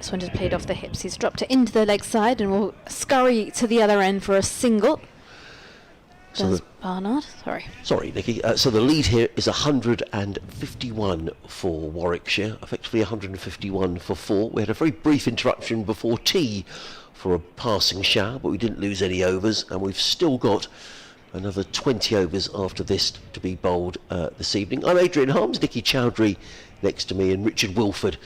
S1: This one just played off the hips. He's dropped it into the leg side and will scurry to the other end for a single.
S2: So
S1: Does Barnard?
S2: Sorry, Nikki. So the lead here is 151 for Warwickshire, effectively 151 for 4. We had a very brief interruption before tea for a passing shower, but we didn't lose any overs, and we've still got another 20 overs after this to be bowled this evening. I'm Adrian Harms, Nikki Chowdhury next to me, and Richard Wilford,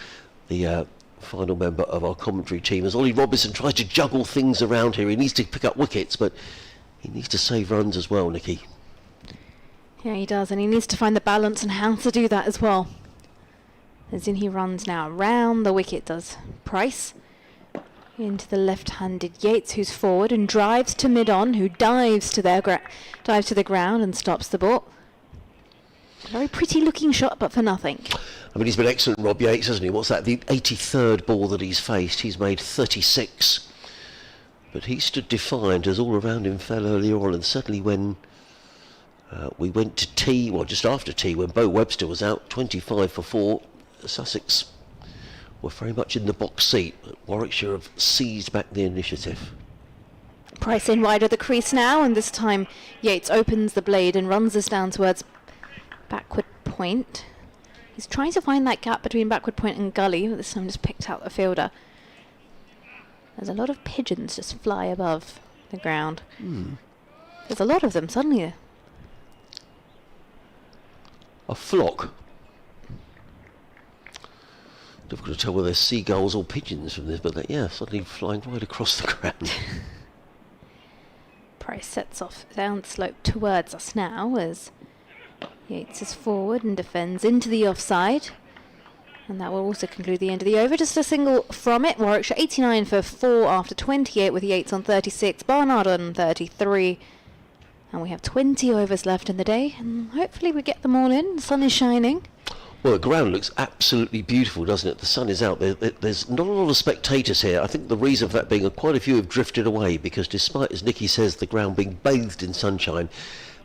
S2: the final member of our commentary team, as Ollie Robinson tries to juggle things around here. He needs to pick up wickets, but he needs to save runs as well, Nikki.
S1: Yeah, he does, and he needs to find the balance and how to do that as well. As in, he runs now round the wicket, does Price. Into the left-handed Yates, who's forward and drives to mid-on, who dives to the ground and stops the ball. Very pretty-looking shot, but for nothing.
S2: I mean, he's been excellent, Rob Yates, hasn't he? What's that? The 83rd ball that he's faced. He's made 36. But he stood defiant as all around him fell earlier on, and certainly when we went to tea, well, just after tea, when Bo Webster was out 25 for 4, Sussex were very much in the box seat. But Warwickshire have seized back the initiative.
S1: Price in wide of the crease now, and this time Yates opens the blade and runs us down towards backward point. He's trying to find that gap between backward point and gully, but this time just picked out the fielder. There's a lot of pigeons just fly above the ground. There's a lot of them suddenly.
S2: A flock. Difficult to tell whether they're seagulls or pigeons from this, but yeah, suddenly flying right across the ground.
S1: Price sets off down the slope towards us now as Yates is forward and defends into the offside. And that will also conclude the end of the over. Just a single from it. Warwickshire 89 for 4 after 28 with Yates on 36, Barnard on 33. And we have 20 overs left in the day. And hopefully we get them all in. The sun is shining.
S2: Well, the ground looks absolutely beautiful, doesn't it? The sun is out. There's not a lot of spectators here. I think the reason for that being quite a few have drifted away because despite, as Nikki says, the ground being bathed in sunshine,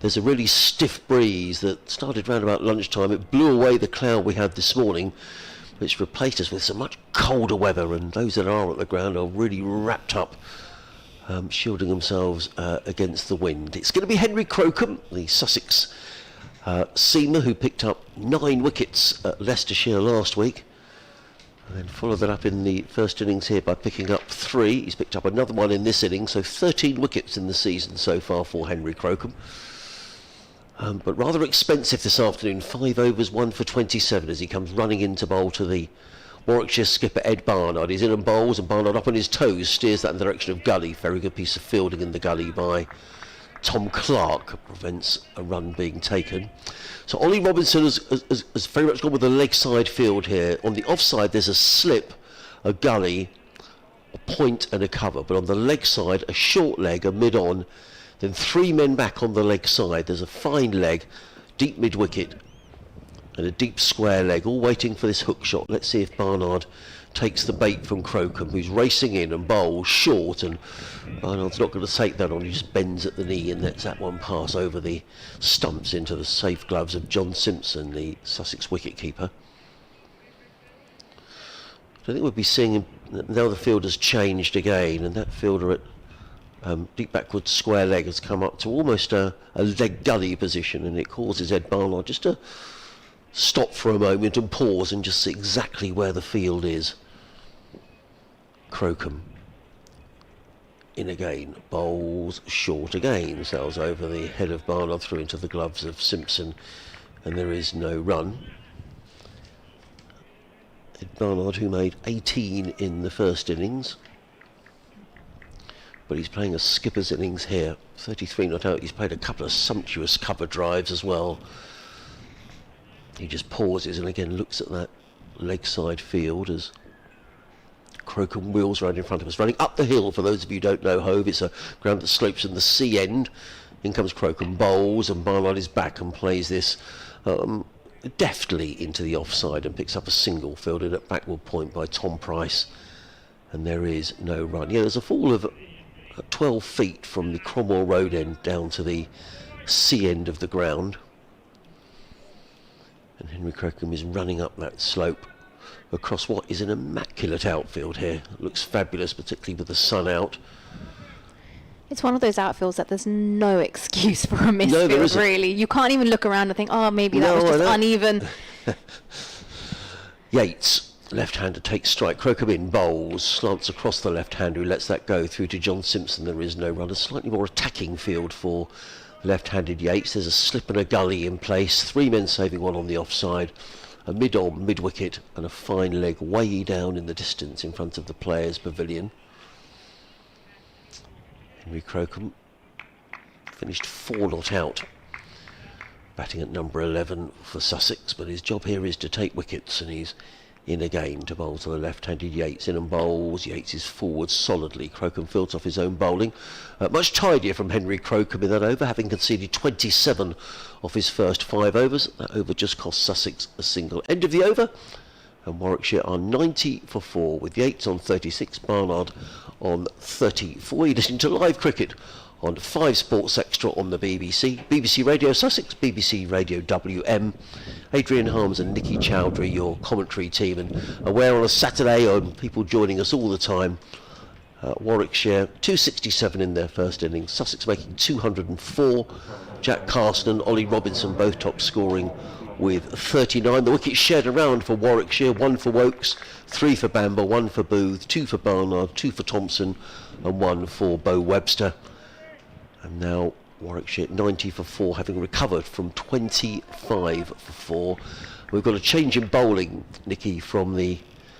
S2: there's a really stiff breeze that started round about lunchtime. It blew away the cloud we had this morning, which replaced us with some much colder weather, and those that are at the ground are really wrapped up, shielding themselves against the wind. It's going to be Henry Crocombe, the Sussex seamer, who picked up 9 wickets at Leicestershire last week, and then followed that up in the first innings here by picking up 3. He's picked up another one in this innings, so 13 wickets in the season so far for Henry Crocombe. But rather expensive this afternoon. 5 overs, 1 for 27 as he comes running into bowl to the Warwickshire skipper Ed Barnard. He's in and bowls, and Barnard up on his toes steers that in the direction of gully. Very good piece of fielding in the gully by Tom Clark, prevents a run being taken. So Ollie Robinson has very much gone with the leg side field here. On the offside there's a slip, a gully, a point and a cover, but on the leg side a short leg, a mid-on, then 3 men back on the leg side. There's a fine leg, deep mid-wicket, and a deep square leg, all waiting for this hook shot. Let's see if Barnard takes the bait from Crocombe, who's racing in and bowls short, and Barnard's not going to take that on. He just bends at the knee and lets that one pass over the stumps into the safe gloves of John Simpson, the Sussex wicket-keeper. I think we'll be seeing him, now the field has changed again, and that fielder at deep backward square leg has come up to almost a leg gully position, and it causes Ed Barnard just to stop for a moment and pause and just see exactly where the field is. Crocombe in again, bowls short again, sails over the head of Barnard through into the gloves of Simpson, and there is no run. Ed Barnard, who made 18 in the first innings, but he's playing a skipper's innings here. 33 not out. He's played a couple of sumptuous cover drives as well. He just pauses and again looks at that leg side field as Crocombe wheels round in front of us, running up the hill. For those of you who don't know Hove, it's a ground that slopes in the sea end. In comes Crocombe, bowls, and Barnard is back and plays this deftly into the offside and picks up a single fielded at backward point by Tom Price, and there is no run. Yeah, there's a fall of 12 feet from the Cromwell Road end down to the sea end of the ground, and Henry Crocombe is running up that slope across what is an immaculate outfield here. Looks fabulous, particularly with the sun out.
S1: It's one of those outfields that there's no excuse for a
S2: No, there
S1: misfield,
S2: isn't.
S1: really. You can't even look around and think, oh, maybe that was
S2: No, I
S1: just
S2: know.
S1: uneven.
S2: Yates, left-hander, takes strike. Crocombe in, bowls, slants across the left-hander, who lets that go through to John Simpson. There is no run. A slightly more attacking field for left-handed Yates. There's a slip and a gully in place. 3 men saving one on the offside. A mid-on, mid-wicket, and a fine leg way down in the distance in front of the players' pavilion. Henry Crocombe finished 4 not out, batting at number 11 for Sussex, but his job here is to take wickets, and he's in again to bowl to the left-handed Yates. In and bowls. Yates is forward solidly. Crocombe fields off his own bowling. Much tidier from Henry Crocombe in that over, having conceded 27 off his first 5 overs. That over just cost Sussex a single. End of the over, and Warwickshire are 90 for 4 with Yates on 36, Barnard on 34. You're listening to live cricket on 5 Sports Extra on the BBC, BBC Radio Sussex, BBC Radio WM. Adrian Harms and Nikki Chowdhury, your commentary team, and aware on a Saturday, on people joining us all the time. Warwickshire 267 in their first innings, Sussex making 204. Jack Carson and Ollie Robinson both top scoring with 39. The wickets shared around for Warwickshire, 1 for Wokes, 3 for Bamber, 1 for Booth, 2 for Barnard, 2 for Thompson, and 1 for Bo Webster. And now Warwickshire 90 for 4, having recovered from 25 for 4. We've got a change in bowling, Nikki, from the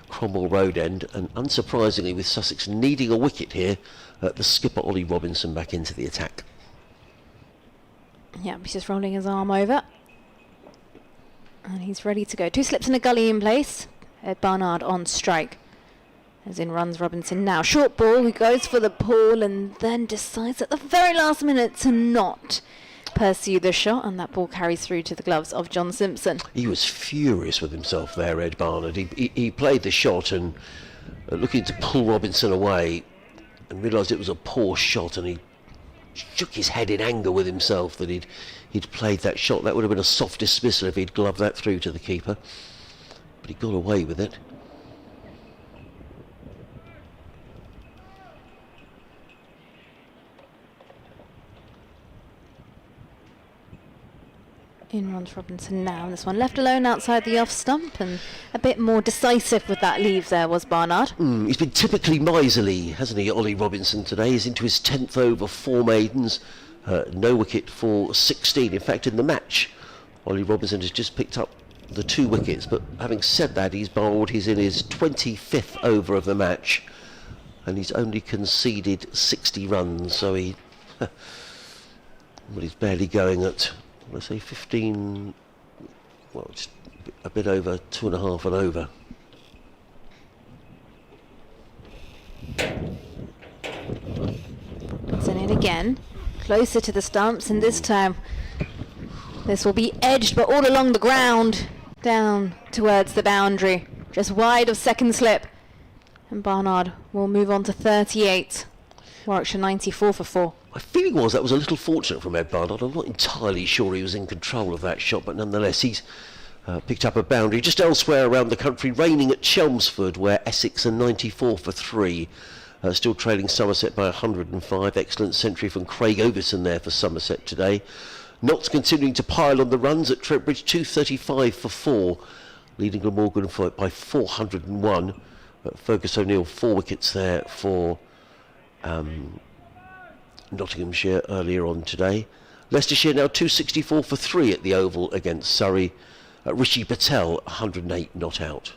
S2: Cromwell Road end, and unsurprisingly, with Sussex needing a wicket here, the skipper Ollie Robinson back into the attack.
S1: Yeah, he's just rolling his arm over. And he's ready to go. 2 slips and a gully in place. Barnard on strike. As in runs Robinson now. Short ball, he goes for the pull and then decides at the very last minute to not pursue the shot, and that ball carries through to the gloves of John Simpson.
S2: He was furious with himself there, Ed Barnard. He played the shot and looking to pull Robinson away, and realised it was a poor shot, and he shook his head in anger with himself that he'd played that shot. That would have been a soft dismissal if he'd gloved that through to the keeper, but he got away with it.
S1: In runs Robinson now, and this one left alone outside the off stump, and a bit more decisive with that leave there was Barnard.
S2: He's been typically miserly, hasn't he, Ollie Robinson today? He's into his 10th over, 4 maidens, no wicket for 16. In fact, in the match, Ollie Robinson has just picked up the 2 wickets, but having said that, he's in his 25th over of the match, and he's only conceded 60 runs, so he's barely going at, let's say 15, well, just a bit over 2.5 and over.
S1: Robinson in again, closer to the stumps, and this time this will be edged but all along the ground, down towards the boundary, just wide of second slip, and Barnard will move on to 38. Warwickshire 94 for 4.
S2: My feeling was that was a little fortunate from Ed Barnard. I'm not entirely sure he was in control of that shot, but nonetheless he's picked up a boundary. Just elsewhere around the country, raining at Chelmsford, where Essex are 94 for 3. Still trailing Somerset by 105. Excellent century from Craig Overton there for Somerset today. Notts continuing to pile on the runs at Trentbridge, 235 for 4. Leading Glamorgan by 401. Fergus O'Neill, 4 wickets there for Nottinghamshire earlier on today. Leicestershire now 264 for 3 at the Oval against Surrey. Rishi Patel 108 not out.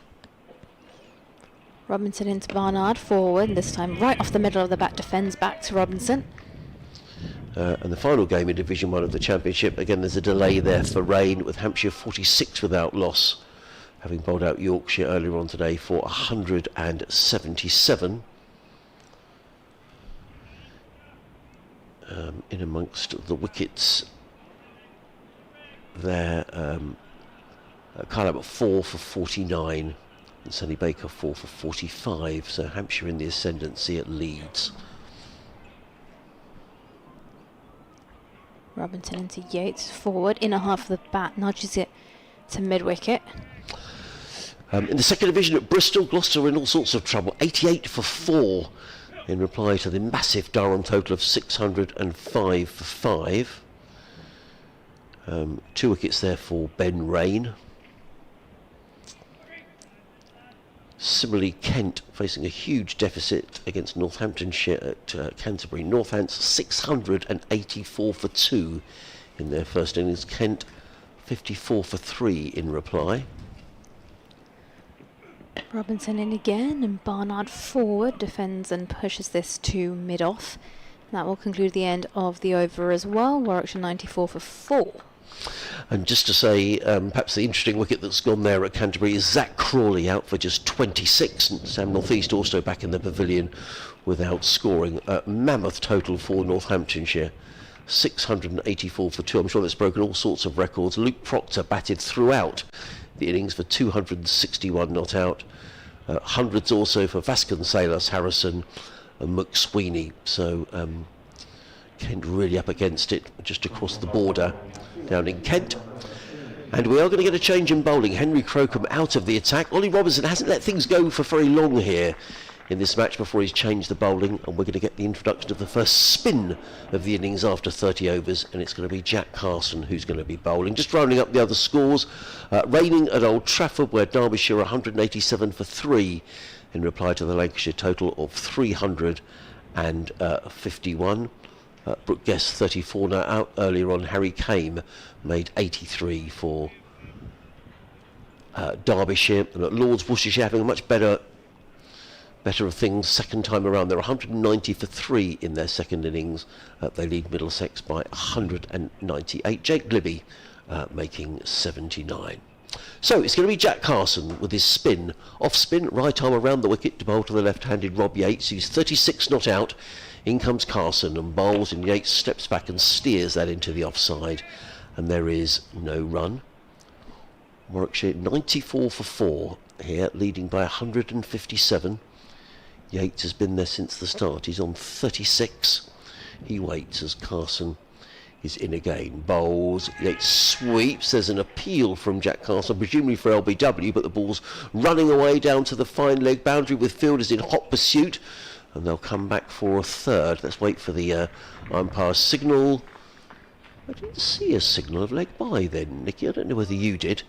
S1: Robinson into Barnard, forward, this time right off the middle of the bat, defends back to Robinson.
S2: And the final game in Division 1 of the Championship, again there's a delay there for rain, with Hampshire 46 without loss, having bowled out Yorkshire earlier on today for 177. In amongst the wickets there, Kyle Abbott 4 for 49 and Sonny Baker 4 for 45, so Hampshire in the ascendancy at Leeds.
S1: Robinson into Yates, forward, inner half of the bat, nudges it to mid-wicket.
S2: In the second division at Bristol, Gloucester are in all sorts of trouble. 88 for 4 in reply to the massive Durham total of 605 for 5. 2 wickets there for Ben Rain. Similarly, Kent facing a huge deficit against Northamptonshire at Canterbury. Northants 684 for 2 in their first innings. Kent 54 for 3 in reply.
S1: Robinson in again, and Barnard forward defends and pushes this to mid-off. That will conclude the end of the over as well. Warwickshire 94 for 4.
S2: And just to say, perhaps the interesting wicket that's gone there at Canterbury is Zach Crawley out for just 26. And Sam North East also back in the pavilion without scoring. A mammoth total for Northamptonshire. 684 for 2. I'm sure that's broken all sorts of records. Luke Proctor batted throughout the innings for 261 not out. Hundreds also for Vasconcelos, Harrison and McSweeney. So Kent really up against it just across the border down in Kent. And we are going to get a change in bowling. Henry Crocombe out of the attack. Ollie Robinson hasn't let things go for very long here in this match before he's changed the bowling, and we're going to get the introduction of the first spin of the innings after 30 overs, and it's going to be Jack Carson who's going to be bowling. Just rounding up the other scores, raining at Old Trafford, where Derbyshire 187 for 3 in reply to the Lancashire total of 351. Brooke Guest 34 now out. Earlier on, Harry Kame made 83 for Derbyshire, and at Lords, Worcestershire having a much better of things second time around. They're 190 for 3 in their second innings. They lead Middlesex by 198. Jake Glibby making 79. So it's going to be Jack Carson with his spin. Off spin, right arm around the wicket to bowl to the left-handed Rob Yates, who's 36 not out. In comes Carson and bowls, and Yates steps back and steers that into the offside. And there is no run. Warwickshire 94 for 4 here, leading by 157. Yates has been there since the start. He's on 36. He waits as Carson is in again. Bowls. Yates sweeps. There's an appeal from Jack Carson, presumably for LBW, but the ball's running away down to the fine leg boundary with fielders in hot pursuit, and they'll come back for a third. Let's wait for the umpire's signal. I didn't see a signal of leg by then, Nicky. I don't know whether you did.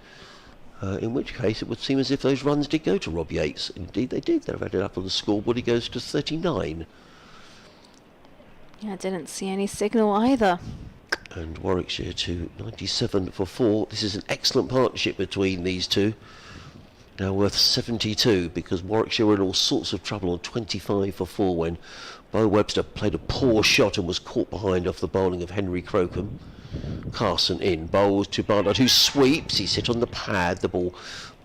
S2: In which case it would seem as if those runs did go to Rob Yates. Indeed they did. They've added up on the scoreboard. He goes to 39.
S1: Yeah, I didn't see any signal either.
S2: And Warwickshire to 97 for 4. This is an excellent partnership between these two. Now worth 72, because Warwickshire were in all sorts of trouble on 25 for 4 when Bo Webster played a poor shot and was caught behind off the bowling of Henry Crocombe. Carson in, bowls to Barnard, who sweeps. He's hit on the pad. The ball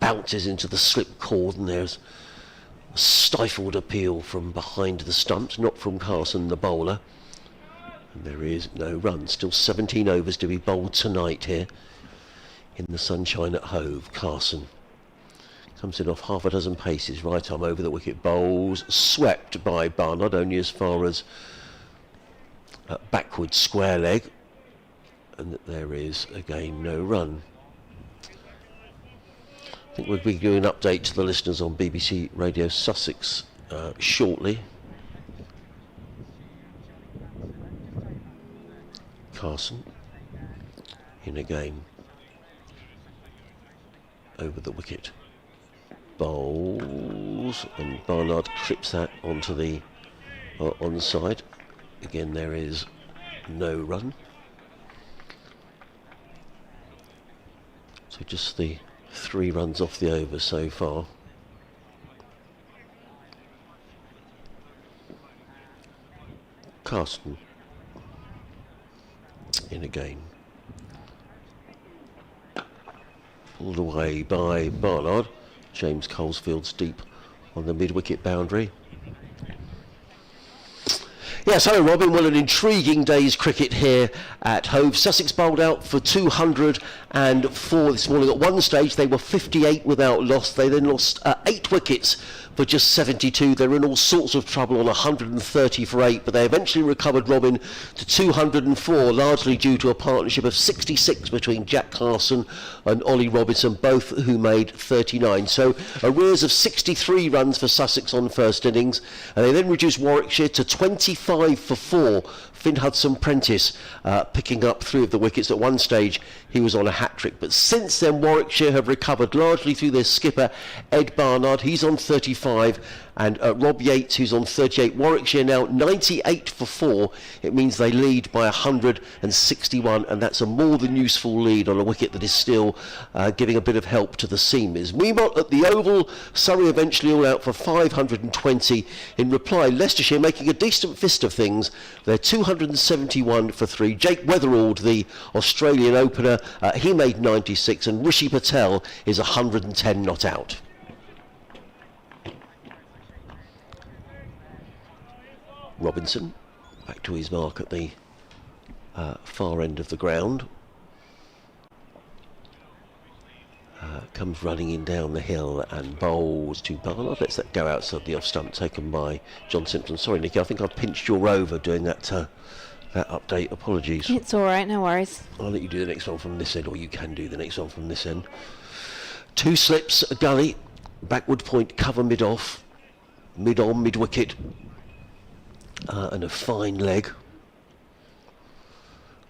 S2: bounces into the slip cord, and there's a stifled appeal from behind the stumps, not from Carson, the bowler. And there is no run. Still 17 overs to be bowled tonight here in the sunshine at Hove. Carson comes in off half a dozen paces, right arm over the wicket, bowls, swept by Barnard, only as far as backward square leg. And that there is again no run. I think we'll be doing an update to the listeners on BBC Radio Sussex shortly. Carson in again over the wicket, bowls, and Barnard clips that onto the onside. Again there is no run. So just the 3 runs off the over so far. Carson in again. Pulled away by Barnard. James Colesfield's deep on the mid-wicket boundary. Yes, hello Robin. Well, an intriguing day's cricket here at Hove. Sussex bowled out for 204 this morning. At one stage they were 58 without loss. They then lost 8 wickets for just 72. They're in all sorts of trouble on 130 for 8, but they eventually recovered Robin to 204, largely due to a partnership of 66 between Jack Carson and Ollie Robinson, both who made 39. So arrears of 63 runs for Sussex on first innings, and they then reduced Warwickshire to 25 for 4. Finn Hudson-Prentice picking up 3 of the wickets. At one stage he was on a hat-trick, but since then Warwickshire have recovered largely through their skipper Ed Barnard. He's on 35, and Rob Yates, who's on 38. Warwickshire now 98 for 4. It means they lead by 161, and that's a more than useful lead on a wicket that is still giving a bit of help to the seamers. Meanwhile, at the Oval, Surrey eventually all out for 520. In reply, Leicestershire making a decent fist of things. They're 271 for 3. Jake Weatherald, the Australian opener, he made 96, and Rishi Patel is 110 not out. Robinson back to his mark at the far end of the ground. Comes running in down the hill and bowls to Barnard. Lets that go outside the off stump, taken by John Simpson. Sorry, Nicky, I think I pinched your over doing that that update. Apologies.
S1: It's all right, no worries.
S2: I'll let you do the next one from this end, or you can do the next one from this end. 2 slips, a gully, backward point, cover mid-off, mid-on, mid-wicket, and a fine leg.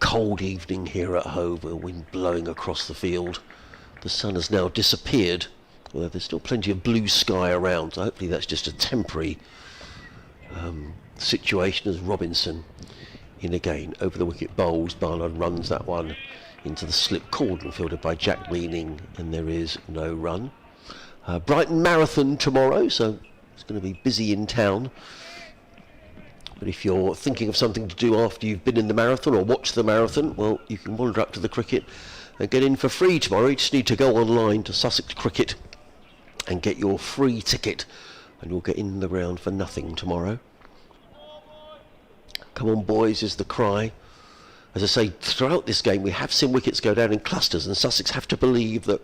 S2: Cold evening here at Hove, a wind blowing across the field. The sun has now disappeared, although there's still plenty of blue sky around, so hopefully that's just a temporary situation. As Robinson in again, over the wicket bowls. Barnard runs that one into the slip cordon, fielded by Jack Meaning, and there is no run. Brighton Marathon tomorrow, so it's going to be busy in town. But if you're thinking of something to do after you've been in the marathon or watched the marathon, well, you can wander up to the cricket and get in for free tomorrow. You just need to go online to Sussex Cricket and get your free ticket, and you'll get in the ground for nothing tomorrow. Come on, boys, is the cry. As I say, throughout this game we have seen wickets go down in clusters, and Sussex have to believe that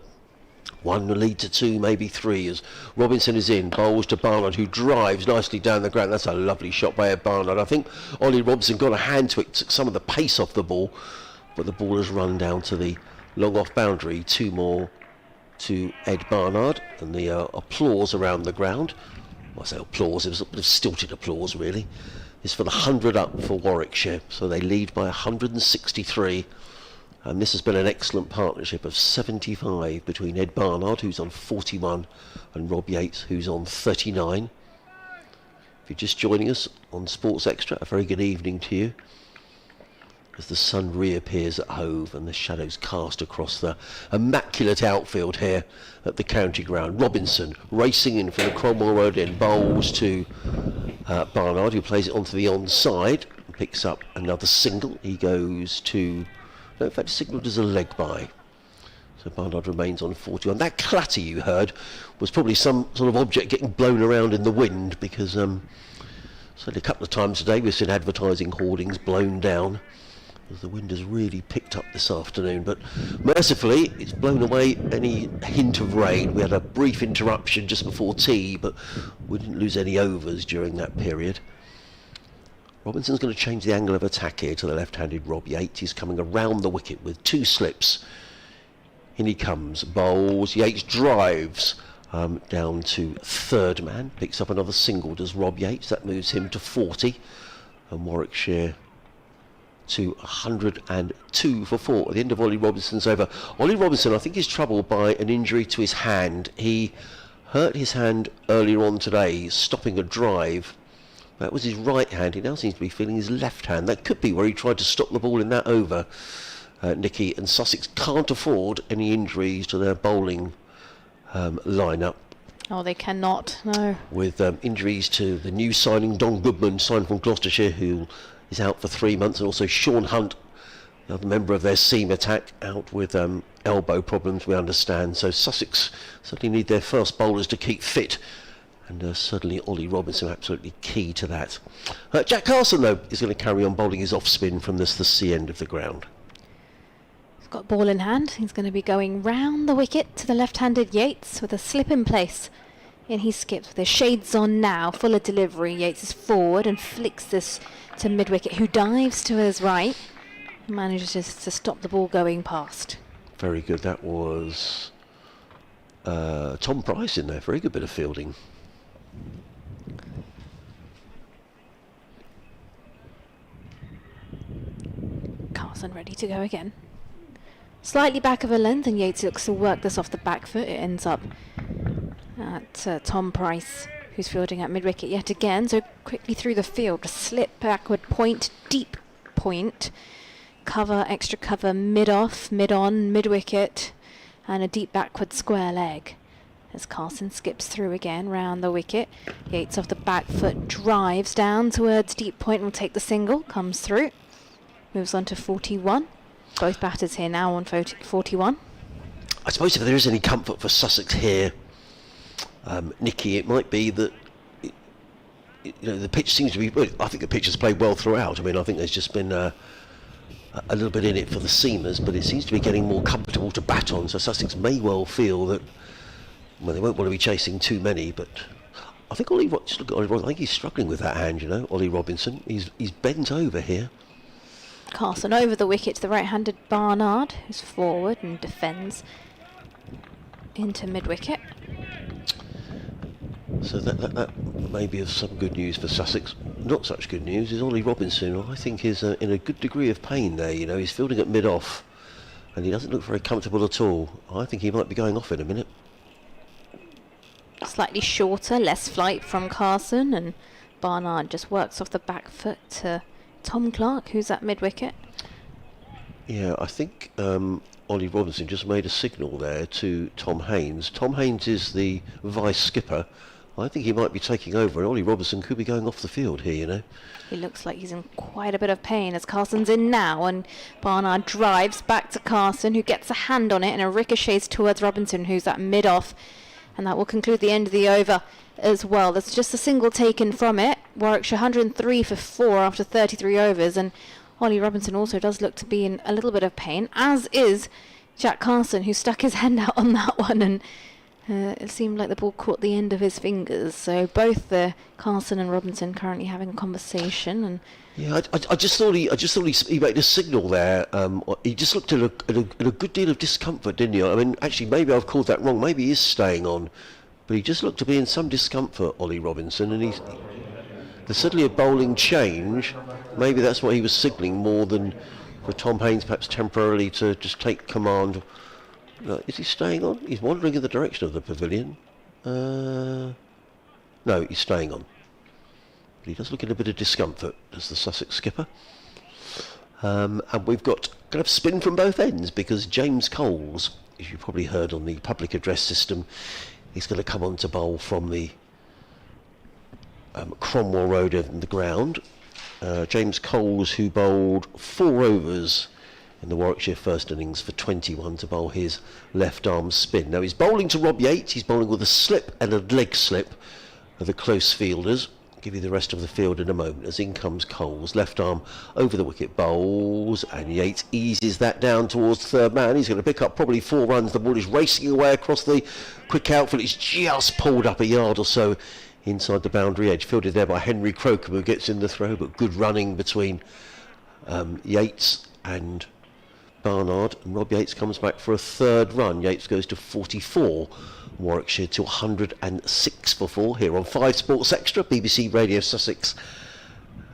S2: one will lead to 2, maybe 3, as Robinson is in, bowls to Barnard, who drives nicely down the ground. That's a lovely shot by Ed Barnard. I think Ollie Robinson got a hand to it, took some of the pace off the ball, but the ball has run down to the long off boundary. 2 more to Ed Barnard, and the applause around the ground. Well, I say applause, it was a bit of stilted applause really, is for the 100 up for Warwickshire. So they lead by 163. And this has been an excellent partnership of 75 between Ed Barnard, who's on 41, and Rob Yates, who's on 39. If you're just joining us on Sports Extra, a very good evening to you, as the sun reappears at Hove and the shadows cast across the immaculate outfield here at the county ground. Robinson racing in from the Cromwell Road end, bowls to Barnard, who plays it onto the onside, and picks up another single. He goes to... No, in fact, signalled as a leg by. So Barnard remains on 41. That clatter you heard was probably some sort of object getting blown around in the wind, because certainly a couple of times today we've seen advertising hoardings blown down, as the wind has really picked up this afternoon. But mercifully, it's blown away any hint of rain. We had a brief interruption just before tea, but we didn't lose any overs during that period. Robinson's going to change the angle of attack here to the left-handed Rob Yates. He's coming around the wicket with 2 slips. In he comes, bowls, Yates drives down to third man, picks up another single, does Rob Yates. That moves him to 40, and Warwickshire to 102 for 4 at the end of Ollie Robinson's over. Ollie Robinson, I think, is troubled by an injury to his hand. He hurt his hand earlier on today, stopping a drive. That was his right hand. He now seems to be feeling his left hand. That could be where he tried to stop the ball in that over, Nicky. And Sussex can't afford any injuries to their bowling lineup.
S1: Oh, they cannot, no.
S2: With injuries to the new signing, Don Goodman, signed from Gloucestershire, who is out for 3 months, and also Sean Hunt, another member of their seam attack, out with elbow problems, we understand. So Sussex certainly need their fast bowlers to keep fit. And certainly Ollie Robinson absolutely key to that. Jack Carson, though, is going to carry on bowling his off-spin from the C end of the ground.
S1: He's got ball in hand. He's going to be going round the wicket to the left-handed Yates with a slip in place. And he skips with his shades on now, full of delivery. Yates is forward and flicks this to mid-wicket, who dives to his right. Manages to stop the ball going past.
S2: Very good. That was Tom Price in there. Very good bit of fielding.
S1: Carson ready to go again. Slightly back of a length, and Yates looks to work this off the back foot. It ends up at Tom Price, who's fielding at mid-wicket yet again. So quickly through the field, a slip backward point, deep point, cover, extra cover, mid-off, mid-on, mid-wicket, and a deep backward square leg. As Carson skips through again, round the wicket. Yates off the back foot, drives down towards deep point, will take the single, comes through. Moves on to 41. Both batters here now on 41.
S2: I suppose if there is any comfort for Sussex here, Nicky, it might be that the pitch seems to be. I think the pitch has played well throughout. I mean, I think there's just been a little bit in it for the seamers, but it seems to be getting more comfortable to bat on. So Sussex may well feel that. Well, they won't want to be chasing too many, but I think Ollie. Just look at Ollie Robinson. I think he's struggling with that hand. Ollie Robinson. He's bent over here.
S1: Carson over the wicket to the right-handed Barnard, who's forward and defends into mid-wicket.
S2: So that may be of some good news for Sussex. Not such good news is Ollie Robinson, who I think is in a good degree of pain there. He's fielding at mid-off, and he doesn't look very comfortable at all. I think he might be going off in a minute.
S1: Slightly shorter, less flight from Carson, and Barnard just works off the back foot to Tom Clark, who's at mid-wicket.
S2: Yeah, I think Ollie Robinson just made a signal there to Tom Haynes. Tom Haynes is the vice skipper. I think he might be taking over, and Ollie Robinson could be going off the field here,
S1: He looks like he's in quite a bit of pain as Carson's in now, and Barnard drives back to Carson, who gets a hand on it, and a ricochets towards Robinson, who's at mid-off. And that will conclude the end of the over as well. There's just a single taken from it. Warwickshire 103 for 4 after 33 overs. And Ollie Robinson also does look to be in a little bit of pain, as is Jack Carson, who stuck his hand out on that one. And it seemed like the ball caught the end of his fingers. So both Carson and Robinson currently having a conversation. And
S2: yeah, I just thought he made a signal there. He just looked at a good deal of discomfort, didn't he? I mean, actually, maybe I've called that wrong. Maybe he is staying on, but he just looked to be in some discomfort, Ollie Robinson. And there's certainly a bowling change. Maybe that's what he was signalling more than for Tom Haynes, perhaps temporarily to just take command. Is he staying on? He's wandering in the direction of the pavilion. No, he's staying on. But he does look in a bit of discomfort as the Sussex skipper. And we've got kind of spin from both ends, because James Coles, as you probably heard on the public address system, he's going to come on to bowl from the Cromwell Road in the ground. James Coles, who bowled 4 overs in the Warwickshire first innings for 21 to bowl his left arm spin. Now he's bowling to Rob Yates. He's bowling with a slip and a leg slip of the close fielders. I'll give you the rest of the field in a moment. As in comes Coles, left arm over the wicket, bowls, and Yates eases that down towards third man. He's going to pick up probably 4 runs. The ball is racing away across the quick outfield. It's just pulled up a yard or so inside the boundary edge. Fielded there by Henry Crocombe, who gets in the throw, but good running between Yates and Barnard, and Rob Yates comes back for a 3rd run. Yates goes to 44. Warwickshire to 106 for 4 here on 5 Sports Extra, BBC Radio Sussex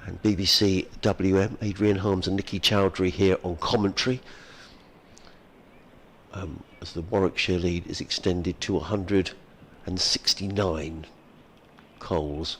S2: and BBC WM. Adrian Harms and Nicky Chowdhury here on commentary. As the Warwickshire lead is extended to 169. Coles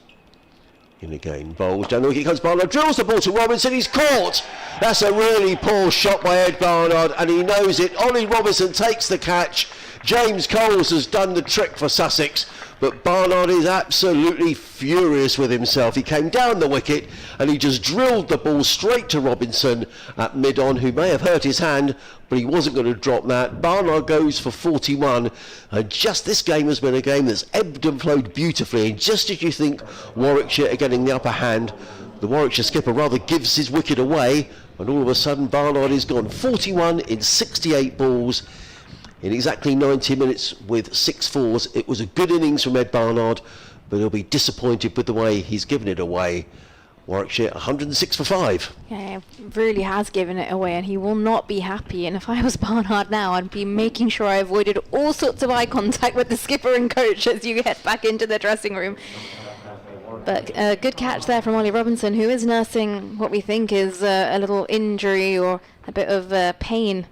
S2: in again, bowls down the wicket, comes Barnard, drills the ball to Robinson, he's caught! That's a really poor shot by Ed Barnard, and he knows it. Ollie Robinson takes the catch. James Coles has done the trick for Sussex, but Barnard is absolutely furious with himself. He came down the wicket and he just drilled the ball straight to Robinson at mid-on, who may have hurt his hand, but he wasn't going to drop that. Barnard goes for 41, and just this game has been a game that's ebbed and flowed beautifully, and just as you think Warwickshire are getting the upper hand, the Warwickshire skipper rather gives his wicket away, and all of a sudden Barnard is gone. 41 in 68 balls. in exactly 90 minutes with 6 fours. It was a good innings from Ed Barnard, but he'll be disappointed with the way he's given it away. Warwickshire 106 for 5.
S1: Yeah, really has given it away, and he will not be happy. And if I was Barnard now, I'd be making sure I avoided all sorts of eye contact with the skipper and coach as you head back into the dressing room. But a good catch there from Ollie Robinson, who is nursing what we think is a little injury or a bit of pain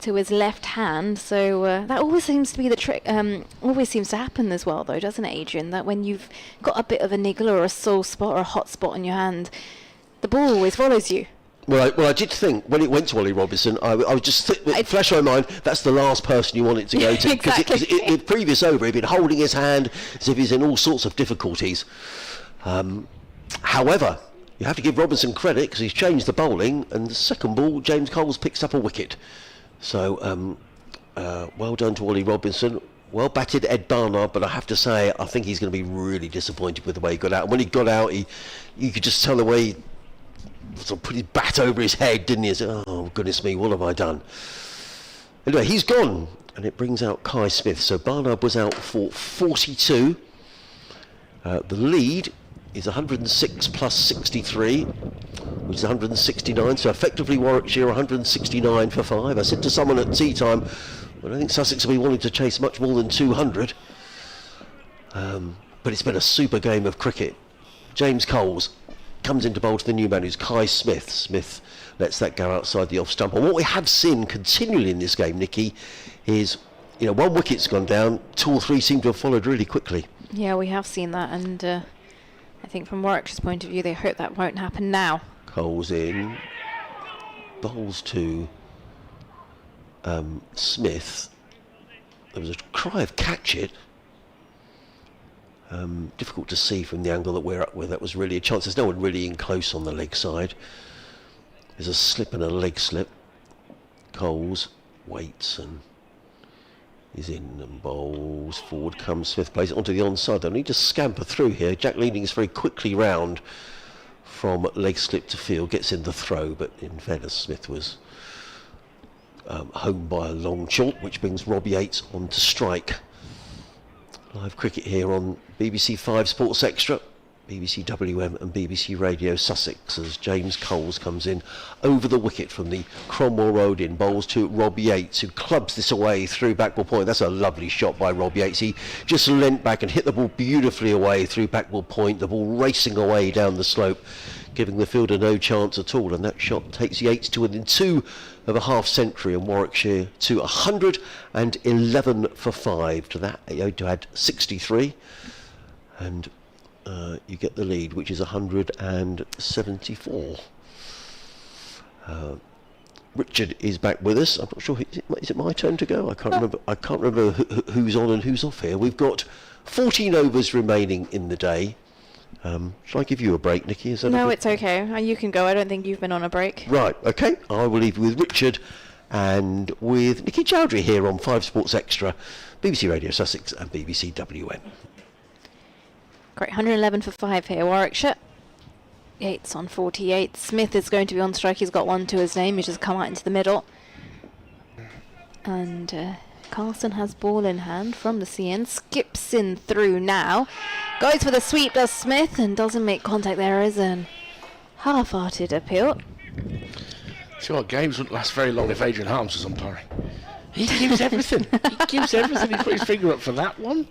S1: to his left hand. So that always seems to be the trick. Always seems to happen as well, though, doesn't it, Adrian? That when you've got a bit of a niggle or a sore spot or a hot spot on your hand, the ball always follows you.
S2: Well, I did think when it went to Ollie Robinson, I was just flash my mind. That's the last person you want it to go to, because
S1: Exactly.
S2: in previous over he'd been holding his hand as if he's in all sorts of difficulties. However, you have to give Robinson credit because he's changed the bowling, and the second ball, James Coles picks up a wicket. So, well done to Ollie Robinson. Well batted Ed Barnard, but I have to say, I think he's going to be really disappointed with the way he got out. And when he got out, you could just tell the way he sort of put his bat over his head, didn't he? He said, oh, goodness me, what have I done? Anyway, he's gone, and it brings out Kai Smith. So Barnard was out for 42. The lead is 106 plus 63, which is 169, so effectively Warwickshire 169 for 5. I said to someone at tea time, well, I think Sussex will be wanting to chase much more than 200. But it's been a super game of cricket. James Coles comes into bowl to the new man, who's Kai Smith. Smith lets that go outside the off stump. And what we have seen continually in this game, Nikki, is, one wicket's gone down, 2 or 3 seem to have followed really quickly.
S1: Yeah, we have seen that, and I think from Warwickshire's point of view, they hope that won't happen now.
S2: Coles in, bowls to Smith. There was a cry of catch it. Difficult to see from the angle that we're up with. That was really a chance. There's no one really in close on the leg side. There's a slip and a leg slip. Coles waits and is in and bowls. Forward comes Smith, plays it onto the onside. They'll need to scamper through here. Jack Leading's very quickly round from leg slip to field, gets in the throw, but in fairness, Smith was home by a long chalk, which brings Rob Yates on to strike. Live cricket here on BBC 5 Sports Extra, BBC WM and BBC Radio Sussex, as James Coles comes in over the wicket from the Cromwell Road in, bowls to Rob Yates, who clubs this away through Backwell Point. That's a lovely shot by Rob Yates. He just leant back and hit the ball beautifully away through Backwell Point, the ball racing away down the slope, giving the fielder no chance at all. And that shot takes Yates to within 2 of a half century, and Warwickshire to 111 for 5. To that, to add 63, and you get the lead, which is 174. Richard is back with us. I'm not sure. Is it my turn to go? I can't remember. I can't remember who's on and who's off here. We've got 14 overs remaining in the day. Shall I give you a break, Nikki? Is that
S1: No, it's okay. You can go. I don't think you've been on a break.
S2: Right, okay. I will leave you with Richard and with Nikki Chowdhury here on 5 Sports Extra, BBC Radio Sussex and BBC WM.
S1: Great, 111 for 5 here, Warwickshire. Yates on 48. Smith is going to be on strike. He's got 1 to his name. He's just come out into the middle. And Carlson has ball in hand from the CN. Skips in through now. Goes for the sweep, does Smith, and doesn't make contact. There is an half-hearted appeal.
S3: See what, games wouldn't last very long if Adrian Harms was umpiring. He gives everything. He gives everything. He put his finger up for that one.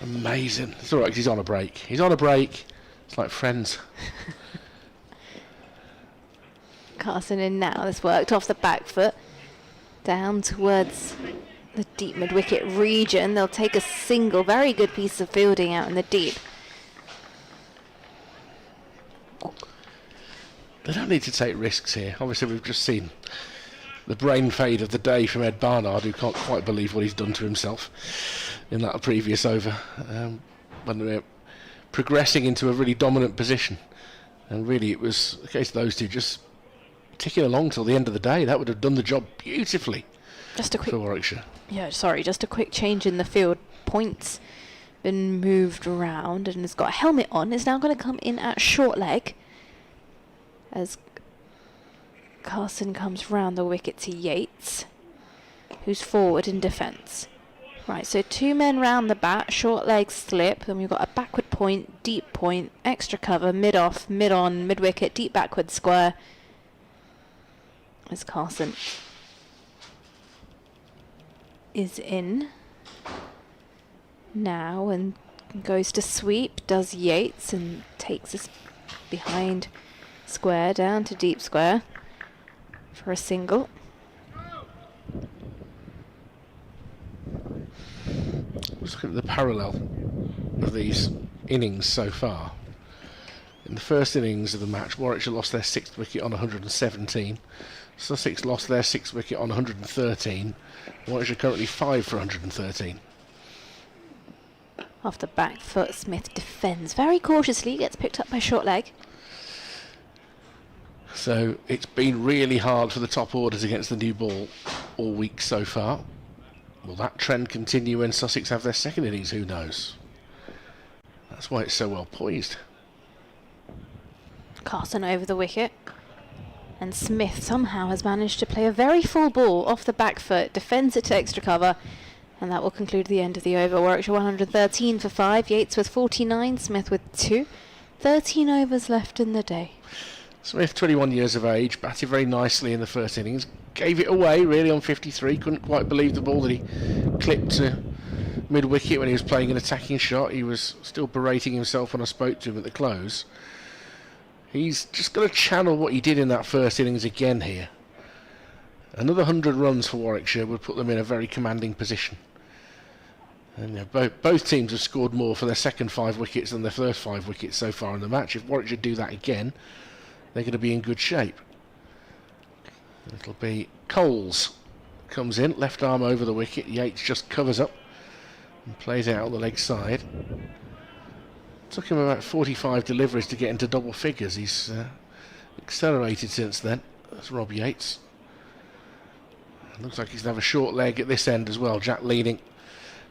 S3: Amazing. It's all right, 'cause he's on a break. He's on a break. It's like Friends.
S1: Carson in now. This worked off the back foot. Down towards the deep mid-wicket region. They'll take a single. Very good piece of fielding out in the deep.
S3: They don't need to take risks here. Obviously, we've just seen the brain fade of the day from Ed Barnard, who can't quite believe what he's done to himself in that previous over. But they're progressing into a really dominant position. And really, it was a case of those two just ticking along till the end of the day. That would have done the job beautifully
S1: Just a quick
S3: for Warwickshire.
S1: Yeah, sorry, just a quick change in the field. Points been moved around and has got a helmet on. Is now going to come in at short leg as Carson comes round the wicket to Yates. who's forward in defence. Right, so 2 men round the bat, short leg slip, then we've got a backward point, deep point, extra cover, mid off, mid on, mid wicket, deep backward square. As Carson is in now and goes to sweep, does Yates and takes us behind square down to deep square for a single.
S3: Let's look at the parallel of these innings so far. In the first innings of the match, Warwickshire lost their 6th wicket on 117. Sussex lost their 6th wicket on 113. Warwickshire currently 5 for 113.
S1: Off the back foot, Smith defends very cautiously, gets picked up by short leg.
S3: So it's been really hard for the top orders against the new ball all week so far. Will that trend continue when Sussex have their second innings? Who knows? That's why it's so well poised.
S1: Carson over the wicket. And Smith somehow has managed to play a very full ball off the back foot, defends it to extra cover, and that will conclude the end of the over. Warwickshire 113 for 5, Yates with 49, Smith with 2. 13 overs left in the day.
S3: Smith, 21 years of age, batted very nicely in the first innings. Gave it away really on 53. Couldn't quite believe the ball that he clipped to mid-wicket when he was playing an attacking shot. He was still berating himself when I spoke to him at the close. He's just got to channel what he did in that first innings again here. Another 100 runs for Warwickshire would put them in a very commanding position. And both teams have scored more for their second 5 wickets than their first 5 wickets so far in the match. If Warwickshire do that again, they're going to be in good shape. It'll be Coles comes in, left arm over the wicket. Yates just covers up and plays it out the leg side. Took him about 45 deliveries to get into double figures. He's accelerated since then. That's Rob Yates. Looks like he's going to have a short leg at this end as well. Jack leading.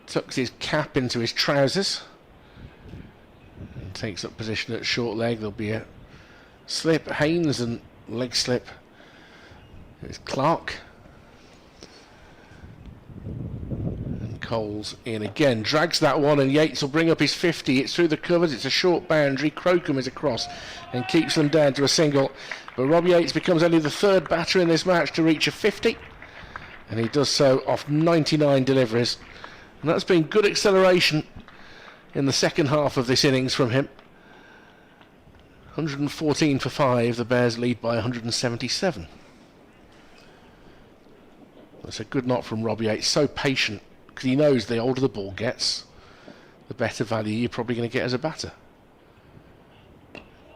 S3: Tucks his cap into his trousers and takes up position at short leg. There'll be a slip, Haynes, and leg slip. It's Clark. And Coles in again. Drags that one, and Yates will bring up his 50. It's through the covers. It's a short boundary. Crocombe is across and keeps them down to a single. But Rob Yates becomes only the 3rd batter in this match to reach a 50. And he does so off 99 deliveries. And that's been good acceleration in the second half of this innings from him. 114 for 5. The Bears lead by 177. That's a good knock from Rob Yates. So patient, because he knows the older the ball gets, the better value you're probably going to get as a batter.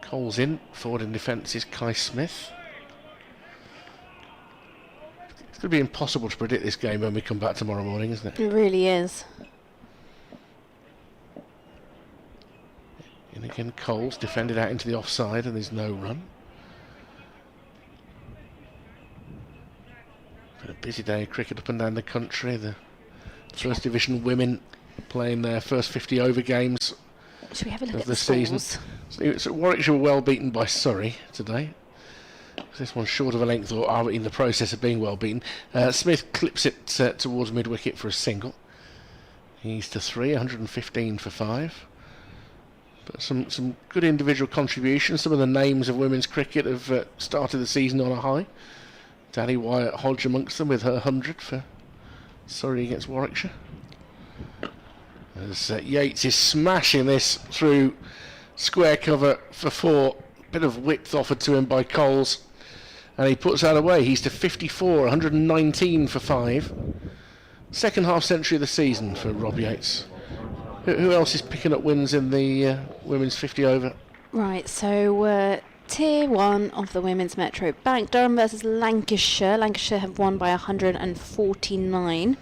S3: Coles in. Forward in defence is Kai Smith. It's going to be impossible to predict this game when we come back tomorrow morning, isn't it?
S1: It really is.
S3: And again, Coles defended out into the offside, and there's no run. Been a busy day of cricket up and down the country. The First Division women playing their first 50 over games
S1: Should we have a look
S3: of
S1: at
S3: the
S1: the
S3: season.
S1: scores?
S3: So Warwickshire were well beaten by Surrey today. This one's short of a length, or are in the process of being well beaten. Smith clips it towards mid-wicket for a single. He's to 3, 115 for 5. But some good individual contributions. Some of the names of women's cricket have started the season on a high. Danny Wyatt Hodge amongst them with her 100 for Surrey against Warwickshire. As Yates is smashing this through square cover for 4. Bit of width offered to him by Coles, and he puts that away. He's to 54, 119 for 5. Second half century of the season for Rob Yates. Who else is picking up wins in the women's 50 over?
S1: Right, so Tier 1 of the Women's Metro Bank. Durham versus Lancashire. Lancashire have won by 149.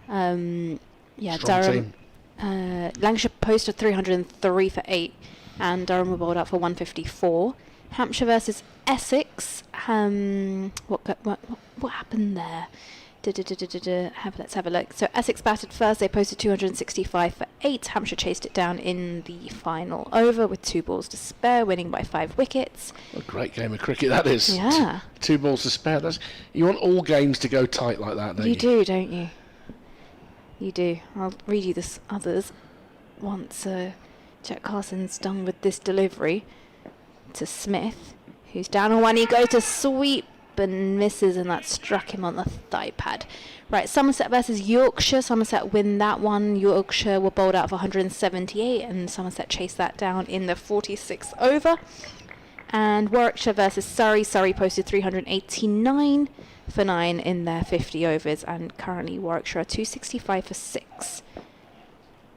S1: Yeah,
S3: Strong
S1: Durham.
S3: team.
S1: Lancashire posted 303 for 8, and Durham were bowled out for 154. Hampshire versus Essex. What happened there? Let's have a look. So Essex batted first. They posted 265 for 8. Hampshire chased it down in the final over with 2 balls to spare, winning by 5 wickets.
S3: What a great game of cricket that is.
S1: Yeah.
S3: 2 balls to spare. You want all games to go tight like that, don't you?
S1: You do, don't you? You do. I'll read you this others. Once Jack Carson's done with this delivery to Smith, who's down on one. He goes to sweep and misses, and that struck him on the thigh pad. Right, Somerset versus Yorkshire. Somerset win that one. Yorkshire were bowled out for 178, and Somerset chased that down in the 46th over. And Warwickshire versus Surrey. Surrey posted 389 for 9 in their 50 overs, and currently Warwickshire are 265 for 6.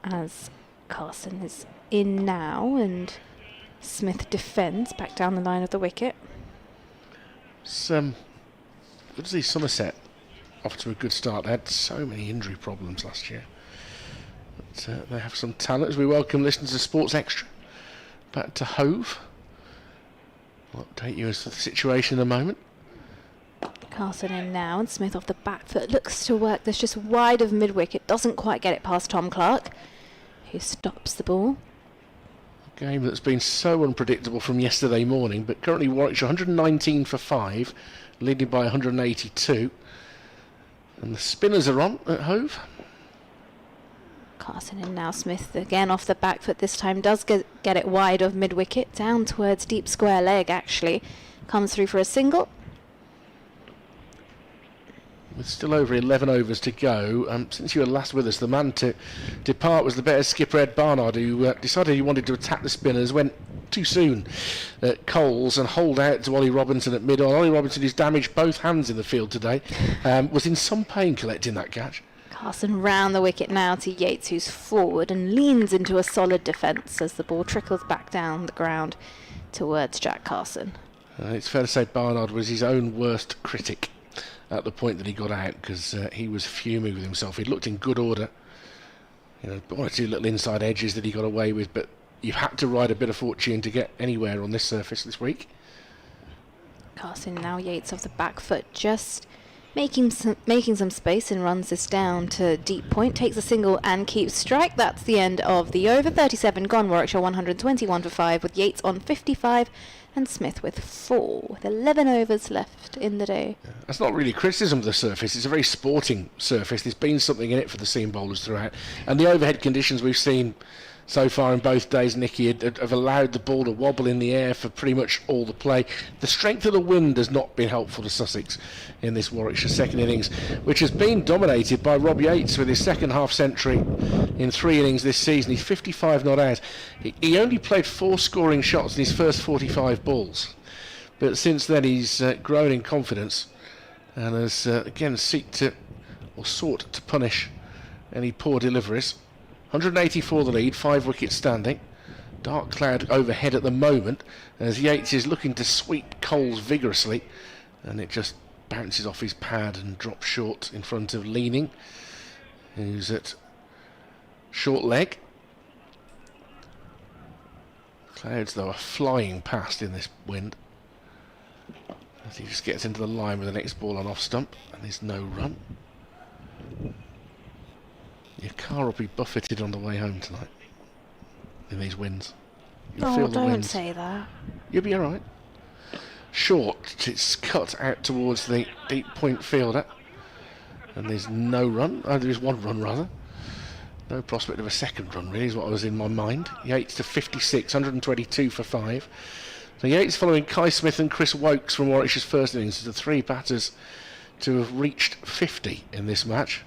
S1: As Carson is in now, and Smith defends back down the line of the wicket.
S3: Good to see Somerset off to a good start. They had so many injury problems last year. But they have some talent. As we welcome listeners to Sports Extra back to Hove. I'll update you as to the situation in a moment.
S1: Carson in now, and Smith off the back foot looks to work. That's just wide of mid-wicket. Doesn't quite get it past Tom Clark, who stops the ball.
S3: Game that's been so unpredictable from yesterday morning, but currently Warwickshire 119 for 5, leading by 182. And the spinners are on at Hove.
S1: Carson in now. Smith again off the back foot this time. Does get it wide of mid-wicket, down towards deep square leg actually. Comes through for a single.
S3: With still over 11 overs to go, since you were last with us, the man to depart was the better skipper Ed Barnard, who decided he wanted to attack the spinners, went too soon at Coles and hold out to Ollie Robinson at mid-on. Ollie Robinson, who's damaged both hands in the field today, was in some pain collecting that catch.
S1: Carson round the wicket now to Yates, who's forward and leans into a solid defence as the ball trickles back down the ground towards Jack Carson.
S3: It's fair to say Barnard was his own worst critic at the point that he got out, because he was fuming with himself. He looked in good order. One or two little inside edges that he got away with, but you've had to ride a bit of fortune to get anywhere on this surface this week.
S1: Carson now. Yates off the back foot, just making some space, and runs this down to deep point, takes a single and keeps strike. That's the end of the over. 37 gone. Warwickshire 121 for 5, with Yates on 55 and Smith with 4, with 11 overs left in the day.
S3: That's not really criticism of the surface. It's a very sporting surface. There's been something in it for the seam bowlers throughout, and the overhead conditions we've seen so far in both days, Nicky, have allowed the ball to wobble in the air for pretty much all the play. The strength of the wind has not been helpful to Sussex in this Warwickshire second innings, which has been dominated by Rob Yates with his second half century in 3 innings this season. He's 55 not out. He only played 4 scoring shots in his first 45 balls, but since then he's grown in confidence and has again sought to punish any poor deliveries. 184 the lead, 5 wickets standing. Dark cloud overhead at the moment as Yates is looking to sweep Coles vigorously, and it just bounces off his pad and drops short in front of Leaning, who's at short leg. Clouds though are flying past in this wind as he just gets into the line with the next ball on off stump, and there's no run. Your car will be buffeted on the way home tonight in these winds. You'll feel the
S1: don't
S3: winds.
S1: say that.
S3: You'll be alright. Short, it's cut out towards the deep point fielder, and there's no run. Oh, there is 1 run rather. No prospect of a second run really is what was in my mind. Yates to 56, 122 for 5. So Yates following Kai Smith and Chris Wokes from Warwickshire's first innings, the 3 batters to have reached 50 in this match.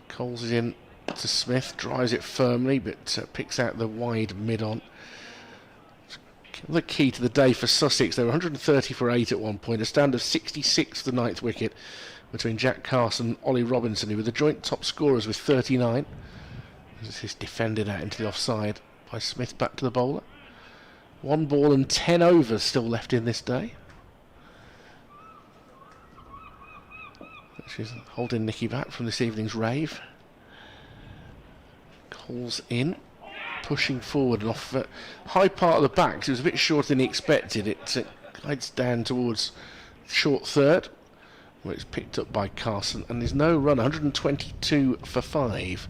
S3: Coles is in to Smith, drives it firmly, but picks out the wide mid-on. The key to the day for Sussex. They were 130 for 8 at one point, a stand of 66 for the 9th wicket between Jack Carson and Ollie Robinson, who were the joint top scorers with 39. This is defended out into the offside by Smith back to the bowler. 1 ball and 10 overs still left in this day. She's holding Nicky back from this evening's rave. Coles in, pushing forward and off high part of the back. So it was a bit shorter than he expected. It Guides down towards short third, where it's picked up by Carson, and there's no run. 122 for 5,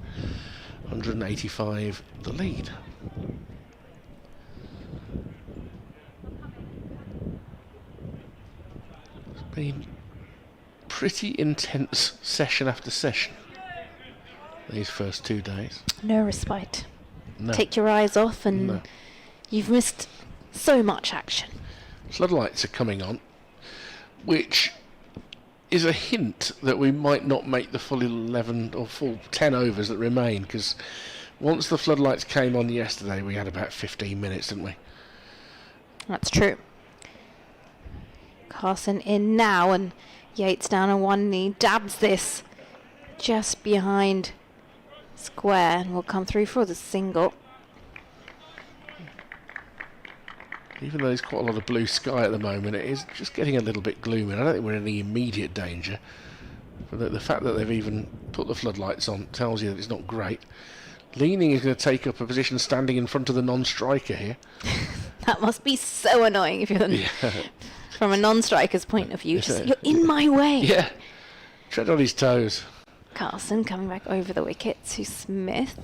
S3: 185 the lead. It's been pretty intense session after session these first 2 days.
S1: No respite.
S3: No.
S1: Take your eyes off and
S3: No.
S1: you've missed so much action.
S3: Floodlights are coming on, which is a hint that we might not make the full 11 or full 10 overs that remain, because once the floodlights came on yesterday, we had about 15 minutes, didn't we?
S1: That's true. Carson in now, and Yates down on one knee, dabs this just behind square, and will come through for the single.
S3: Even though there's quite a lot of blue sky at the moment, it is just getting a little bit gloomy. I don't think we're in any immediate danger. But the fact that they've even put the floodlights on tells you that it's not great. Leaning is going to take up a position standing in front of the non-striker here.
S1: That must be so annoying if you're from a non-striker's point of view. Just, you're in my way.
S3: Yeah, tread on his toes.
S1: Carson coming back over the wicket to Smith.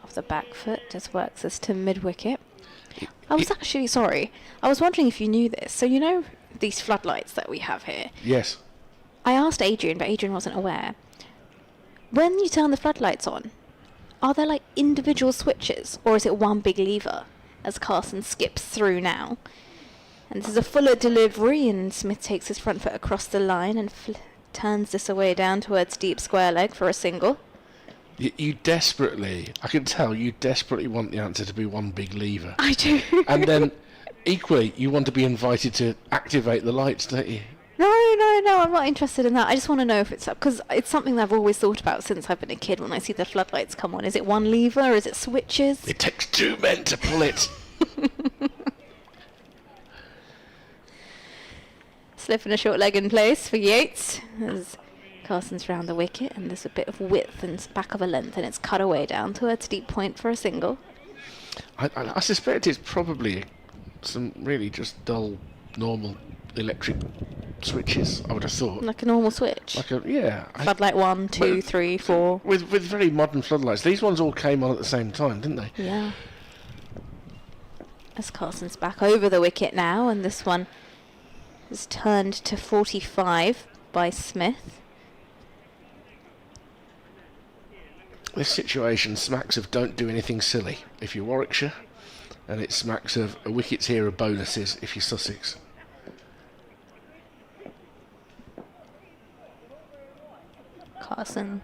S1: Off the back foot, just works us to mid-wicket. I was actually, sorry, I was wondering if you knew this. So you know these floodlights that we have here?
S3: Yes.
S1: I asked Adrian, but Adrian wasn't aware. When you turn the floodlights on, are there like individual switches, or is it one big lever as Carson skips through now? And this is a fuller delivery, and Smith takes his front foot across the line and turns this away down towards deep square leg for a single.
S3: You desperately, I can tell, you desperately want the answer to be one big lever.
S1: I do.
S3: And then, equally, you want to be invited to activate the lights, don't you?
S1: No, I'm not interested in that. I just want to know if it's up, because it's something that I've always thought about since I've been a kid when I see the floodlights come on. Is it one lever, or is it switches?
S3: It takes 2 men to pull it.
S1: Slip and a short leg in place for Yates as Carson's round the wicket, and there's a bit of width and back of a length, and it's cut away down towards deep point for a single.
S3: I suspect it's probably some really just dull, normal electric switches, I would have thought.
S1: Like a normal switch.
S3: Like a, yeah.
S1: Floodlight 1, 2,
S3: But
S1: 3, 4.
S3: With very modern floodlights. These ones all came on at the same time, didn't they?
S1: Yeah. As Carson's back over the wicket now, and this one is turned to 45 by Smith.
S3: This situation smacks of don't do anything silly if you're Warwickshire, and it smacks of a wickets here are bonuses if you're Sussex.
S1: Carson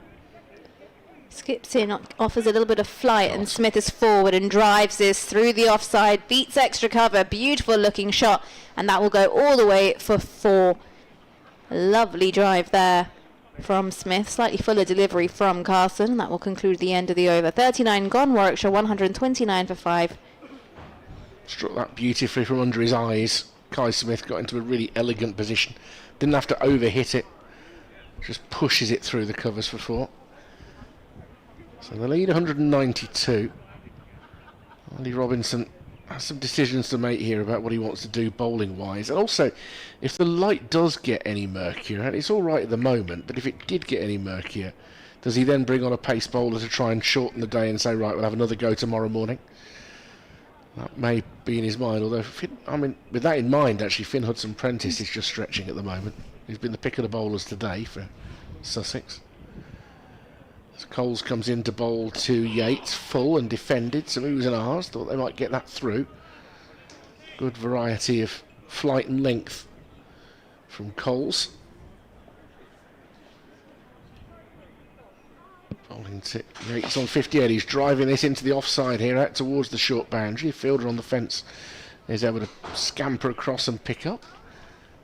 S1: skips in, offers a little bit of flight, and Smith is forward and drives this through the offside, beats extra cover, beautiful looking shot, and that will go all the way for 4. Lovely drive there from Smith, slightly fuller delivery from Carson, and that will conclude the end of the over. 39 gone, Warwickshire 129 for 5.
S3: Struck that beautifully from under his eyes. Kai Smith got into a really elegant position. Didn't have to overhit it. Just pushes it through the covers for 4. So the lead 192. Andy Robinson has some decisions to make here about what he wants to do bowling wise. And also, if the light does get any murkier, and it's all right at the moment, but if it did get any murkier, does he then bring on a pace bowler to try and shorten the day and say, right, we'll have another go tomorrow morning? That may be in his mind, although, with that in mind, actually, Finn Hudson-Prentice is just stretching at the moment. He's been the pick of the bowlers today for Sussex. As Coles comes in to bowl to Yates, full and defended, some oohs and ahs, thought they might get that through. Good variety of flight and length from Coles. Bowling to Yates on 58, he's driving this into the offside here, out towards the short boundary. Fielder on the fence is able to scamper across and pick up.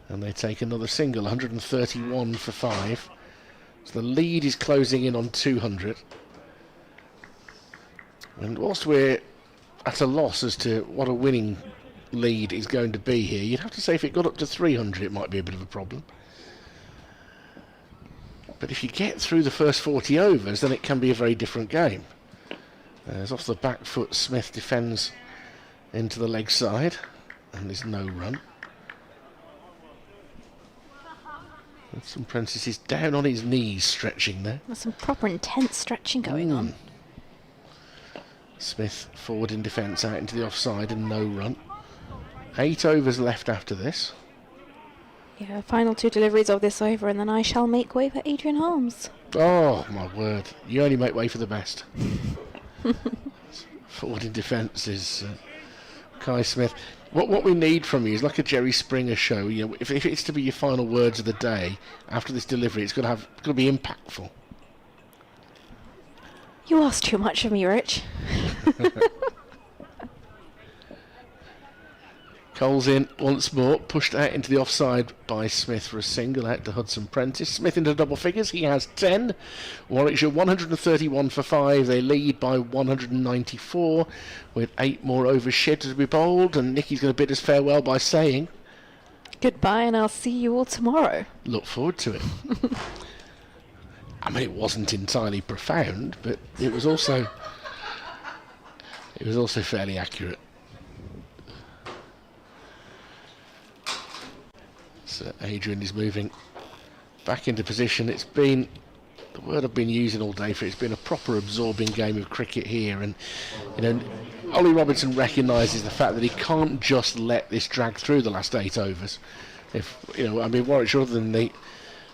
S3: And they take another single, 131 for 5. So the lead is closing in on 200. And whilst we're at a loss as to what a winning lead is going to be here, you'd have to say if it got up to 300 it might be a bit of a problem. But if you get through the first 40 overs, then it can be a very different game. As off the back foot, Smith defends into the leg side, and there's no run. Hudson Prentice is down on his knees stretching there.
S1: There's some proper intense stretching going on.
S3: Smith forward in defence, out into the offside, and no run. 8 overs left after this.
S1: Yeah, final 2 deliveries of this over, and then I shall make way for Adrian Holmes.
S3: Oh my word, you only make way for the best. Forward in defence is Kai Smith. What we need from you is like a Jerry Springer show. You know, if it's to be your final words of the day after this delivery, it's got to be impactful.
S1: You ask too much of me, Rich.
S3: Cole's in once more, pushed out into the offside by Smith for a single out to Hudson Prentice. Smith into double figures, he has 10. Warwickshire 131 for 5, they lead by 194 with 8 more overs scheduled to be bowled, and Nicky's going to bid us farewell by saying
S1: Goodbye, and I'll see you all tomorrow.
S3: look forward to it. I mean, it wasn't entirely profound, but it was also fairly accurate. So Adrian is moving back into position. It's been, the word I've been using all day for it, it's been a proper absorbing game of cricket here, and you know, Ollie Robinson recognises the fact that he can't just let this drag through the last 8 overs. If you know, I mean, Warwickshire, other than the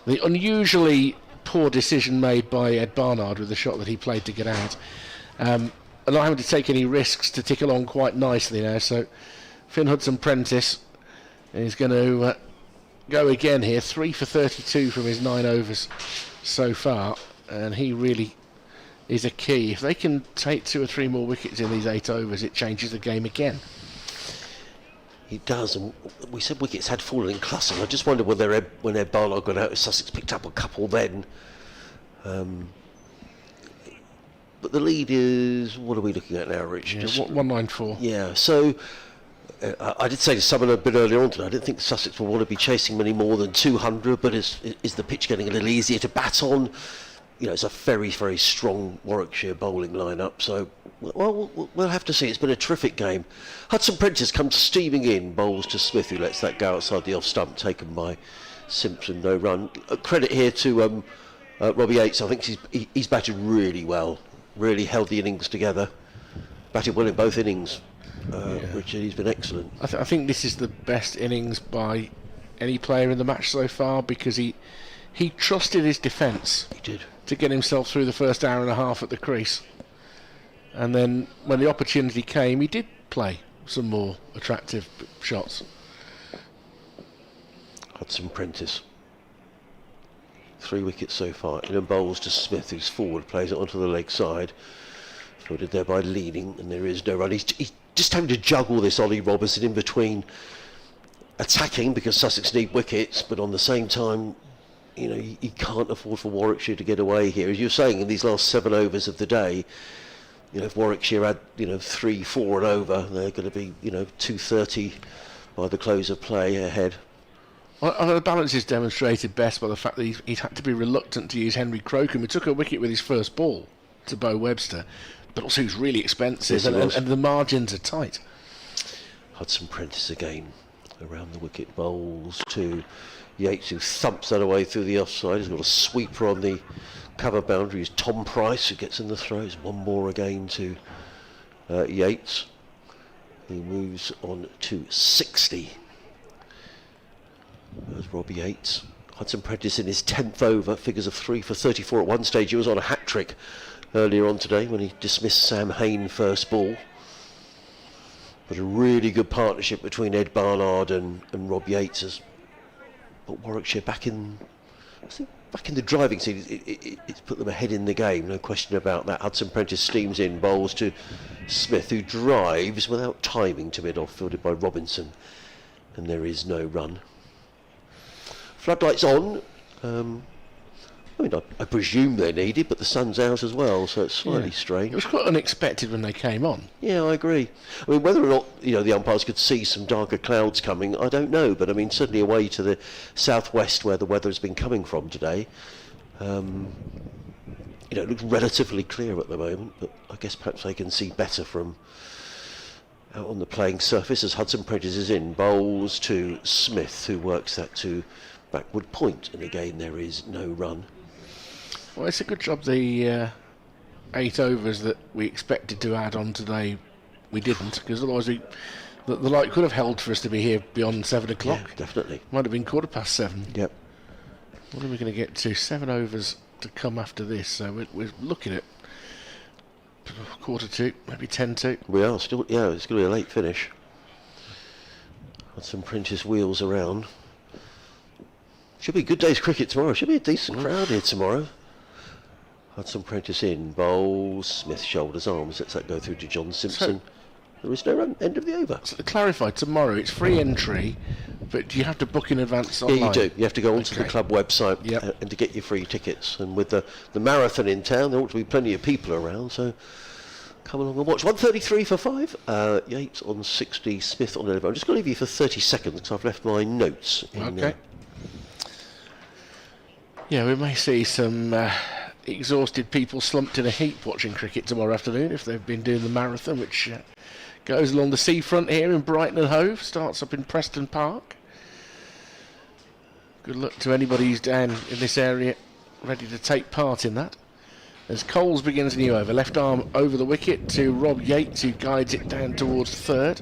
S3: unusually poor decision made by Ed Barnard with the shot that he played to get out, and not having to take any risks to tick along quite nicely now. So Finn Hudson-Prentice is going to go again here, 3 for 32 from his 9 overs so far, and he really is a key. If they can take 2 or 3 more wickets in these 8 overs, it changes the game again.
S2: It does, and we said wickets had fallen in clusters. I just wonder whether when Ed Barnard got out, Sussex picked up a couple then. But the lead is, what are we looking at now, Rich?
S3: Yeah, 194.
S2: Yeah, so I did say to someone a bit earlier on today, I didn't think Sussex will want to be chasing many more than 200, but is the pitch getting a little easier to bat on? You know, it's a very, very strong Warwickshire bowling lineup, so we'll have to see. It's been a terrific game. Hudson Prentice comes steaming in, bowls to Smith, who lets that go outside the off stump, taken by Simpson, no run. Credit here to Robbie Yates. I think he's batted really well, really held the innings together, batted well in both innings. Richard, he's been excellent.
S3: I think this is the best innings by any player in the match so far, because he trusted his defence.
S2: He did.
S3: To get himself through the first hour and a half at the crease, and then when the opportunity came, he did play some more attractive shots.
S2: Hudson Prentice, 3 wickets so far, in and bowls to Smith, who's forward, plays it onto the leg side, fielded there by leading, and there is no run. He's just having to juggle this Ollie Robinson in between attacking, because Sussex need wickets, but on the same time, you know, he can't afford for Warwickshire to get away here. As you're saying, in these last 7 overs of the day, you know, if Warwickshire had, you know, 3, 4 and over, they're going to be, you know, 230 by the close of play ahead.
S3: Well, the balance is demonstrated best by the fact that he's had to be reluctant to use Henry Crocombe, who took a wicket with his first ball to Bo Webster, but also he's really expensive,
S2: Yes,
S3: and the margins are tight.
S2: Hudson Prentice again around the wicket, bowls to Yates, who thumps that away through the offside. He's got a sweeper on the cover boundary. Is Tom Price, who gets in the throws. 1 more again to Yates. He moves on to 60. There's Robbie Yates. Hudson Prentice in his 10th over, figures of 3 for 34 at one stage. He was on a hat-trick earlier on today when he dismissed Sam Hain first ball. But a really good partnership between Ed Barnard and Rob Yates has put Warwickshire back in the driving seat. It's put them ahead in the game, no question about that. Hudson Prentice steams in, bowls to Smith, who drives without timing to mid-off, fielded by Robinson, and there is no run. Floodlights on. I mean, I presume they're needed, but the sun's out as well, so it's slightly strange.
S3: It was quite unexpected when they came on.
S2: Yeah, I agree. I mean, whether or not, you know, the umpires could see some darker clouds coming, I don't know. But I mean, certainly away to the southwest, where the weather has been coming from today, you know, it looks relatively clear at the moment. But I guess perhaps they can see better from out on the playing surface as Hudson Prentice is in. Bowls to Smith, who works that to backward point, and again there is no run.
S3: Well, it's a good job the 8 overs that we expected to add on today we didn't, because otherwise the light could have held for us to be here beyond 7 o'clock.
S2: Yeah, definitely.
S3: Might have been 7:15.
S2: Yep.
S3: What are we going to get to? 7 overs to come after this, so we're looking at 1:45, maybe 10:10.
S2: We are still, yeah, it's going to be a late finish. Hudson Prentice wheels around. Should be a good day's cricket tomorrow. Should be a decent crowd here tomorrow. Hudson Prentice in, bowls, Smith shoulders, arms, lets that go through to John Simpson. There is no run, end of the over.
S3: So to clarify, tomorrow it's free entry, but you have to book in advance online?
S2: Yeah, you do. You have to go onto the club website and to get your free tickets. And with the marathon in town, there ought to be plenty of people around, so come along and watch. 1:33 for 5. Yates on 60, Smith on 11. I'm just going to leave you for 30 seconds because I've left my notes in.
S3: Yeah, we may see some exhausted people slumped in a heap watching cricket tomorrow afternoon if they've been doing the marathon, which goes along the seafront here in Brighton and Hove, starts up in Preston Park. Good luck to anybody who's down in this area ready to take part in that. As Coles begins a new over, left arm over the wicket to Rob Yates, who guides it down towards third.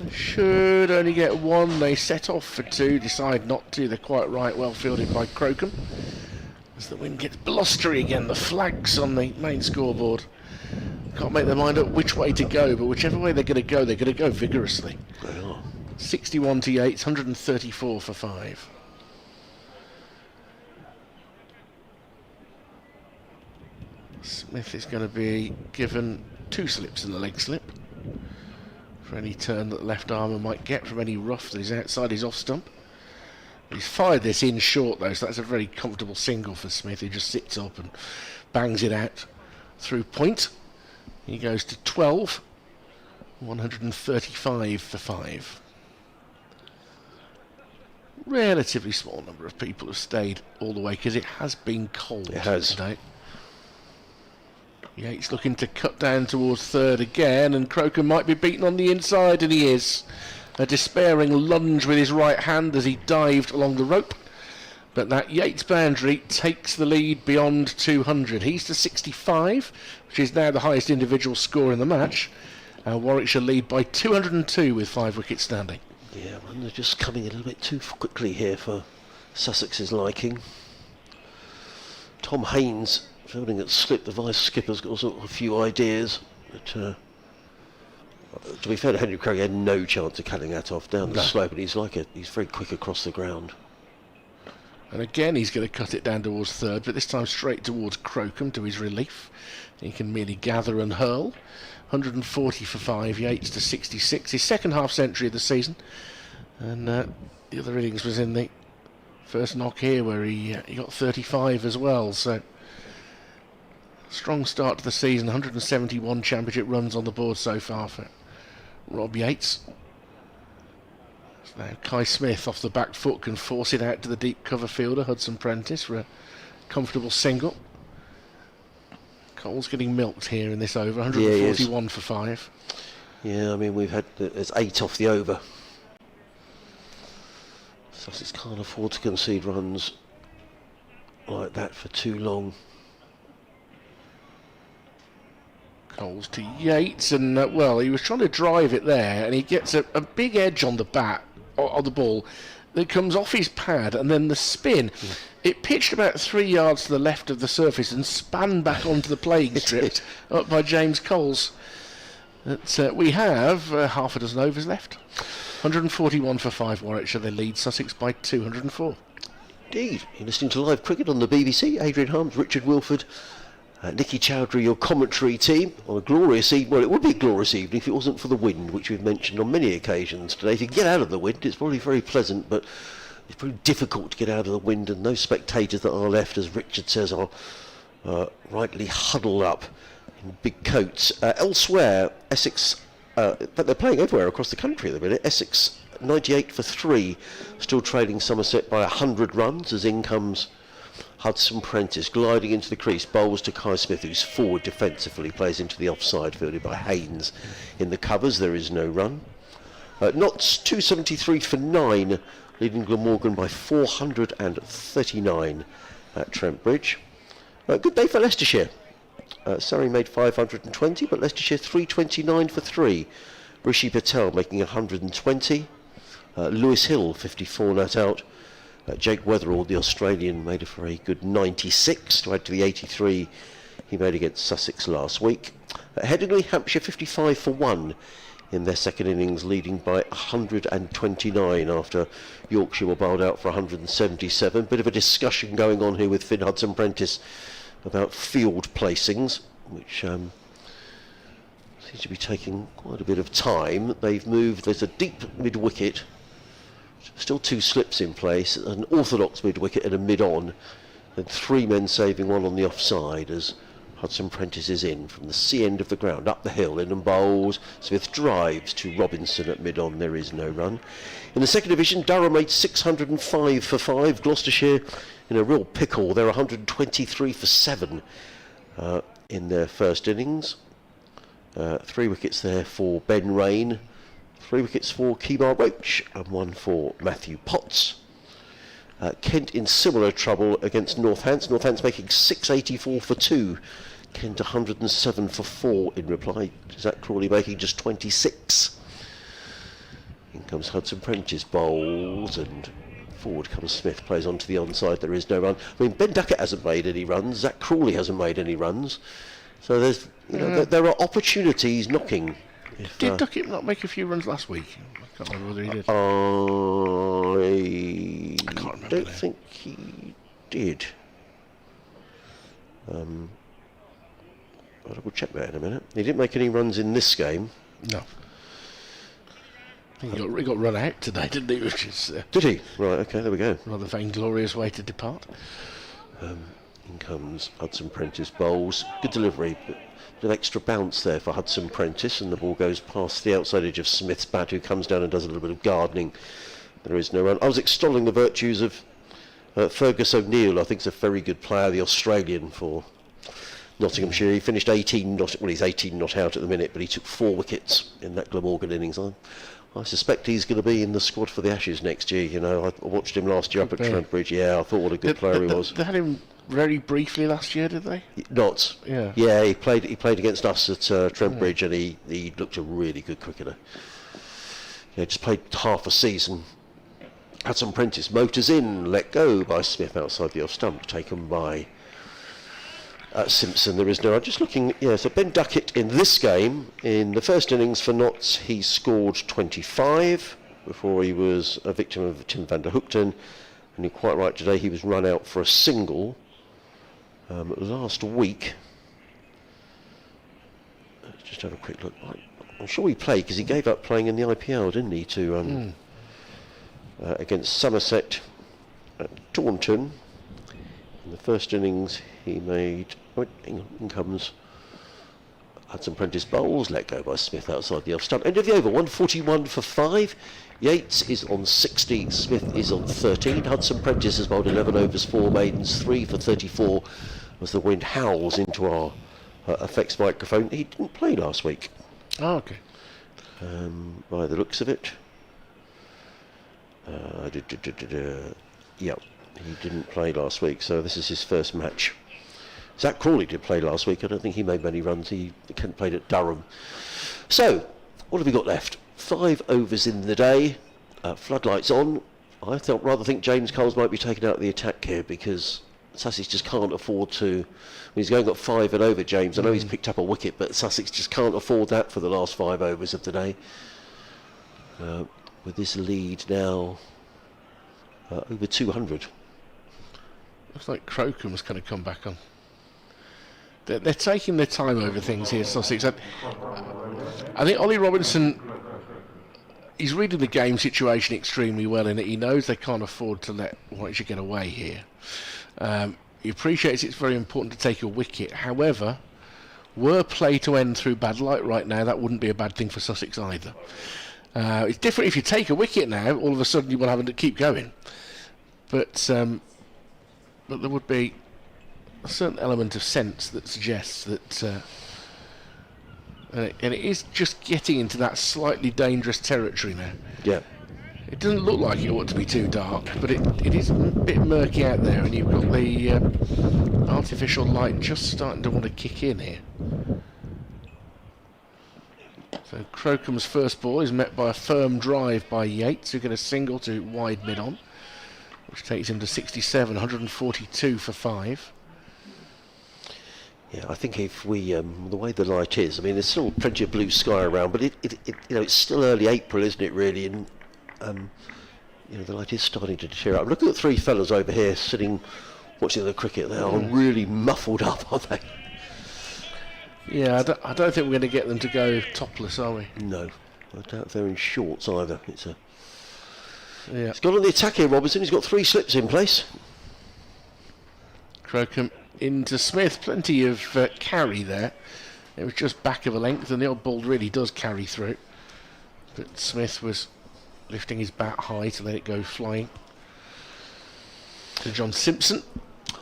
S3: They should only get 1. They set off for 2, decide not to. They're quite right, well fielded by Crocombe. As the wind gets blustery again, the flags on the main scoreboard can't make their mind up which way to go, but whichever way they're going to go vigorously. 61 to Yates, 134 for 5. Smith is going to be given 2 slips in the leg slip for any turn that the left armer might get from any rough that is outside his off stump. He's fired this in short though, so that's a very comfortable single for Smith. He just sits up and bangs it out through point. He goes to 12, 135 for 5. Relatively small number of people have stayed all the way because it has been cold today. Yates looking to cut down towards third again, and Crocombe might be beaten on the inside, and he is. A despairing lunge with his right hand as he dived along the rope. But that Yates boundary takes the lead beyond 200. He's to 65, which is now the highest individual score in the match. Warwickshire lead by 202 with 5 wickets standing.
S2: Yeah, runs are just coming a little bit too quickly here for Sussex's liking. Tom Haynes fielding at slip, the vice skipper's got also a few ideas. But to be fair to Henry Craig, he had no chance of cutting that off down the slope, and he's very quick across the ground.
S3: And again he's going to cut it down towards third, but this time straight towards Crocombe to his relief. He can merely gather and hurl. 140 for 5, Yates to 66, his second half century of the season. And the other innings was in the first knock here where he got 35 as well, so strong start to the season. 171 championship runs on the board so far for Rob Yates. So now Kai Smith off the back foot can force it out to the deep cover fielder Hudson Prentice for a comfortable single. Cole's getting milked here in this over. 141 for 5.
S2: Yeah, I mean there's 8 off the over. Sussex can't afford to concede runs like that for too long.
S3: Coles to Yates, and well, he was trying to drive it there, and he gets a big edge on the ball that comes off his pad, and then the spin. It pitched about 3 yards to the left of the surface and span back onto the playing strip up by James Coles. We have half a dozen overs left. 141 for 5 Warwickshire. They lead Sussex by 204.
S2: Indeed. You're listening to live cricket on the BBC. Adrian Harms, Richard Wilford, Nicky Chowdhury, your commentary team, on a glorious evening. Well, it would be a glorious evening if it wasn't for the wind, which we've mentioned on many occasions today. If you can get out of the wind, it's probably very pleasant, but it's very difficult to get out of the wind, and those spectators that are left, as Richard says, are rightly huddled up in big coats. Elsewhere, Essex, but they're playing everywhere across the country at the minute. Essex 98 for 3, still trailing Somerset by 100 runs as in comes Hudson Prentice gliding into the crease, bowls to Kai Smith, who's forward defensively, plays into the offside, fielded by Haynes in the covers. There is no run. Notts 273 for 9, leading Glamorgan by 439 at Trent Bridge. Good day for Leicestershire. Surrey made 520, but Leicestershire 329 for 3. Rishi Patel making 120. Lewis Hill 54 not out. Jake Weatherall, the Australian, made a very good 96 to add to the 83 he made against Sussex last week. Headingley, Hampshire 55 for 1 in their second innings, leading by 129 after Yorkshire were bowled out for 177. Bit of a discussion going on here with Finn Hudson-Prentice about field placings, which seems to be taking quite a bit of time. They've moved, there's a deep mid-wicket, still 2 slips in place, an orthodox mid-wicket and a mid-on, and 3 men saving, 1 on the offside as Hudson-Prentice is in from the C end of the ground, up the hill, in and bowls. Smith drives to Robinson at mid-on, there is no run. In the second division, Durham made 605 for 5, Gloucestershire in a real pickle, they're 123 for 7 in their first innings. 3 wickets there for Ben Rain, 3 wickets for Kemar Roach and 1 for Matthew Potts. Kent in similar trouble against Northants. Northants making 684 for 2. Kent 107 for 4 in reply. Zach Crawley making just 26. In comes Hudson-Prentice, bowls, and forward comes Smith, plays onto the onside. There is no run. I mean, Ben Duckett hasn't made any runs. Zach Crawley hasn't made any runs. So there's, there are opportunities knocking.
S3: Did Duckett not make a few runs last week? I can't remember whether he did.
S2: I
S3: can't remember.
S2: don't think he did. I'll double check that in a minute. He didn't make any runs in this game.
S3: No. I think he got run out today, didn't he? Which is
S2: Did he? Right, okay, there we go.
S3: rather vainglorious way to depart.
S2: In comes Hudson-Prentice, bowls. Good delivery, but a bit of extra bounce there for Hudson-Prentice, and the ball goes past the outside edge of Smith's bat, who comes down and does a little bit of gardening. There is no run. I was extolling the virtues of Fergus O'Neill. I think he's a very good player, the Australian for Nottinghamshire. He finished 18 not, well, he's 18 not out at the minute, but he took 4 wickets in that Glamorgan innings. I suspect he's going to be in the squad for the Ashes next year. You know, I watched him last year up at Trent Bridge. Yeah, I thought what a good player he was.
S3: They had him very briefly last year, did they?
S2: Not.
S3: Yeah.
S2: Yeah, he played against us at Trent Bridge, and he looked a really good cricketer. Yeah, just played half a season. Hudson-Prentice motors in, let go by Smith outside the off stump, taken by Simpson. There is no. I'm just looking. Yeah, so Ben Duckett in this game, in the first innings for Notts, he scored 25 before he was a victim of Tim van der Hoekten, and you're quite right. Today he was run out for a single. Last week, let's just have a quick look. I'm sure he played because he gave up playing in the IPL, didn't he? To against Somerset at Taunton. In the first innings, he made. Oh, hang on, in comes Hudson-Prentice, bowls, let go by Smith outside the off stump. End of the over, 141 for 5. Yates is on 60, Smith is on 13. Hudson-Prentice has bowled 11 overs, 4 maidens, 3 for 34 as the wind howls into our effects microphone. He didn't play last week.
S3: Oh, okay.
S2: By the looks of it. Yeah, he didn't play last week, so this is his first match. Zach Crawley did play last week. I don't think he made many runs. He played at Durham. So, what have we got left? 5 overs in the day. Floodlights on. I rather think James Coles might be taken out of the attack here because Sussex just can't afford to. He's going got 5 and over, James. I know he's picked up a wicket, but Sussex just can't afford that for the last 5 overs of the day. With this lead now over 200.
S3: Looks like Crocom's going to come back on. They're taking their time over things here, Sussex. I think Ollie Robinson, he's reading the game situation extremely well in that he knows they can't afford to let Warwickshire get away here. He appreciates it's very important to take a wicket. However, were play to end through bad light right now, that wouldn't be a bad thing for Sussex either. It's different if you take a wicket now, all of a sudden you will have to keep going. But but there would be a certain element of sense that suggests that, and it is just getting into that slightly dangerous territory now.
S2: Yeah.
S3: It doesn't look like it ought to be too dark, but it is a bit murky out there, and you've got the artificial light just starting to want to kick in here. So Crocombe's first ball is met by a firm drive by Yates, who get a single to wide mid-on, which takes him to 67, 142 for 5.
S2: Yeah, I think if we, the way the light is, I mean, there's still plenty of blue sky around, but it's still early April, isn't it, really? And the light is starting to deteriorate. I'm looking at 3 fellas over here sitting, watching the cricket. They are really muffled up, aren't they?
S3: Yeah, I don't think we're going to get them to go topless, are we?
S2: No, I doubt they're in shorts either. He's
S3: Yeah.
S2: got on the attack here, Robinson. He's got 3 slips in place.
S3: Crocombe into Smith, plenty of carry there. It was just back of a length, and the odd ball really does carry through. But Smith was lifting his bat high to let it go flying. To John Simpson.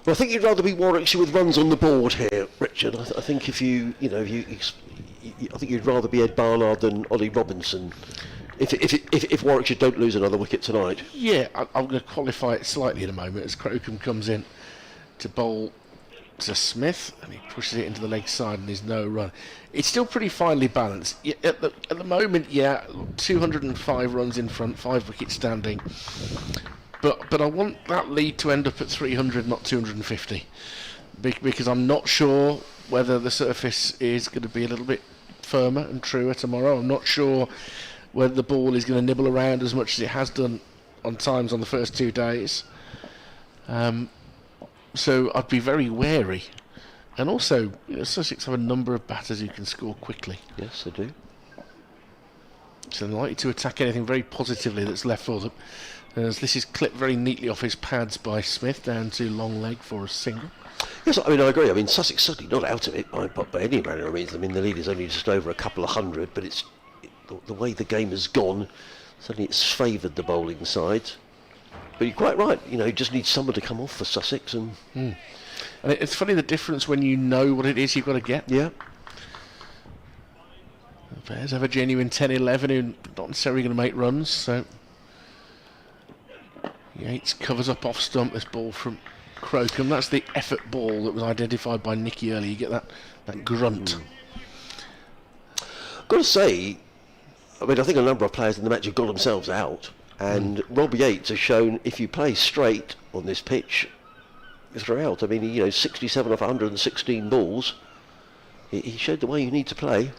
S2: Well, I think you'd rather be Warwickshire with runs on the board here, Richard. I think I think you'd rather be Ed Barnard than Ollie Robinson. If Warwickshire don't lose another wicket tonight.
S3: Yeah, I'm going to qualify it slightly in a moment as Crocombe comes in to bowl to Smith, and he pushes it into the leg side, and there's no run. It's still pretty finely balanced. Yeah, at the moment, 205 runs in front, 5 wickets standing. But I want that lead to end up at 300, not 250, because I'm not sure whether the surface is going to be a little bit firmer and truer tomorrow. I'm not sure whether the ball is going to nibble around as much as it has done on times on the first 2 days. So I'd be very wary. And also, Sussex have a number of batters who can score quickly.
S2: Yes, they do.
S3: So they're likely to attack anything very positively that's left for them. As this is clipped very neatly off his pads by Smith, down to long leg for a single.
S2: Yes, I mean, I agree. I mean, Sussex certainly not out of it by any manner of means. I mean, the lead is only just over a couple of hundred, but it's the way the game has gone, certainly it's favoured the bowling side. But you're quite right, you just need someone to come off for Sussex. And
S3: it's funny the difference when you know what it is you've got to get.
S2: Yeah.
S3: Players have a genuine 10-11 who are not necessarily going to make runs, so Yates covers up off stump this ball from Crocombe. That's the effort ball that was identified by Nicky earlier. You get that grunt.
S2: I've got to say, I mean, I think a number of players in the match have got themselves out. And Rob Yates has shown if you play straight on this pitch throughout. I mean, 67 off 116 balls. He showed the way you need to play.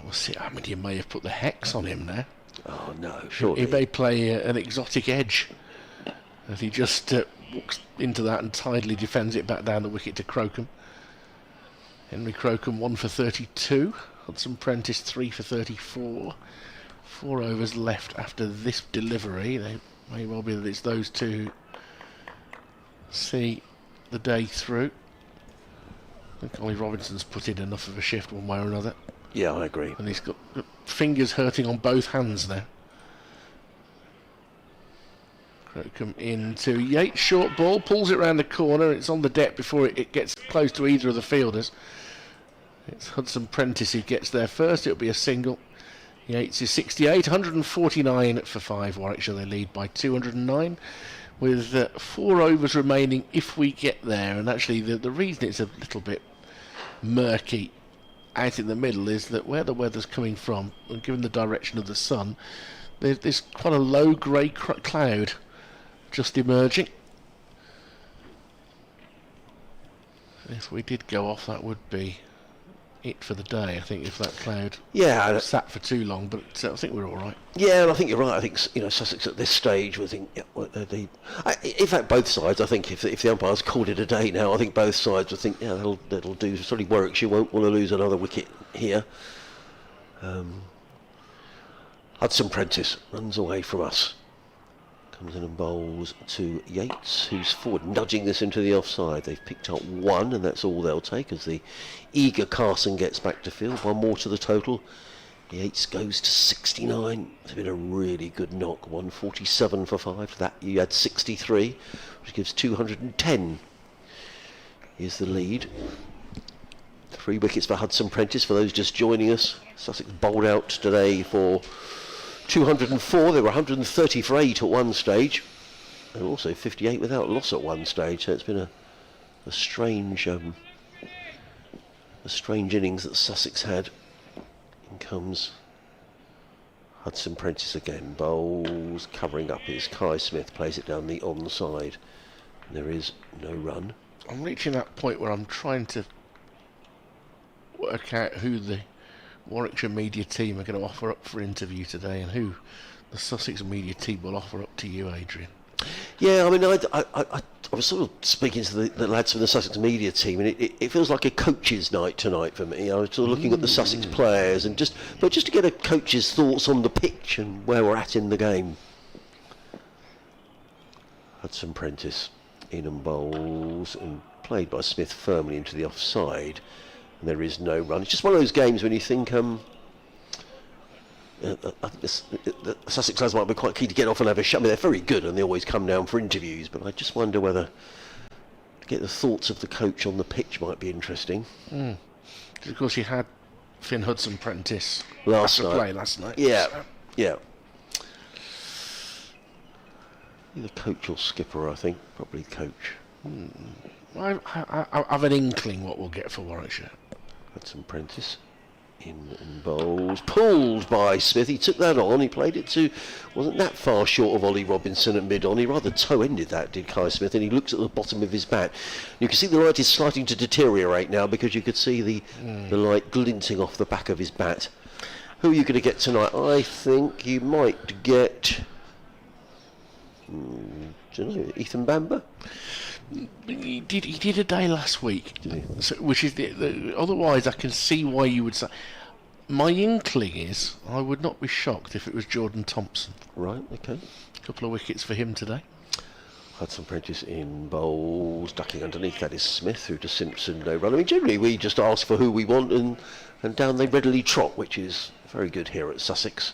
S3: We'll see. I mean, you may have put the hex on him there.
S2: Oh no, surely.
S3: He may play an exotic edge. As he just walks into that and tidily defends it back down the wicket to Crocombe. Henry Crocombe 1 for 32. Hudson Prentice 3 for 34. 4 overs left after this delivery. They may well be that it's those two who see the day through. I think Ollie Robinson's put in enough of a shift one way or another.
S2: Yeah, I agree.
S3: And he's got fingers hurting on both hands now. Crocombe into Yates, short ball, pulls it round the corner. It's on the deck before it gets close to either of the fielders. It's Hudson Prentice who gets there first. It'll be a single. Yates is 68, 149 for 5. Warwickshire, they lead by 209 with 4 overs remaining if we get there. And actually the reason it's a little bit murky out in the middle is that where the weather's coming from, and given the direction of the sun, there's quite a low grey cloud just emerging. If we did go off, that would be it for the day, I think, if that cloud sat for too long, but I think we're all right.
S2: Yeah, and I think you're right. I think Sussex at this stage will think, in fact, both sides. I think if the umpires called it a day now, I think both sides would think, that'll do. Certainly Warwickshire won't want to lose another wicket here. Hudson Prentice runs away from us. Comes in and bowls to Yates, who's forward, nudging this into the offside. They've picked up 1, and that's all they'll take as the eager Carson gets back to field. 1 more to the total Yates goes to 69. It's been a really good knock. 147 for 5. That you had 63, which gives 210. Is the lead. 3 wickets for Hudson Prentice for those just joining us. Sussex bowled out today for 204. They were 130 for 8 at one stage, and also 58 without loss at one stage. So it's been a strange innings that Sussex had. In comes Hudson Prentice again. Bowls, covering up his Kai Smith, plays it down the onside. And there is no run.
S3: I'm reaching that point where I'm trying to work out who the Warwickshire media team are going to offer up for interview today, and who the Sussex media team will offer up to you, Adrian.
S2: Yeah, I mean, I was sort of speaking to the lads from the Sussex media team, and it feels like a coach's night tonight for me. I was sort of looking at the Sussex players, and just to get a coach's thoughts on the pitch and where we're at in the game. Hudson Prentice in and bowls, and played by Smith firmly into the offside, and there is no run. It's just one of those games when you think I think the Sussex lads might be quite keen to get off and have a shot. I mean, they're very good and they always come down for interviews, but I just wonder whether to get the thoughts of the coach on the pitch might be interesting.
S3: Of course, you had Finn Hudson Prentice
S2: last
S3: night.
S2: Yeah, yeah. Either coach or skipper, I think. Probably coach.
S3: I have an inkling what we'll get for Warwickshire.
S2: Hudson Prentice in and bowls, pulled by Smith. He took that on, he played it to, wasn't that far short of Ollie Robinson at mid-on. He rather toe-ended that, did Kai Smith, and he looks at the bottom of his bat. You can see the light is starting to deteriorate now, because you could see the light glinting off the back of his bat. Who are you going to get tonight? I think you might get don't know, Ethan Bamber.
S3: He did a day last week,
S2: Did he?
S3: so, which is otherwise I can see why you would say. My inkling is I would not be shocked if it was Jordan Thompson.
S2: Right, okay.
S3: A couple of wickets for him today.
S2: Hudson Prentice in bowls, ducking underneath. That is Smith, who to Simpson, no run. I mean, generally we just ask for who we want, and down they readily trot, which is very good here at Sussex.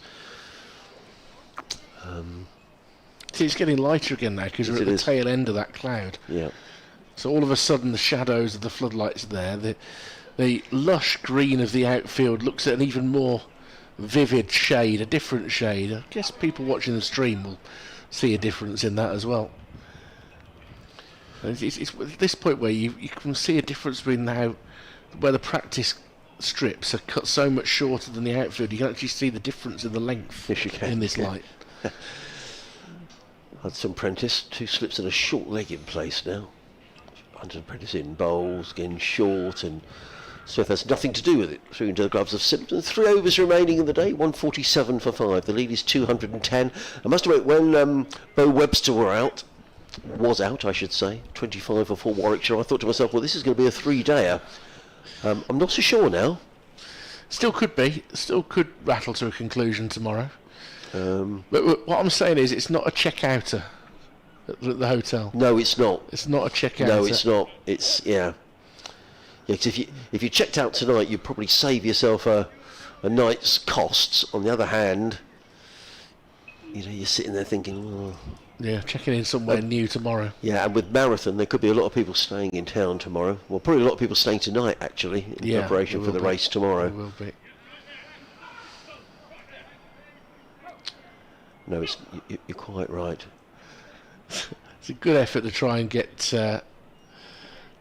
S3: See, it's getting lighter again now because we're at the tail end of that cloud.
S2: Yeah.
S3: So all of a sudden the shadows of the floodlights are there. The lush green of the outfield looks at an even more vivid shade, a different shade. I guess people watching the stream will see a difference in that as well. It's at this point where you can see a difference between where the practice strips are cut so much shorter than the outfield. You can actually see the difference in the length in this light.
S2: Hudson Prentice, 2 slips and a short leg in place now. Hudson Prentice in bowls, again short, and Smith has nothing to do with it. Through into the gloves of Simpson. 3 overs remaining in the day, 147 for 5. The lead is 210. I must admit, when Bo Webster was out, I should say, 25 for Warwickshire, I thought to myself, well, this is going to be a 3-dayer. I'm not so sure now.
S3: Still could be. Still could rattle to a conclusion tomorrow. But what I'm saying is, it's not a check-outer at the hotel.
S2: No, it's not.
S3: It's not a check-outer.
S2: No, it's not. It's yeah. Yeah, 'cause if you checked out tonight, you'd probably save yourself a night's costs. On the other hand, you're sitting there thinking, oh.
S3: Yeah, checking in somewhere new tomorrow.
S2: Yeah, and with Marathon, there could be a lot of people staying in town tomorrow. Well, probably a lot of people staying tonight, actually, in preparation for the race tomorrow.
S3: There will be.
S2: No, you're quite right.
S3: It's a good effort to try and get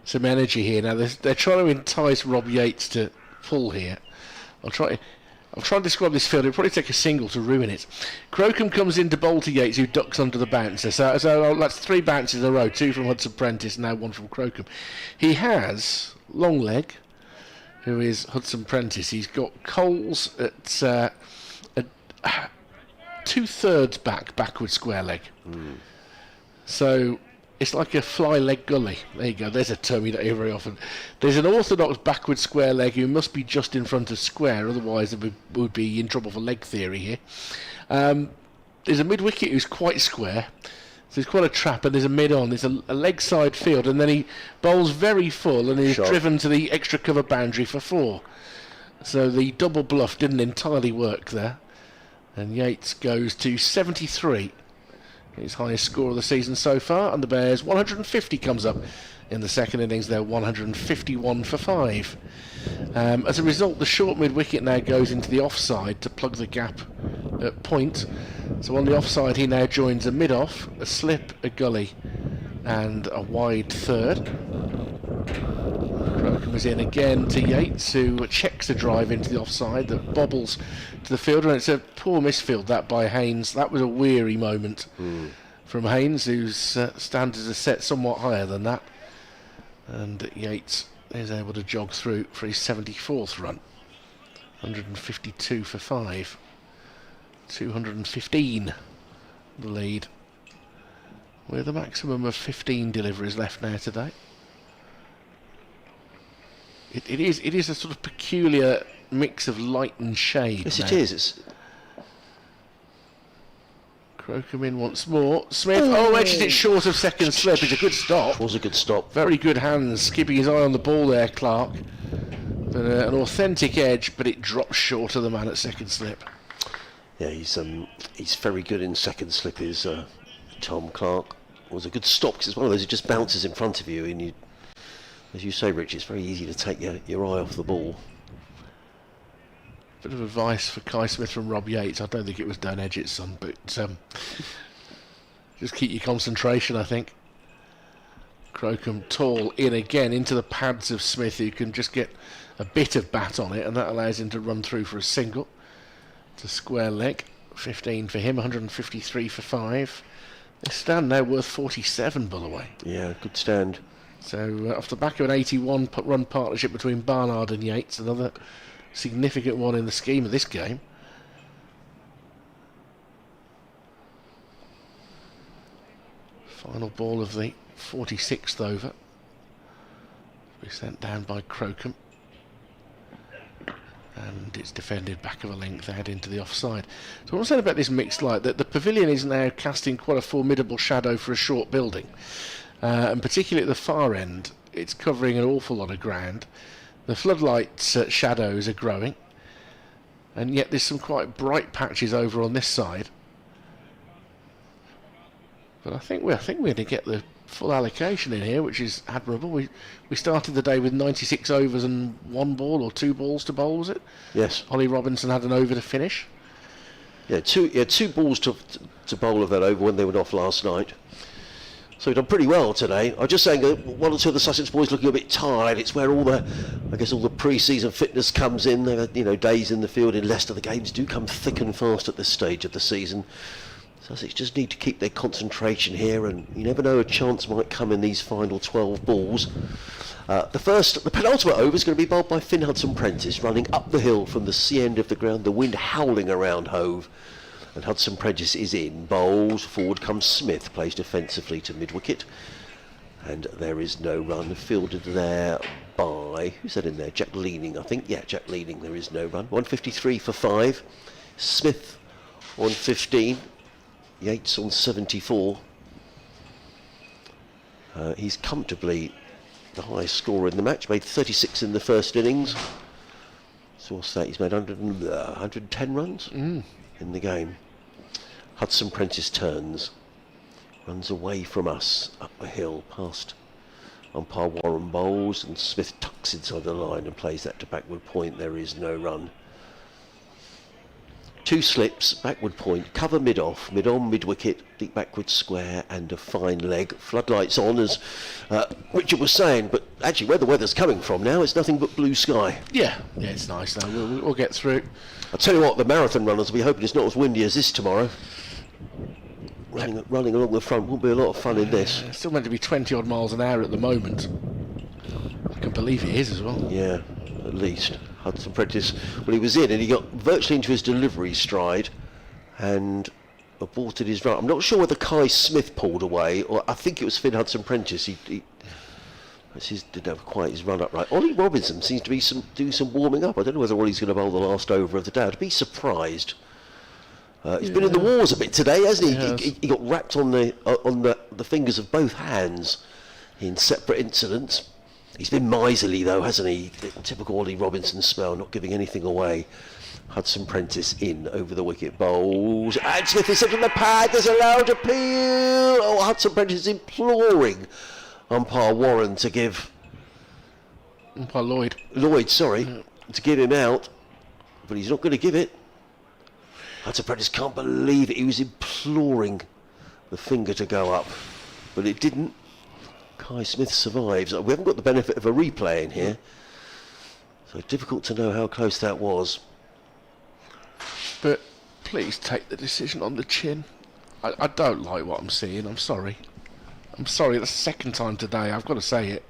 S3: some energy here. Now they're trying to entice Rob Yates to pull here. I'll try to describe this field. It'll probably take a single to ruin it. Crocombe comes in to bowl to Yates, who ducks under the bouncer. So that's 3 bounces in a row, 2 from Hudson Prentice, now 1 from Crocombe. He has long leg, who is Hudson Prentice. He's got Coles at 2/3 backward square leg. So it's like a fly leg gully. There you go, there's a term you don't hear very often. There's an orthodox backward square leg who must be just in front of square, otherwise it would be in trouble for leg theory here. There's a mid wicket who's quite square, so it's quite a trap, and there's a mid on. There's a leg side field, and then he bowls very full and is driven to the extra cover boundary for 4. So the double bluff didn't entirely work there. And Yates goes to 73. His highest score of the season so far. And the Bears 150 comes up in the second innings. They're 151 for 5. As a result, the short mid-wicket now goes into the offside to plug the gap at point. So on the offside, he now joins a mid-off, a slip, a gully, and a wide third. Crocombe is in again to Yates, who checks a drive into the offside that bobbles to the fielder, and it's a poor misfield that by Haynes. That was a weary moment from Haynes, whose standards are set somewhat higher than that. And Yates is able to jog through for his 74th run. 152 for 5. 215 the lead, with a maximum of 15 deliveries left now today. It is a sort of peculiar mix of light and shade.
S2: Yes,
S3: now.
S2: it is.
S3: Crocombe in once more. Smith, edges it short of second slip. It's a good stop.
S2: Was a good stop.
S3: Very good hands, keeping his eye on the ball there, Clark. But an authentic edge, but it drops short of the man at second slip.
S2: Yeah, he's very good in second slip. Is Tom Clark. Was a good stop because it's one of those that just bounces in front of you, and you, as you say, Rich, it's very easy to take your eye off the ball.
S3: Bit of advice for Kai Smith from Rob Yates. I don't think it was don't edge it, son, but just keep your concentration, I think. Crocombe tall in again into the pads of Smith, who can just get a bit of bat on it, and that allows him to run through for a single. To square leg. 15 for him, 153 for 5. This stand now worth 47, by the way.
S2: Yeah, good stand.
S3: So off the back of an 81 run partnership between Barnard and Yates, another significant one in the scheme of this game. Final ball of the 46th over. Be sent down by Crocombe. And it's defended back of a length out into the offside. So what I'm saying about this mixed light, that the pavilion is now casting quite a formidable shadow for a short building. And particularly at the far end, it's covering an awful lot of ground. The floodlights shadows are growing. And yet there's some quite bright patches over on this side. But I think we're going to get the full allocation in here, which is admirable. We started the day with 96 overs and 1 ball or 2 balls to bowl, was it?
S2: Yes.
S3: Ollie Robinson had an over to finish.
S2: Yeah, two balls to bowl of that over when they went off last night. So we've done pretty well today. I'm just saying one or two of the Sussex boys looking a bit tired. It's where all the pre-season fitness comes in. They've had, days in the field in Leicester. The games do come thick and fast at this stage of the season. Sussex just need to keep their concentration here, and you never know, a chance might come in these final 12 balls. The penultimate over is going to be bowled by Finn Hudson-Prentice, running up the hill from the sea end of the ground, the wind howling around Hove. And Hudson-Prentice is in, bowls, forward comes Smith, plays defensively to mid-wicket. And there is no run, fielded there by, who's that in there? Jack Leaning, I think. Yeah, Jack Leaning, there is no run. 153 for 5. Smith on 15. Yates on 74. He's comfortably the highest scorer in the match. Made 36 in the first innings. So what's that? He's made 110 runs in the game. Hudson-Prentice turns. Runs away from us up the hill past umpire Warren bowls, and Smith tucks inside the line and plays that to backward point. There is no run. 2 slips, backward point, cover mid-off, mid-on, mid-wicket, deep backward square, and a fine leg. Floodlights on, as Richard was saying, but actually where the weather's coming from now, it's nothing but blue sky.
S3: Yeah, it's nice now. We'll get through.
S2: I'll tell you what, the marathon runners will be hoping it's not as windy as this tomorrow. Running along the front will be a lot of fun in this.
S3: It's still meant to be 20 odd miles an hour at the moment. I can believe it is as well.
S2: Yeah, at least. Hudson-Prentice, well, he was in and he got virtually into his delivery stride and aborted his run. I'm not sure whether Kai Smith pulled away, or I think it was Finn Hudson-Prentice. He didn't have quite his run up right. Ollie Robinson seems to be doing some warming up. I don't know whether Ollie's going to bowl the last over of the day. I'd be surprised. He's been in the wars a bit today, hasn't he?
S3: Yes.
S2: He got wrapped on the fingers of both hands in separate incidents. He's been miserly though, hasn't he? Typical Ollie Robinson smell, not giving anything away. Hudson Prentice in over the wicket, bowls, and Smith is sent on the pad. There's a loud appeal. Oh, Hudson Prentice is imploring umpire Warren to give
S3: Umpire Lloyd,
S2: to give him out, but he's not going to give it. Hudson Prentice can't believe it. He was imploring the finger to go up, but it didn't. Kai Smith survives. We haven't got the benefit of a replay in here, so difficult to know how close that was.
S3: but please take the decision on the chin. I don't like what I'm seeing. I'm sorry. That's the second time today. I've got to say it.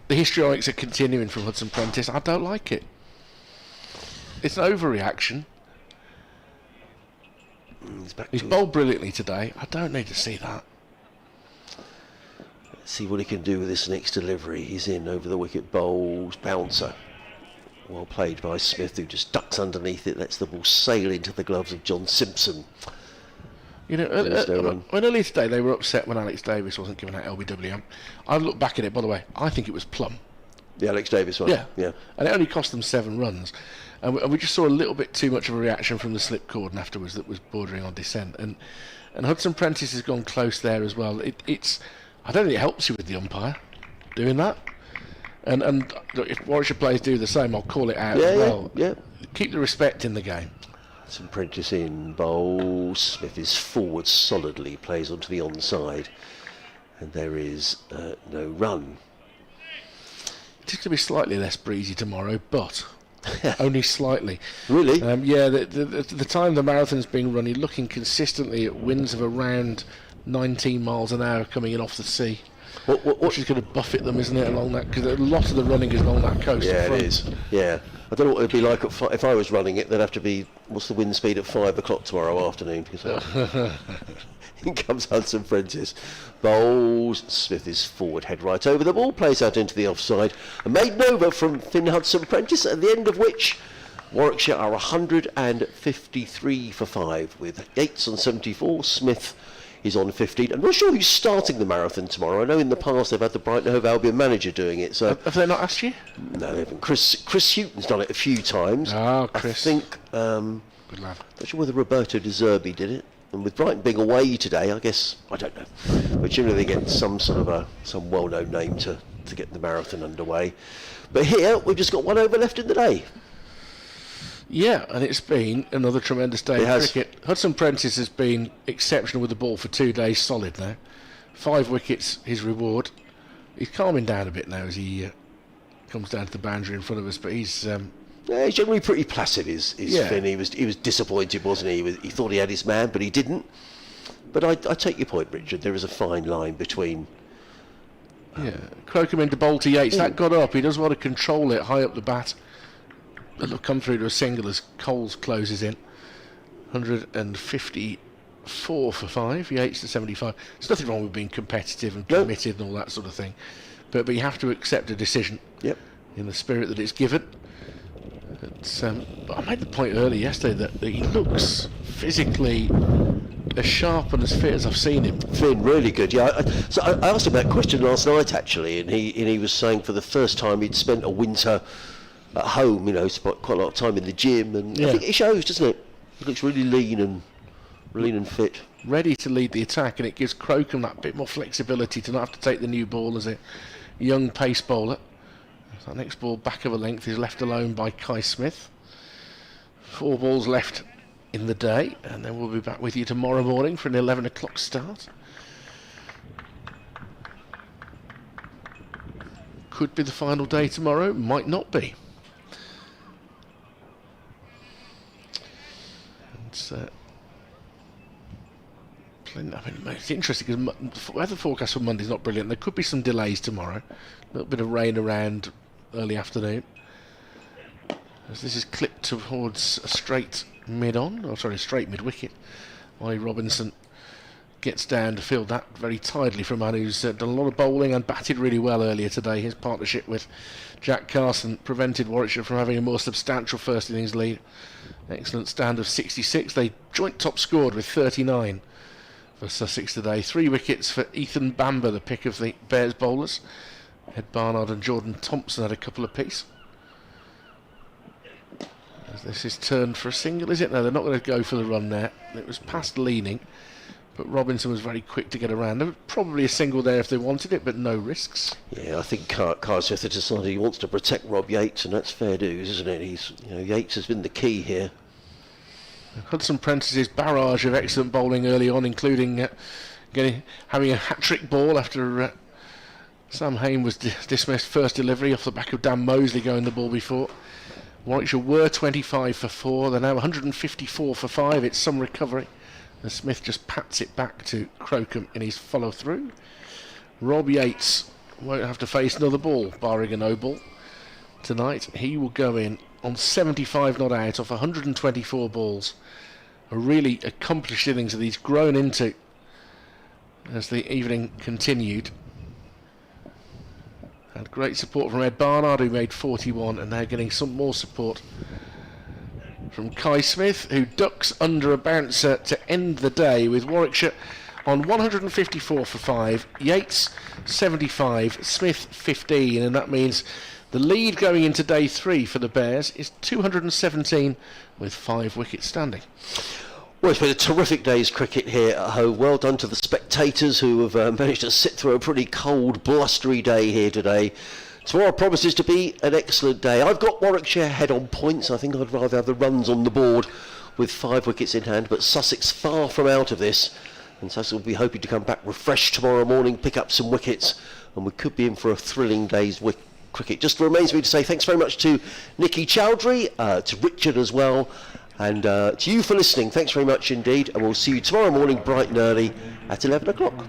S3: The histrionics are continuing from Hudson Prentice. I don't like it. It's an overreaction. He's bowled brilliantly today. I don't need to see that.
S2: Let's see what he can do with this next delivery. He's in over the wicket, bowls, bouncer. Well played by Smith, who just ducks underneath it, lets the ball sail into the gloves of John Simpson.
S3: You know, when earlier today they were upset when Alex Davis wasn't given that LBW. I've looked back at it, by the way. I think it was plum.
S2: The Alex Davis one?
S3: Yeah. And it only cost them 7 runs. And we just saw a little bit too much of a reaction from the slip cordon afterwards that was bordering on dissent. And Hudson Prentice has gone close there as well. I don't think it helps you with the umpire doing that. And look, if Warwickshire players do the same, I'll call it out as well.
S2: Yeah.
S3: Keep the respect in the game.
S2: Some Prentice in, bowls. Smith is forward solidly, plays onto the onside. And there is no run.
S3: It's going to be slightly less breezy tomorrow, but only slightly.
S2: Really?
S3: Yeah, the time the marathon's being run, you're looking consistently at winds of around 19 miles an hour coming in off the sea. Which is going to buffet them, isn't it, along that? Because a lot of the running is along that coast.
S2: Yeah, it is. Yeah. I don't know what it would be like if I was running it. There'd have to be, what's the wind speed at 5 o'clock tomorrow afternoon? In comes Hudson Prentice. Bowls. Smith is forward, head right over the ball, plays out into the offside. A maiden over from Finn Hudson Prentice, at the end of which Warwickshire are 153 for 5, with Yates on 74, Smith is on 15. I'm not sure who's starting the marathon tomorrow. I know in the past they've had the Brighton Hove Albion manager doing it. So
S3: have they not asked you?
S2: No, they haven't. Chris Houghton's done it a few times.
S3: Ah, Chris.
S2: I think.
S3: Good lad.
S2: Not sure whether Roberto De Zerbi did it. And with Brighton being away today, I guess, I don't know. But generally they get some sort of some well-known name to get the marathon underway. But here we've just got one over left in the day.
S3: Yeah, and it's been another tremendous day of cricket. Hudson Prentice has been exceptional with the ball for 2 days solid now. 5 wickets, his reward. He's calming down a bit now as he comes down to the boundary in front of us, but he's...
S2: he's generally pretty placid, is Finn. He was disappointed, wasn't he? He thought he had his man, but he didn't. But I take your point, Richard. There is a fine line between...
S3: Crocombe into bowl to Yates. That got up. He does want to control it high up the bat. It'll come through to a single as Coles closes in. 154 for 5. Yates to 75. There's nothing wrong with being competitive and committed and all that sort of thing. But you have to accept a decision in the spirit that it's given. I made the point earlier yesterday that he looks physically as sharp and as fit as I've seen him.
S2: Finn, really good. Yeah. I asked him that question last night actually, and he was saying for the first time he'd spent a winter at home, spent quite a lot of time in the gym, and I think it shows, doesn't it? He looks really lean and fit.
S3: Ready to lead the attack, and it gives Crocombe that bit more flexibility to not have to take the new ball as a young pace bowler. That next ball back of a length is left alone by Kai Smith. 4 balls left in the day, and then we'll be back with you tomorrow morning for an 11 o'clock start. Could be the final day tomorrow, might not be. It's interesting because the weather forecast for Monday's not brilliant. There could be some delays tomorrow. A little bit of rain around early afternoon. As this is clipped towards a straight straight mid-wicket. Ollie Robinson gets down to field that very tidily for a man who's done a lot of bowling and batted really well earlier today. His partnership with Jack Carson prevented Warwickshire from having a more substantial first innings lead. Excellent stand of 66. They joint top scored with 39 for Sussex today. 3 wickets for Ethan Bamber, the pick of the Bears bowlers. Ed Barnard and Jordan Thompson had a couple apiece. As this is turned for a single, is it? No, they're not going to go for the run there. It was past leaning, but Robinson was very quick to get around. There was probably a single there if they wanted it, but no risks.
S2: Yeah, I think Carl Smith has decided he wants to protect Rob Yates, and that's fair dues, isn't it? Yates has been the key here.
S3: Hudson Prentice's barrage of excellent bowling early on, including having a hat-trick ball after Sam Hain was dismissed first delivery off the back of Dan Mosley going the ball before. Warwickshire were 25 for 4, they're now 154 for 5, it's some recovery. And Smith just pats it back to Crocombe in his follow-through. Rob Yates won't have to face another ball, barring a no ball. Tonight he will go in on 75 not out off 124 balls. A really accomplished innings that he's grown into as the evening continued. Had great support from Ed Barnard, who made 41, and now getting some more support from Kai Smith, who ducks under a bouncer to end the day with Warwickshire on 154 for 5, Yates 75, Smith 15, and that means the lead going into day 3 for the Bears is 217 with 5 wickets standing.
S2: Well, it's been a terrific day's cricket here at home. Well done to the spectators who have managed to sit through a pretty cold, blustery day here today. Tomorrow promises to be an excellent day. I've got Warwickshire head on points. I think I'd rather have the runs on the board with 5 wickets in hand, but Sussex far from out of this. And Sussex will be hoping to come back refreshed tomorrow morning, pick up some wickets, and we could be in for a thrilling day's cricket. Just remains me to say thanks very much to Nikki Chowdhury, to Richard as well, and to you for listening. Thanks very much indeed, and we'll see you tomorrow morning bright and early at 11 o'clock.